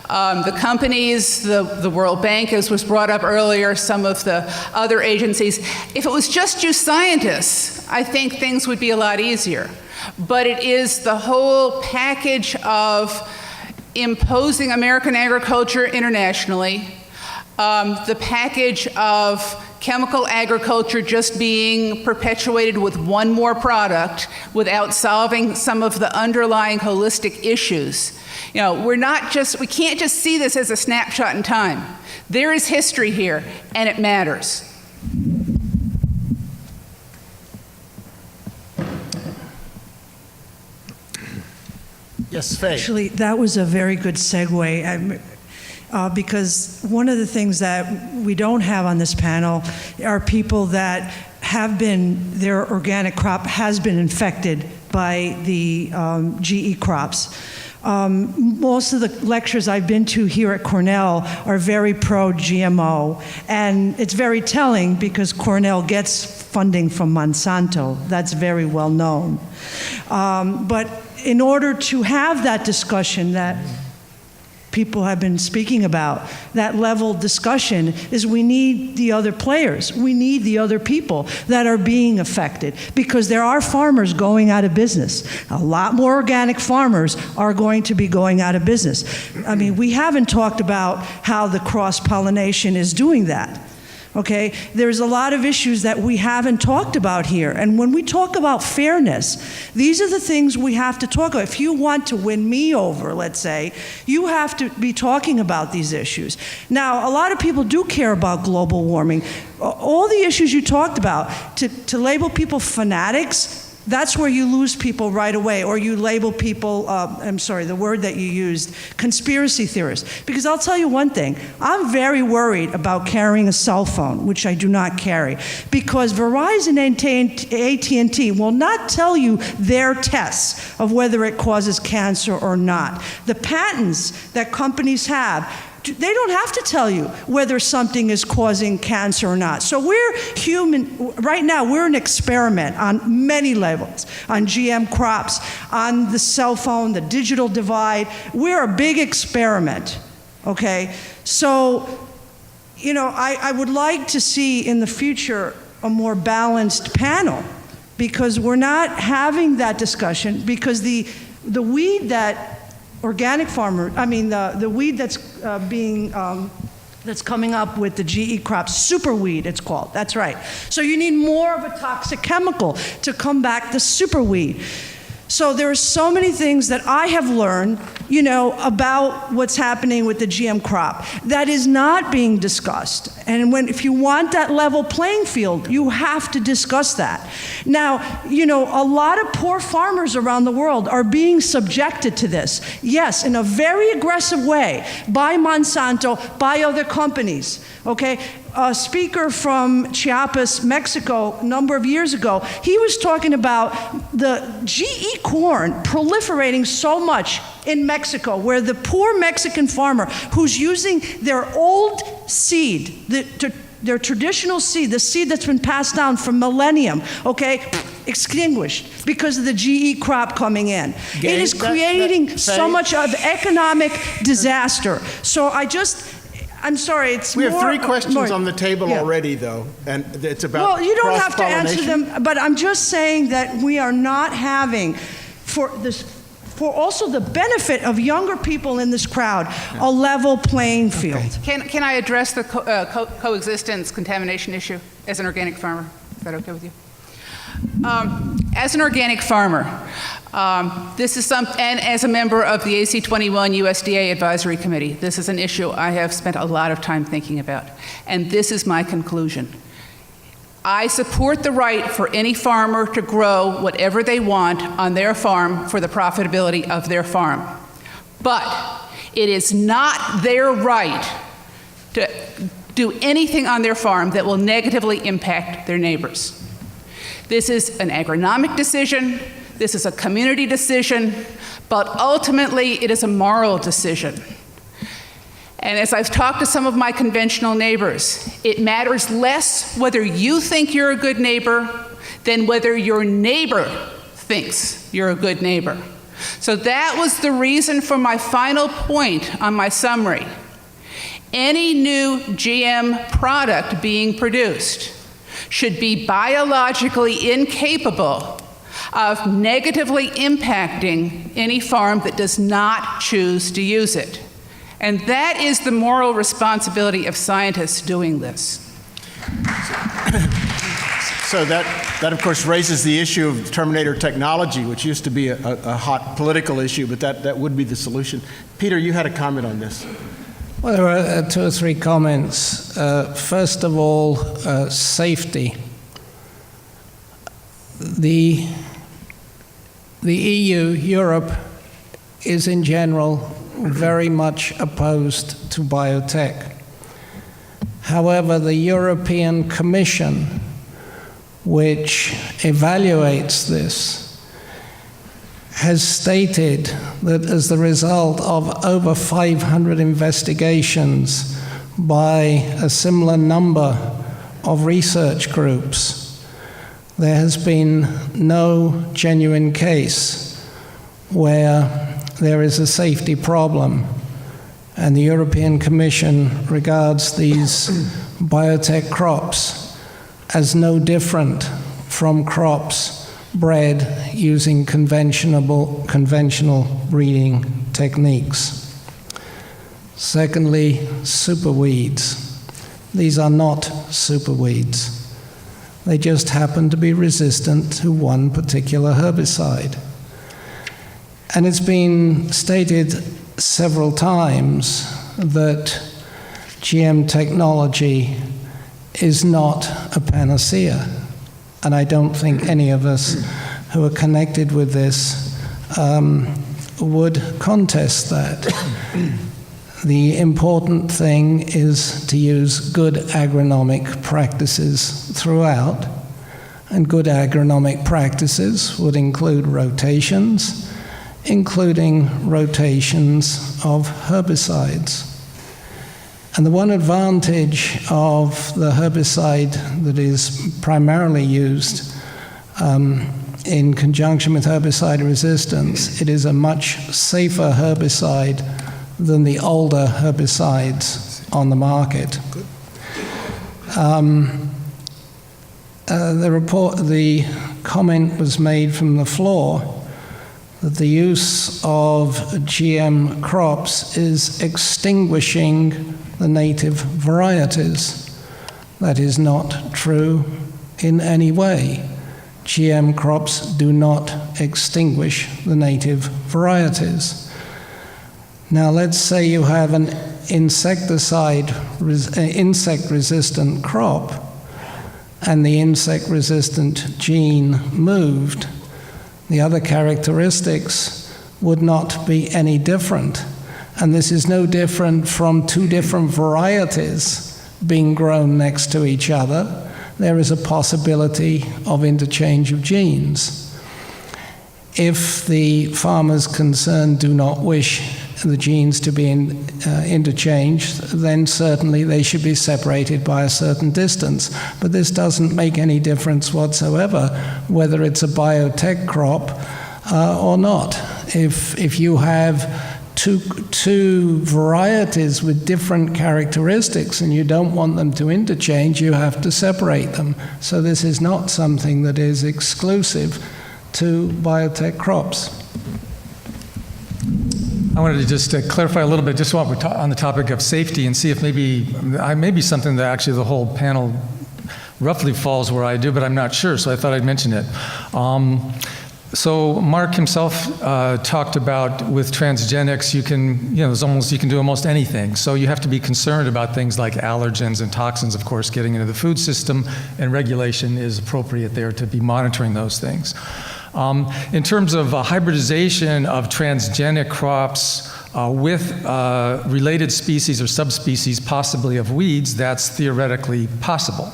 The companies, the World Bank, as was brought up earlier, some of the other agencies. If it was just you scientists, I think things would be a lot easier. But it is the whole package of imposing American agriculture internationally, the package of chemical agriculture just being perpetuated with one more product without solving some of the underlying holistic issues. You know, we can't just see this as a snapshot in time. There is history here, and it matters. Yes, Faye. Actually, that was a very good segue. Because one of the things that we don't have on this panel are people that their organic crop has been infected by the GE crops. Most of the lectures I've been to here at Cornell are very pro-GMO, and it's very telling because Cornell gets funding from Monsanto. That's very well known. But in order to have that discussion that people have been speaking about, that level discussion, is we need the other players. We need the other people that are being affected because there are farmers going out of business. A lot more organic farmers are going to be going out of business. I mean, we haven't talked about how the cross-pollination is doing that. Okay, there's a lot of issues that we haven't talked about here. And when we talk about fairness, these are the things we have to talk about. If you want to win me over, let's say, you have to be talking about these issues. Now, a lot of people do care about global warming. All the issues you talked about, to label people fanatics, that's where you lose people right away, or you label people, the word that you used, conspiracy theorists. Because I'll tell you one thing, I'm very worried about carrying a cell phone, which I do not carry, because Verizon and AT&T will not tell you their tests of whether it causes cancer or not. The patents that companies have, they don't have to tell you whether something is causing cancer or not. So we're human, right now we're an experiment on many levels, on GM crops, on the cell phone, the digital divide. We're a big experiment, okay? So, you know, I would like to see in the future a more balanced panel, because we're not having that discussion, because the weed that organic farmer, the weed that's that's coming up with the GE crops, superweed it's called, that's right. So you need more of a toxic chemical to combat the superweed. So there are so many things that I have learned about what's happening with the GM crop. That is not being discussed. And if you want that level playing field, you have to discuss that. Now, a lot of poor farmers around the world are being subjected to this. Yes, in a very aggressive way by Monsanto, by other companies, okay? A speaker from Chiapas, Mexico, a number of years ago, he was talking about the GE corn proliferating so much in Mexico, where the poor Mexican farmer who's using their old seed, their traditional seed, the seed that's been passed down for millennium, okay, extinguished because of the GE crop coming in. It is creating so much of economic disaster. So I'm sorry, We have three questions on the table already, though, and it's about Well, you don't have to answer cross-pollination. them, but I'm just saying that we are not having, for also the benefit of younger people in this crowd, a level playing field. Can I address the coexistence contamination issue as an organic farmer? Is that okay with you? As an organic farmer, and as a member of the AC21 USDA Advisory Committee, this is an issue I have spent a lot of time thinking about, and this is my conclusion. I support the right for any farmer to grow whatever they want on their farm for the profitability of their farm. But it is not their right to do anything on their farm that will negatively impact their neighbors. This is an agronomic decision, this is a community decision, but ultimately it is a moral decision. And as I've talked to some of my conventional neighbors, it matters less whether you think you're a good neighbor than whether your neighbor thinks you're a good neighbor. So that was the reason for my final point on my summary. Any new GM product being produced should be biologically incapable of negatively impacting any farm that does not choose to use it. And that is the moral responsibility of scientists doing this. So that of course raises the issue of Terminator technology, which used to be a hot political issue, but that would be the solution. Peter, you had a comment on this. Well, there are two or three comments. First of all, safety. The EU, Europe, is in general very much opposed to biotech. However, the European Commission, which evaluates this, has stated that as the result of over 500 investigations by a similar number of research groups, there has been no genuine case where there is a safety problem. And the European Commission regards these biotech crops as no different from crops bred using conventional breeding techniques. Secondly, superweeds. These are not superweeds. They just happen to be resistant to one particular herbicide. And it's been stated several times that GM technology is not a panacea. And I don't think any of us who are connected with this would contest that. The important thing is to use good agronomic practices throughout. And good agronomic practices would include rotations, including rotations of herbicides. And the one advantage of the herbicide that is primarily used in conjunction with herbicide resistance, it is a much safer herbicide than the older herbicides on the market. The comment was made from the floor that the use of GM crops is extinguishing the native varieties. That is not true in any way. GM crops do not extinguish the native varieties. Now, let's say you have an insect-resistant crop, and the insect-resistant gene moved. The other characteristics would not be any different. And this is no different from two different varieties being grown next to each other. There is a possibility of interchange of genes. If the farmers concerned do not wish the genes to be interchanged, then certainly they should be separated by a certain distance. But this doesn't make any difference whatsoever whether it's a biotech crop or not. If you have two varieties with different characteristics and you don't want them to interchange, you have to separate them. So this is not something that is exclusive to biotech crops. I wanted to just clarify a little bit, just while we're on the topic of safety, and see if maybe something that actually the whole panel roughly falls where I do, but I'm not sure, so I thought I'd mention it. So Mark himself talked about with transgenics, you can do almost anything. So you have to be concerned about things like allergens and toxins, of course, getting into the food system, and regulation is appropriate there to be monitoring those things. In terms of hybridization of transgenic crops with related species or subspecies, possibly of weeds, that's theoretically possible.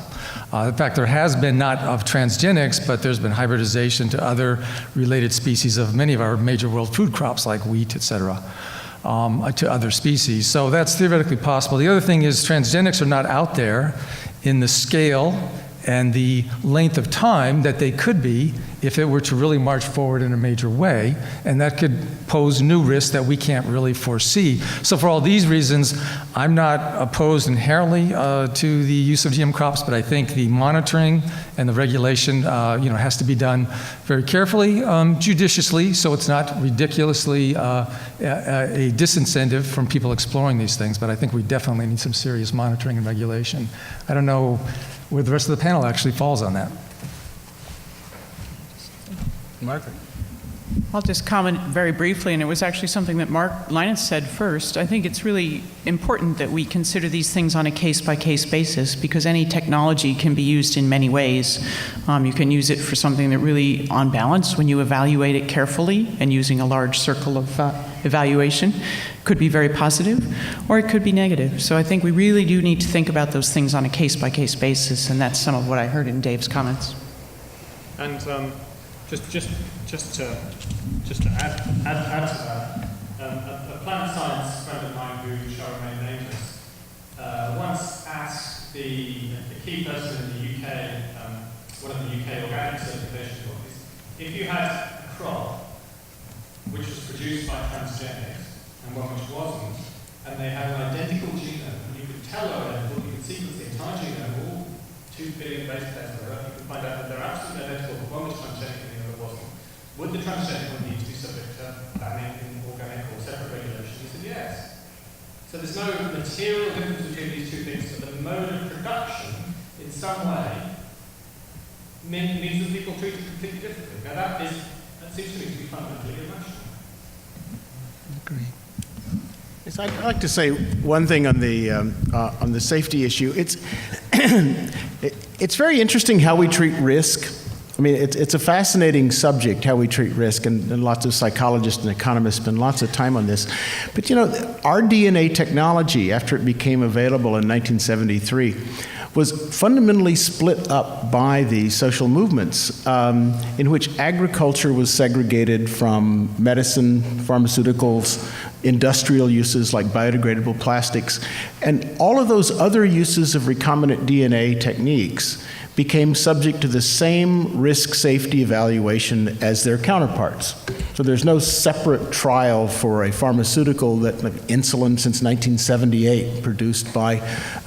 In fact, there has been not of transgenics, but there's been hybridization to other related species of many of our major world food crops like wheat, et cetera, to other species. So that's theoretically possible. The other thing is transgenics are not out there in the scale and the length of time that they could be if it were to really march forward in a major way, and that could pose new risks that we can't really foresee. So for all these reasons, I'm not opposed inherently to the use of GM crops, but I think the monitoring and the regulation has to be done very carefully, judiciously, so it's not ridiculously a disincentive from people exploring these things, but I think we definitely need some serious monitoring and regulation. I don't know where the rest of the panel actually falls on that. Margaret. I'll just comment very briefly, and it was actually something that Lynas said first. I think it's really important that we consider these things on a case-by-case basis, because any technology can be used in many ways. You can use it for something that really, on balance, when you evaluate it carefully and using a large circle of evaluation, could be very positive, or it could be negative. So I think we really do need to think about those things on a case-by-case basis, and that's some of what I heard in Dave's comments. And just to add to that, a plant science friend of mine who shall remain nameless once asked the key person in the UK, one of the UK organic certification bodies, if you had a crop which was produced by transgenics and one which wasn't, and they had an identical genome, and you could tell you could sequence the entire genome, all 2 billion base pairs of it, you could find out that they're absolutely identical, but one was transgenic and the other wasn't. Would the transgenic one need to be subject to banning in organic or separate regulation? He said yes. So there's no material difference between these two things, but the mode of production, in some way, means that people treat it completely differently. Now that seems to me to be fundamentally irrational. Yes, I'd like to say one thing on the safety issue. It's very interesting how we treat risk. I mean, it's a fascinating subject, how we treat risk, and lots of psychologists and economists spend lots of time on this. But our DNA technology, after it became available in 1973, was fundamentally split up by the social movements, in which agriculture was segregated from medicine, pharmaceuticals, industrial uses like biodegradable plastics, and all of those other uses of recombinant DNA techniques became subject to the same risk safety evaluation as their counterparts. So there's no separate trial for a pharmaceutical that insulin since 1978 produced by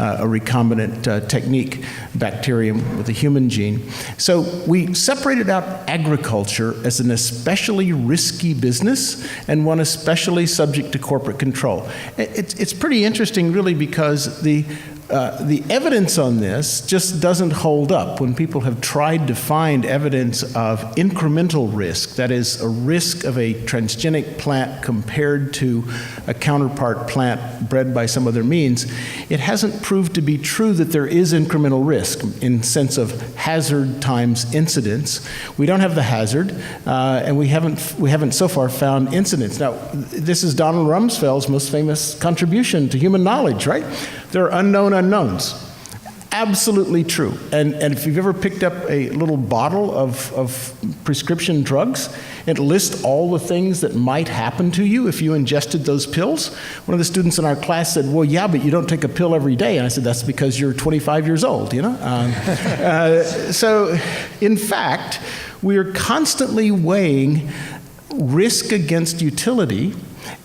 a recombinant technique, bacterium with a human gene. So we separated out agriculture as an especially risky business and one especially subject to corporate control. It's pretty interesting really, because the The evidence on this just doesn't hold up when people have tried to find evidence of incremental risk, that is, a risk of a transgenic plant compared to a counterpart plant bred by some other means. It hasn't proved to be true that there is incremental risk in sense of hazard times incidence. We don't have the hazard, and we haven't so far found incidence. Now, this is Donald Rumsfeld's most famous contribution to human knowledge, right? There are unknown unknowns. Absolutely true. And if you've ever picked up a little bottle of prescription drugs, it lists all the things that might happen to you if you ingested those pills. One of the students in our class said, well, yeah, but you don't take a pill every day. And I said, that's because you're 25 years old, you know? So, in fact, we are constantly weighing risk against utility.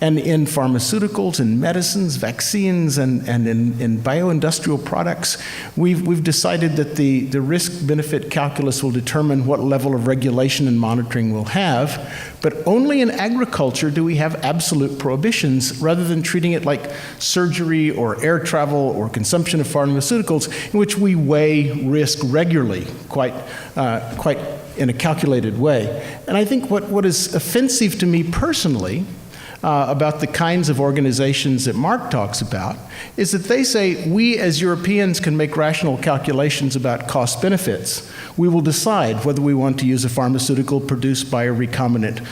And in pharmaceuticals and medicines, vaccines, and in bioindustrial products, we've decided that the risk-benefit calculus will determine what level of regulation and monitoring we'll have. But only in agriculture do we have absolute prohibitions, rather than treating it like surgery or air travel or consumption of pharmaceuticals, in which we weigh risk regularly, quite in a calculated way. And I think what is offensive to me personally about the kinds of organizations that Mark talks about is that they say we as Europeans can make rational calculations about cost benefits. We will decide whether we want to use a pharmaceutical produced by a recombinant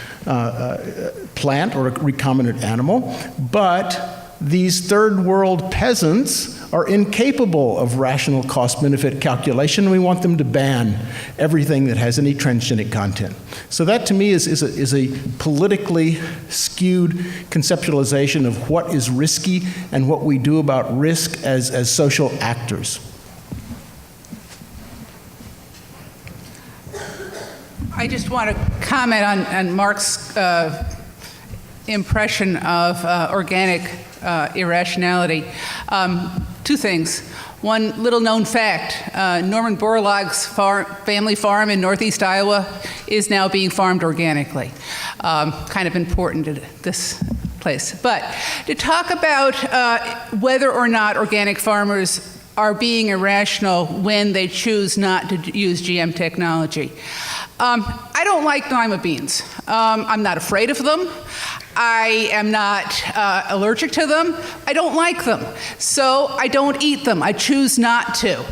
plant or a recombinant animal, but these third world peasants are incapable of rational cost-benefit calculation, and we want them to ban everything that has any transgenic content. So that, to me, is a politically skewed conceptualization of what is risky and what we do about risk as social actors. I just want to comment on Mark's impression of organic irrationality. Two things. One little known fact, Norman Borlaug's family farm in northeast Iowa is now being farmed organically. Kind of important to this place. But to talk about whether or not organic farmers are being irrational when they choose not to use GM technology. I don't like lima beans. I'm not afraid of them. I am not allergic to them. I don't like them. So I don't eat them. I choose not to.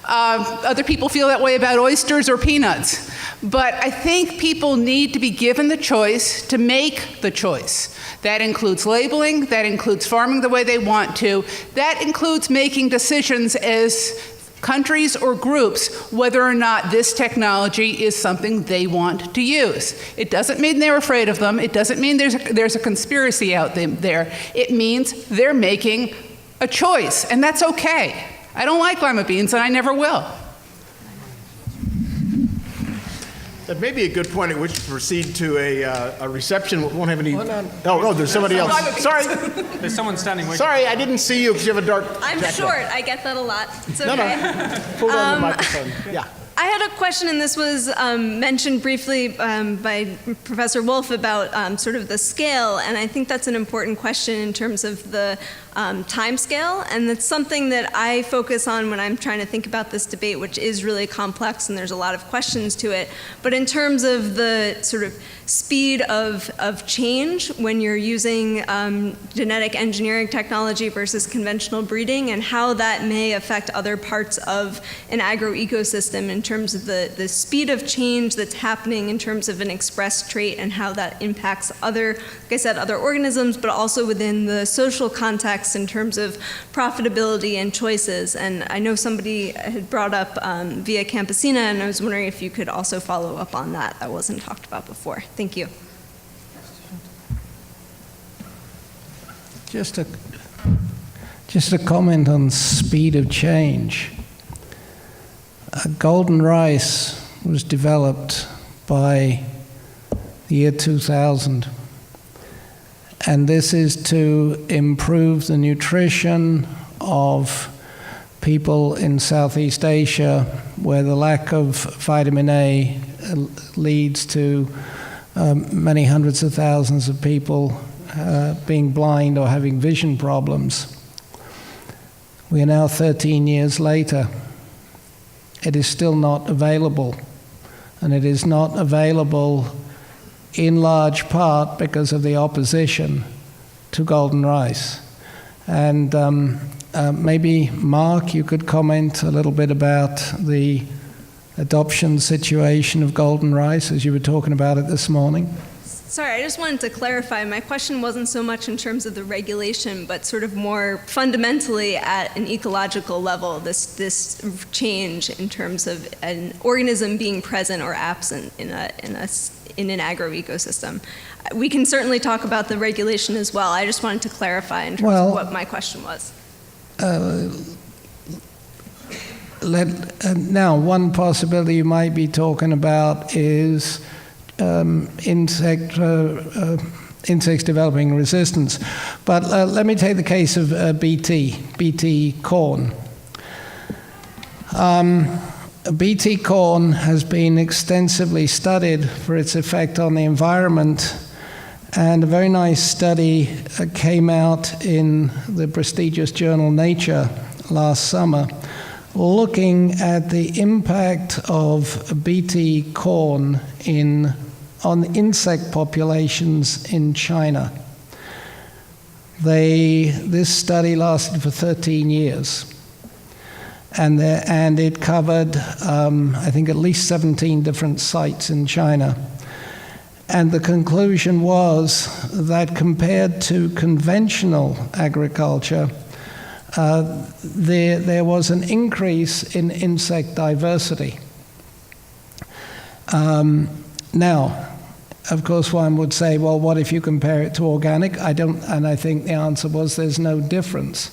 Other people feel that way about oysters or peanuts. But I think people need to be given the choice to make the choice. That includes labeling. That includes farming the way they want to. That includes making decisions as countries or groups whether or not this technology is something they want to use. It doesn't mean they're afraid of them. It doesn't mean there's a conspiracy out there. It means they're making a choice, and that's okay. I don't like lima beans, and I never will. That may be a good point at which to proceed to a reception. We won't have any. Oh, there's somebody else. Sorry. There's someone standing waiting. Sorry, I didn't see you because you have a dark I'm jacket. short. I get that a lot. It's okay. No. Pull down the microphone. Yeah. I had a question, and this was mentioned briefly by Professor Wolfe about sort of the scale, and I think that's an important question in terms of the time scale, and that's something that I focus on when I'm trying to think about this debate, which is really complex, and there's a lot of questions to it. But in terms of the sort of speed of change when you're using genetic engineering technology versus conventional breeding, and how that may affect other parts of an agroecosystem in terms of the speed of change that's happening in terms of an expressed trait and how that impacts other, like I said, other organisms, but also within the social context in terms of profitability and choices. And I know somebody had brought up Via Campesina, and I was wondering if you could also follow up on that. That wasn't talked about before. Thank you. Just a comment on speed of change. Golden rice was developed by the year 2000. And this is to improve the nutrition of people in Southeast Asia, where the lack of vitamin A leads to many hundreds of thousands of people being blind or having vision problems. We are now 13 years later. It is still not available. And it is not available in large part because of the opposition to golden rice. And maybe, Mark, you could comment a little bit about the adoption situation of golden rice as you were talking about it this morning. Sorry, I just wanted to clarify. My question wasn't so much in terms of the regulation, but sort of more fundamentally at an ecological level, this change in terms of an organism being present or absent in an agro-ecosystem. We can certainly talk about the regulation as well. I just wanted to clarify in terms of what my question was. Now, one possibility you might be talking about is insects developing resistance. But let me take the case of BT corn. BT corn has been extensively studied for its effect on the environment, and a very nice study came out in the prestigious journal Nature last summer, looking at the impact of BT corn on insect populations in China. This study lasted for 13 years. And it covered, I think, at least 17 different sites in China. And the conclusion was that compared to conventional agriculture, there was an increase in insect diversity. Now, of course, one would say, well, what if you compare it to organic? And I think the answer was there's no difference,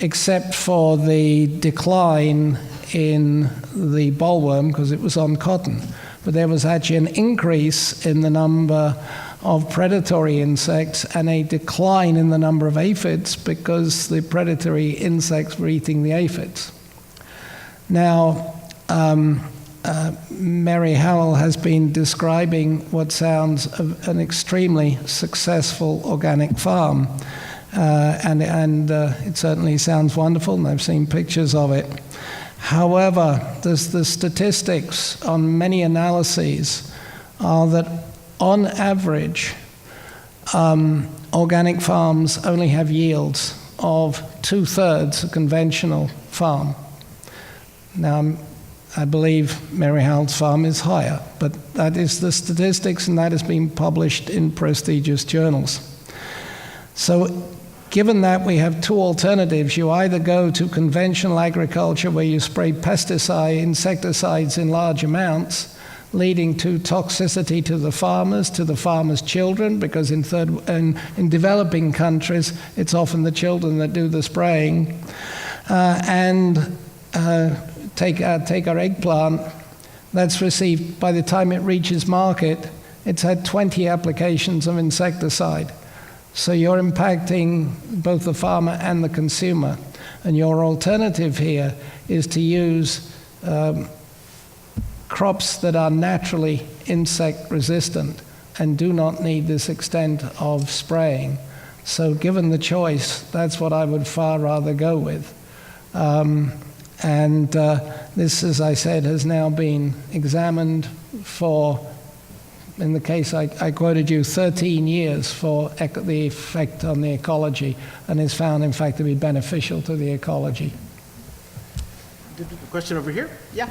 except for the decline in the bollworm because it was on cotton. But there was actually an increase in the number of predatory insects and a decline in the number of aphids because the predatory insects were eating the aphids. Now, Mary-Howell has been describing what sounds an extremely successful organic farm. And it certainly sounds wonderful, and I've seen pictures of it. However, the statistics on many analyses are that, on average, organic farms only have yields of 2/3 a conventional farm. Now, I believe Mary-Howell's farm is higher, but that is the statistics, and that has been published in prestigious journals. So, given that, we have two alternatives. You either go to conventional agriculture where you spray insecticides in large amounts, leading to toxicity to the farmers' children, because in developing countries, it's often the children that do the spraying. Take our eggplant, that's received, by the time it reaches market, it's had 20 applications of insecticide. So you're impacting both the farmer and the consumer. And your alternative here is to use crops that are naturally insect resistant and do not need this extent of spraying. So given the choice, that's what I would far rather go with. This, as I said, has now been examined for, in the case I quoted you, 13 years for the effect on the ecology, and is found, in fact, to be beneficial to the ecology. Question over here? Yeah.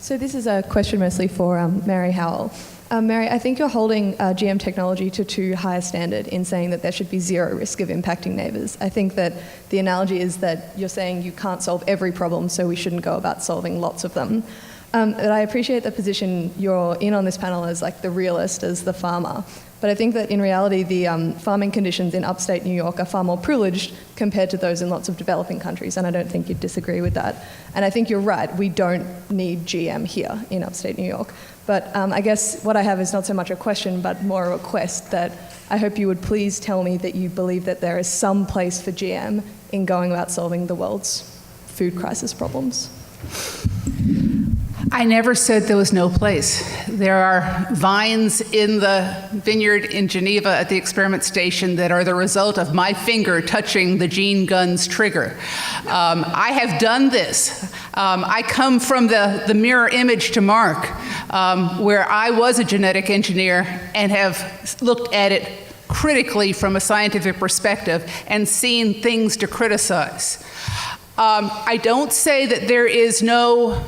So this is a question mostly for Mary-Howell. Mary, I think you're holding GM technology to too high a standard in saying that there should be zero risk of impacting neighbours. I think that the analogy is that you're saying you can't solve every problem, so we shouldn't go about solving lots of them. But I appreciate the position you're in on this panel as like the realist, as the farmer. But I think that in reality, the farming conditions in upstate New York are far more privileged compared to those in lots of developing countries, and I don't think you'd disagree with that. And I think you're right, we don't need GM here in upstate New York. But I guess what I have is not so much a question, but more a request that I hope you would please tell me that you believe that there is some place for GM in going about solving the world's food crisis problems. I never said there was no place. There are vines in the vineyard in Geneva at the experiment station that are the result of my finger touching the Gene Gunn's trigger. I have done this. I come from the mirror image to Mark, where I was a genetic engineer and have looked at it critically from a scientific perspective and seen things to criticize. I don't say that there is no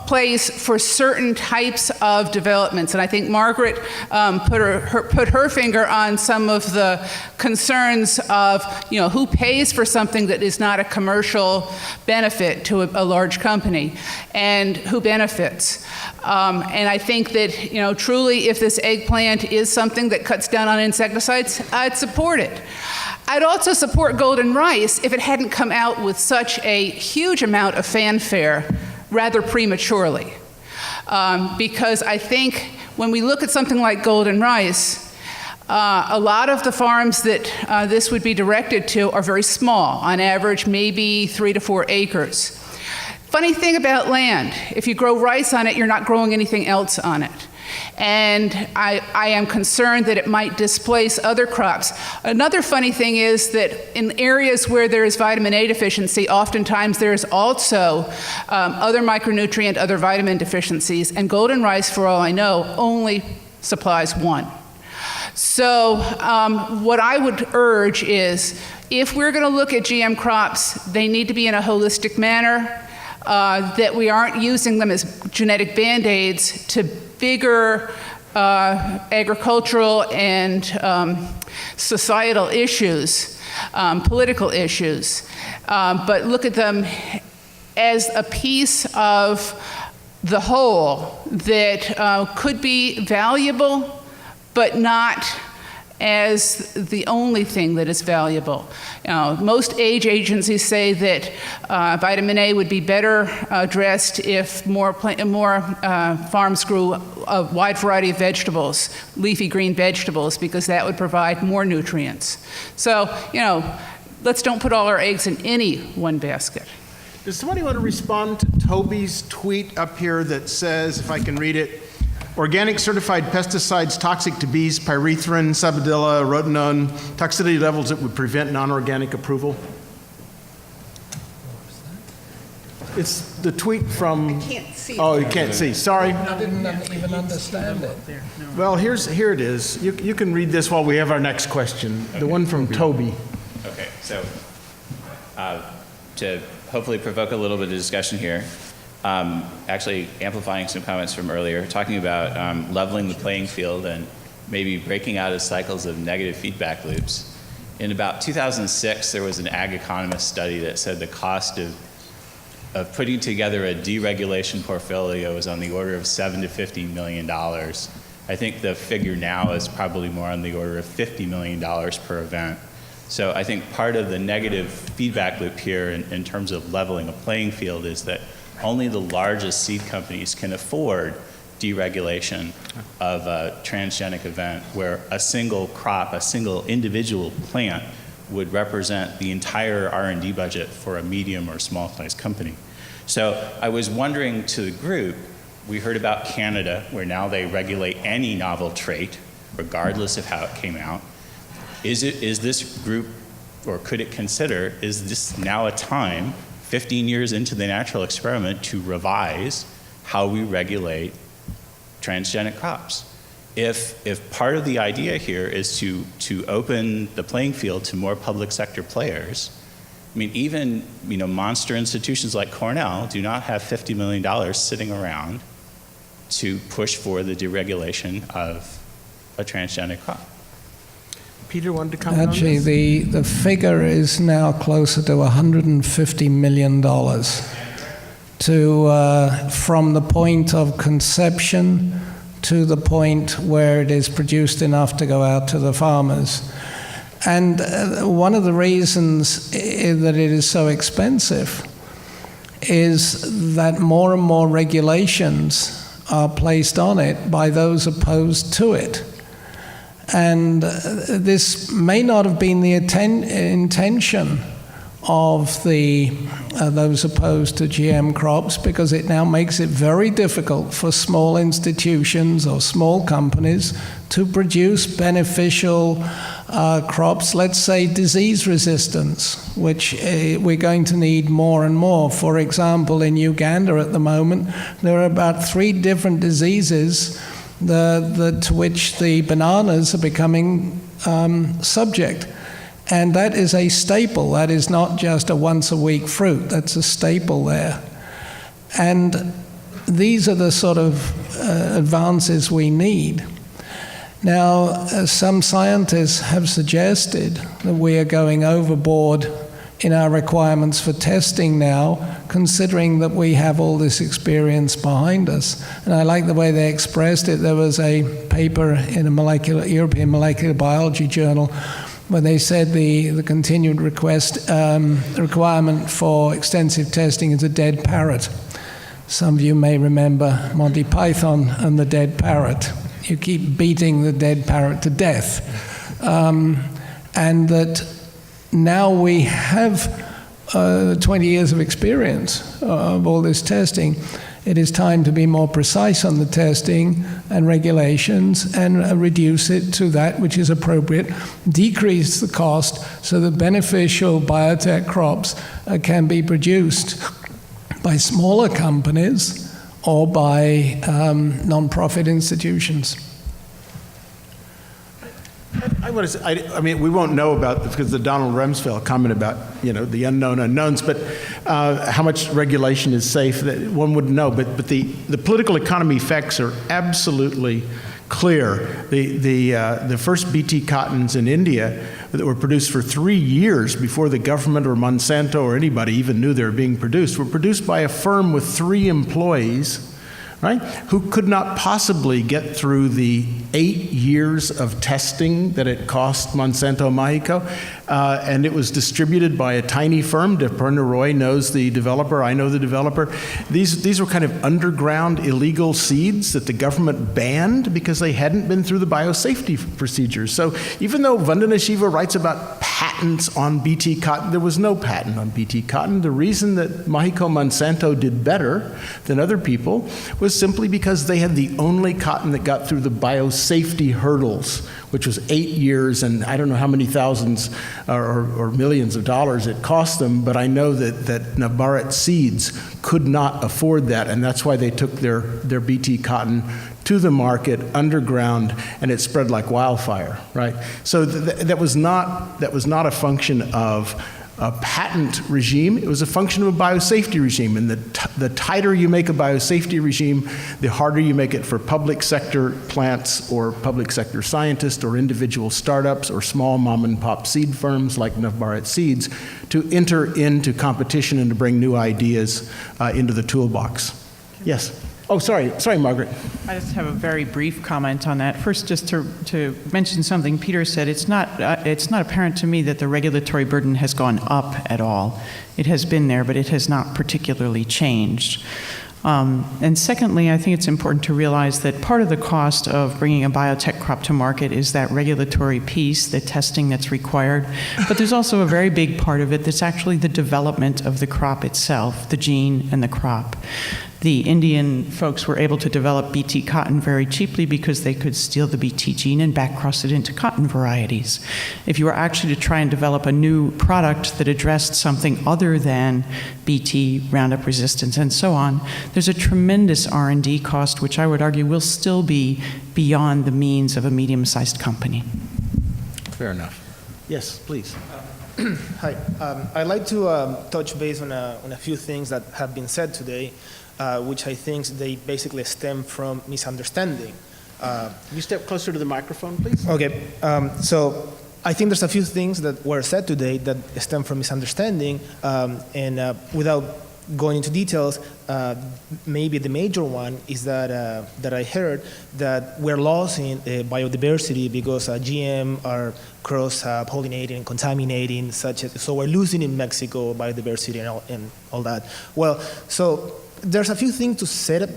place for certain types of developments, and I think Margaret put her finger on some of the concerns of, who pays for something that is not a commercial benefit to a large company, and who benefits. And I think that, truly, if this eggplant is something that cuts down on insecticides, I'd support it. I'd also support golden rice if it hadn't come out with such a huge amount of fanfare rather prematurely. Because I think when we look at something like golden rice, a lot of the farms that this would be directed to are very small, on average maybe 3 to 4 acres. Funny thing about land, if you grow rice on it, you're not growing anything else on it. And I am concerned that it might displace other crops. Another funny thing is that in areas where there is vitamin A deficiency, oftentimes there's also other micronutrient, other vitamin deficiencies, and golden rice, for all I know, only supplies one. So what I would urge is, if we're going to look at GM crops, they need to be in a holistic manner, that we aren't using them as genetic band-aids to bigger agricultural and societal issues, political issues, but look at them as a piece of the whole that could be valuable, but not as the only thing that is valuable. Most age agencies say that vitamin A would be better addressed if more farms grew a wide variety of vegetables, leafy green vegetables, because that would provide more nutrients. So, let's don't put all our eggs in any one basket. Does somebody want to respond to Toby's tweet up here that says, if I can read it, organic certified pesticides toxic to bees, pyrethrin, sabadilla, rotenone, toxicity levels that would prevent non-organic approval? It's the tweet from... I can't see. Oh, you can't see. Sorry. I didn't even understand it. Well, here it is. You can read this while we have our next question. The one from Toby. Okay, so to hopefully provoke a little bit of discussion here, actually amplifying some comments from earlier, talking about leveling the playing field and maybe breaking out of cycles of negative feedback loops. In about 2006, there was an ag economist study that said the cost of putting together a deregulation portfolio was on the order of $7 to $50 million. I think the figure now is probably more on the order of $50 million per event. So I think part of the negative feedback loop here in terms of leveling a playing field is that only the largest seed companies can afford deregulation of a transgenic event where a single crop, a single individual plant would represent the entire R&D budget for a medium or small-sized company. So I was wondering to the group, we heard about Canada, where now they regulate any novel trait, regardless of how it came out. Is this group, or could it consider, is this now a time, 15 years into the natural experiment, to revise how we regulate transgenic crops? If part of the idea here is to open the playing field to more public sector players, I mean, even monster institutions like Cornell do not have $50 million sitting around to push for the deregulation of a transgenic crop. Peter wanted to comment Actually, on this? the figure is now closer to $150 million from the point of conception to the point where it is produced enough to go out to the farmers. And one of the reasons that it is so expensive is that more and more regulations are placed on it by those opposed to it. And this may not have been the intention of those opposed to GM crops, because it now makes it very difficult for small institutions or small companies to produce beneficial crops, let's say disease resistance, which we're going to need more and more. For example, in Uganda at the moment, there are about 3 different diseases to which the bananas are becoming subject. And that is a staple. That is not just a once-a-week fruit. That's a staple there. And these are the sort of advances we need. Now, some scientists have suggested that we are going overboard in our requirements for testing now, considering that we have all this experience behind us. And I like the way they expressed it. There was a paper in a European Molecular Biology journal where they said the continued requirement for extensive testing is a dead parrot. Some of you may remember Monty Python and the dead parrot. You keep beating the dead parrot to death. And that now we have 20 years of experience of all this testing. It is time to be more precise on the testing and regulations and reduce it to that which is appropriate, decrease the cost so that beneficial biotech crops can be produced by smaller companies or by non-profit institutions. I want to say, I mean, we won't know about, because the Donald Rumsfeld comment about, the unknown unknowns, but how much regulation is safe, that one wouldn't know. But the political economy effects are absolutely clear. The first BT cottons in India that were produced for 3 years before the government or Monsanto or anybody even knew they were being produced were produced by a firm with 3 employees, right, who could not possibly get through the 8 years of testing that it cost Monsanto Mexico. And it was distributed by a tiny firm. Deperna Roy knows the developer. I know the developer. These were kind of underground illegal seeds that the government banned because they hadn't been through the biosafety procedures. So even though Vandana Shiva writes about patents on BT cotton, there was no patent on BT cotton. The reason that Mexico Monsanto did better than other people was simply because they had the only cotton that got through the biosafety hurdles, which was 8 years, and I don't know how many thousands or millions of dollars it cost them, but I know that Navarrete Seeds could not afford that, and that's why they took their BT cotton to the market underground, and it spread like wildfire, right? So that was not a function of a patent regime. It was a function of a biosafety regime, and the tighter you make a biosafety regime, the harder you make it for public sector plants or public sector scientists or individual startups or small mom and pop seed firms like Navarrete Seeds to enter into competition and to bring new ideas into the toolbox. Yes. Oh, sorry, Margaret. I just have a very brief comment on that. First, just to mention something Peter said, it's not apparent to me that the regulatory burden has gone up at all. It has been there, but it has not particularly changed. And secondly, I think it's important to realize that part of the cost of bringing a biotech crop to market is that regulatory piece, the testing that's required. But there's also a very big part of it that's actually the development of the crop itself, the gene and the crop. The Indian folks were able to develop BT cotton very cheaply because they could steal the BT gene and backcross it into cotton varieties. If you were actually to try and develop a new product that addressed something other than BT, Roundup resistance, and so on, there's a tremendous R&D cost, which I would argue will still be beyond the means of a medium-sized company. Fair enough. Yes, please. Hi. I'd like to touch base on a few things that have been said today, which I think they basically stem from misunderstanding. Can you step closer to the microphone, please? Okay. So I think there's a few things that were said today that stem from misunderstanding, and without going into details, maybe the major one is that I heard that we're losing biodiversity because GM are cross-pollinating and contaminating, so we're losing in Mexico biodiversity and all that. Well, so there's a few things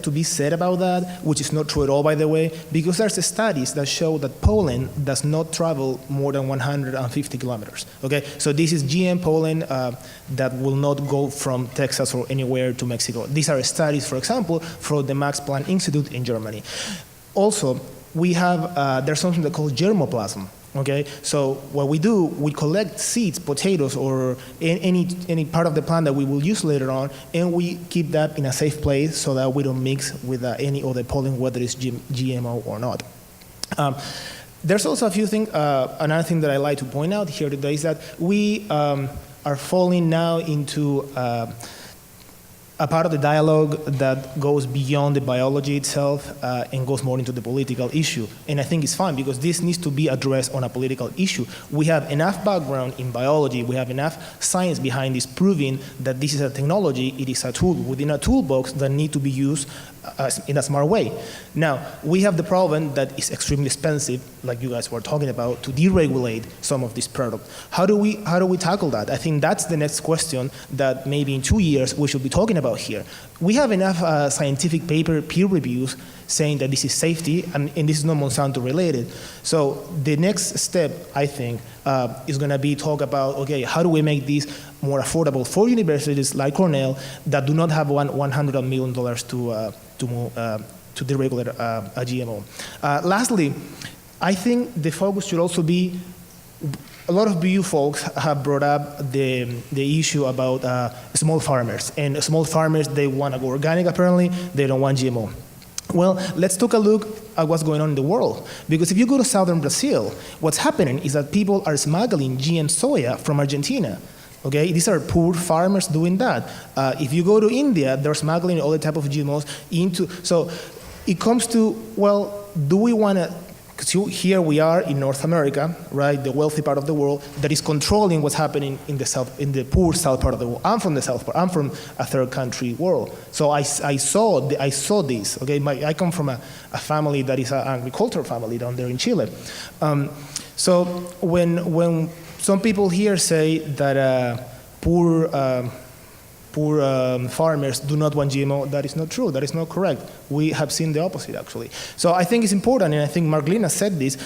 to be said about that, which is not true at all, by the way, because there's studies that show that pollen does not travel more than 150 kilometers. Okay, so this is GM pollen that will not go from Texas or anywhere to Mexico. These are studies, for example, from the Max Planck Institute in Germany. Also, we have there's something that called germoplasm. Okay, so what we do, we collect seeds, potatoes, or any part of the plant that we will use later on, and we keep that in a safe place so that we don't mix with any other pollen, whether it's GMO or not. There's also a few things, another thing that I like to point out here today is that we are falling now into a part of the dialogue that goes beyond the biology itself and goes more into the political issue. And I think it's fine because this needs to be addressed on a political issue. We have enough background in biology, we have enough science behind this proving that this is a technology, it is a tool within a toolbox that need to be used in a smart way. Now, we have the problem that it's extremely expensive, like you guys were talking about, to deregulate some of this product. How do we tackle that? I think that's the next question that maybe in 2 years we should be talking about here. We have enough scientific paper peer reviews saying that this is safety, and this is not Monsanto related. So the next step, I think, is going to be talk about, okay, how do we make this more affordable for universities like Cornell that do not have $100 million to deregulate a GMO. Lastly, I think the focus should also be, a lot of BU folks have brought up the issue about small farmers. And small farmers, they want to go organic apparently, they don't want GMO. Well, let's take a look at what's going on in the world. Because if you go to southern Brazil, what's happening is that people are smuggling GM soya from Argentina. Okay, these are poor farmers doing that. If you go to India, they're smuggling all the type of GMOs into, so it comes to, well, do we want to, because here we are in North America, right, the wealthy part of the world, that is controlling what's happening in the south, in the poor south part of the world. I'm from the south part. I'm from a third country world. So I saw this. Okay, I come from a family that is an agricultural family down there in Chile. So when some people here say that poor farmers do not want GMO. That is not true. That is not correct. We have seen the opposite, actually. So I think it's important, and I think Lynas said this,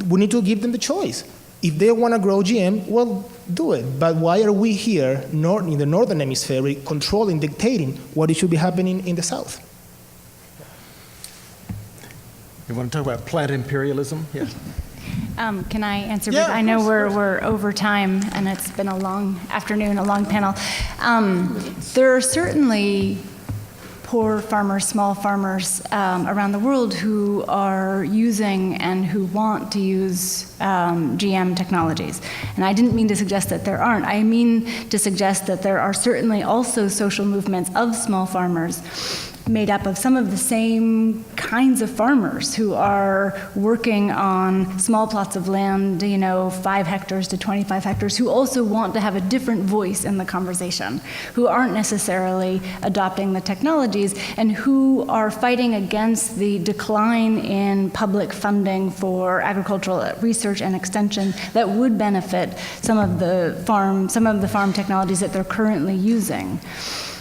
we need to give them the choice. If they want to grow GM, well, do it. But why are we here in the northern hemisphere controlling, dictating what should be happening in the south? You want to talk about plant imperialism? Yes. Can I answer? Yeah, I know we're over time, and it's been a long afternoon, a long panel. There are certainly poor farmers, small farmers around the world who are using and who want to use GM technologies. And I didn't mean to suggest that there aren't. I mean to suggest that there are certainly also social movements of small farmers made up of some of the same kinds of farmers who are working on small plots of land, 5 hectares to 25 hectares, who also want to have a different voice in the conversation, who aren't necessarily adopting the technologies, and who are fighting against the decline in public funding for agricultural research and extension that would benefit some of the farm technologies that they're currently using.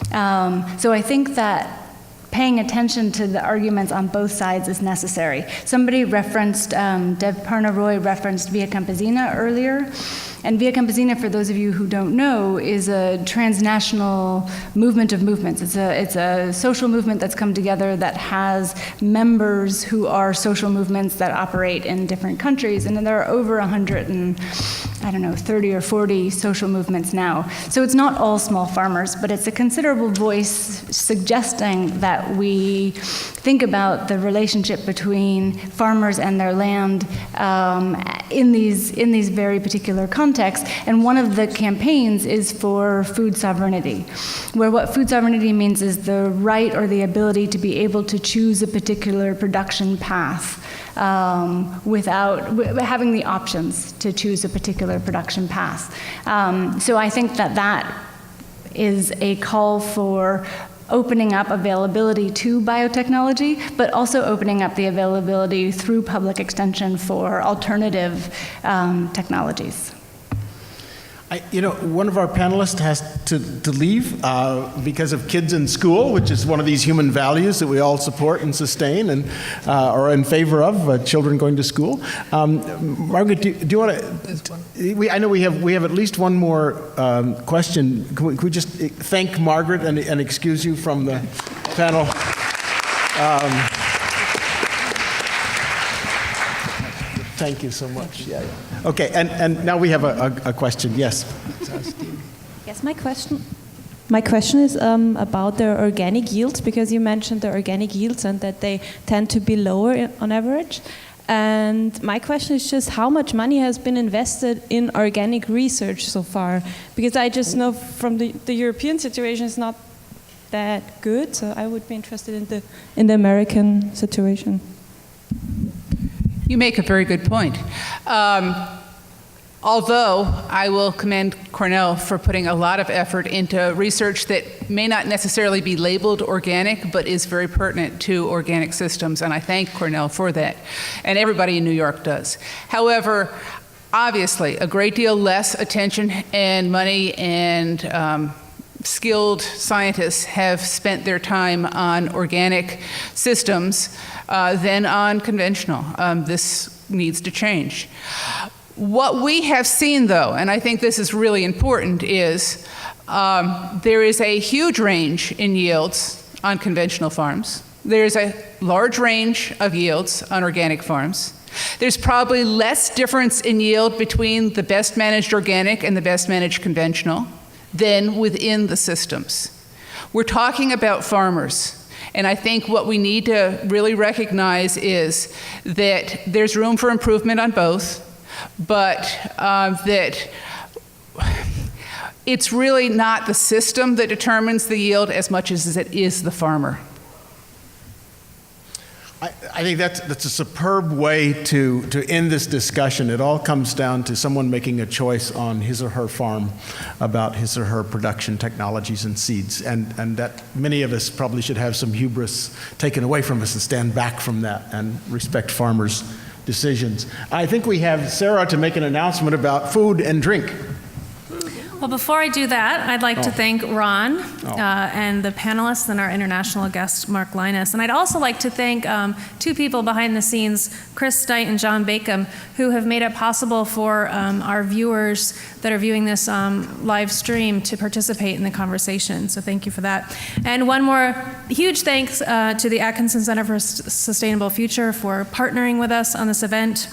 So I think that paying attention to the arguments on both sides is necessary. Somebody referenced, Deb Parna-Roy referenced Via Campesina earlier. And Via Campesina, for those of you who don't know, is a transnational movement of movements. It's a social movement that's come together that has members who are social movements that operate in different countries. And there are over 30 or 40 social movements now. So it's not all small farmers, but it's a considerable voice suggesting that we think about the relationship between farmers and their land in these very particular contexts. And one of the campaigns is for food sovereignty, where what food sovereignty means is the right or the ability to be able to choose a particular production path without having the options to choose a particular production path. So I think that is a call for opening up availability to biotechnology, but also opening up the availability through public extension for alternative technologies. One of our panelists has to leave because of kids in school, which is one of these human values that we all support and sustain and are in favor of, children going to school. Margaret, do you want to? I know we have at least one more question. Can we just thank Margaret and excuse you from the panel? Thank you so much. Yeah. Okay, and now we have a question. Yes. Yes, my question is about the organic yields, because you mentioned the organic yields and that they tend to be lower on average. And my question is just how much money has been invested in organic research so far? Because I just know from the European situation it's not that good, so I would be interested in the American situation. You make a very good point. Although I will commend Cornell for putting a lot of effort into research that may not necessarily be labeled organic, but is very pertinent to organic systems, and I thank Cornell for that, and everybody in New York does. However, obviously, a great deal less attention and money and skilled scientists have spent their time on organic systems than on conventional. This needs to change. What we have seen, though, and I think this is really important, is there is a huge range in yields on conventional farms. There's a large range of yields on organic farms. There's probably less difference in yield between the best managed organic and the best managed conventional than within the systems. We're talking about farmers. And I think what we need to really recognize is that there's room for improvement on both, but that it's really not the system that determines the yield as much as it is the farmer. I think that's a superb way to end this discussion. It all comes down to someone making a choice on his or her farm about his or her production technologies and seeds, and that many of us probably should have some hubris taken away from us and stand back from that and respect farmers' decisions. I think we have Sarah to make an announcement about food and drink. Well, before I do that, I'd like to thank Ron and the panelists and our international guest, Mark Lynas. And I'd also like to thank two people behind the scenes, Chris Steit and John Bacon, who have made it possible for our viewers that are viewing this live stream to participate in the conversation. So thank you for that. And one more huge thanks to the Atkinson Center for Sustainable Future for partnering with us on this event.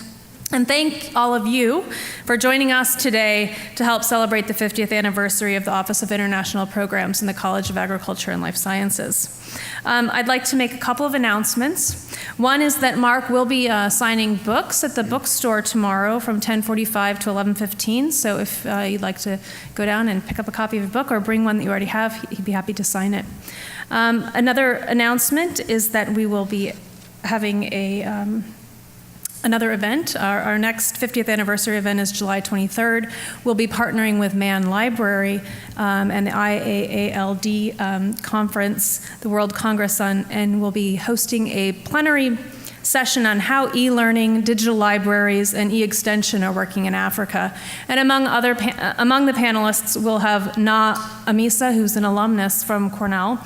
And thank all of you for joining us today to help celebrate the 50th anniversary of the Office of International Programs in the College of Agriculture and Life Sciences. I'd like to make a couple of announcements. One is that Mark will be signing books at the bookstore tomorrow from 10:45 to 11:15. So if you'd like to go down and pick up a copy of a book or bring one that you already have, he'd be happy to sign it. Another announcement is that we will be having another event. Our next 50th anniversary event is July 23rd. We'll be partnering with Mann Library and the IAALD conference, the World Congress and we'll be hosting a plenary session on how e-learning, digital libraries, and e-extension are working in Africa. And among the panelists, we'll have Na Amisa, who's an alumnus from Cornell.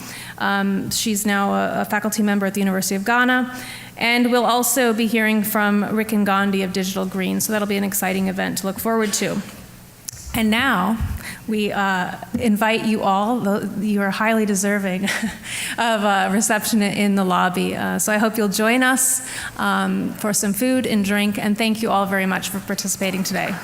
She's now a faculty member at the University of Ghana. And we'll also be hearing from Rick and Gandhi of Digital Green, so that'll be an exciting event to look forward to. And now, we invite you all, you are highly deserving of a reception in the lobby. So I hope you'll join us for some food and drink, and thank you all very much for participating today.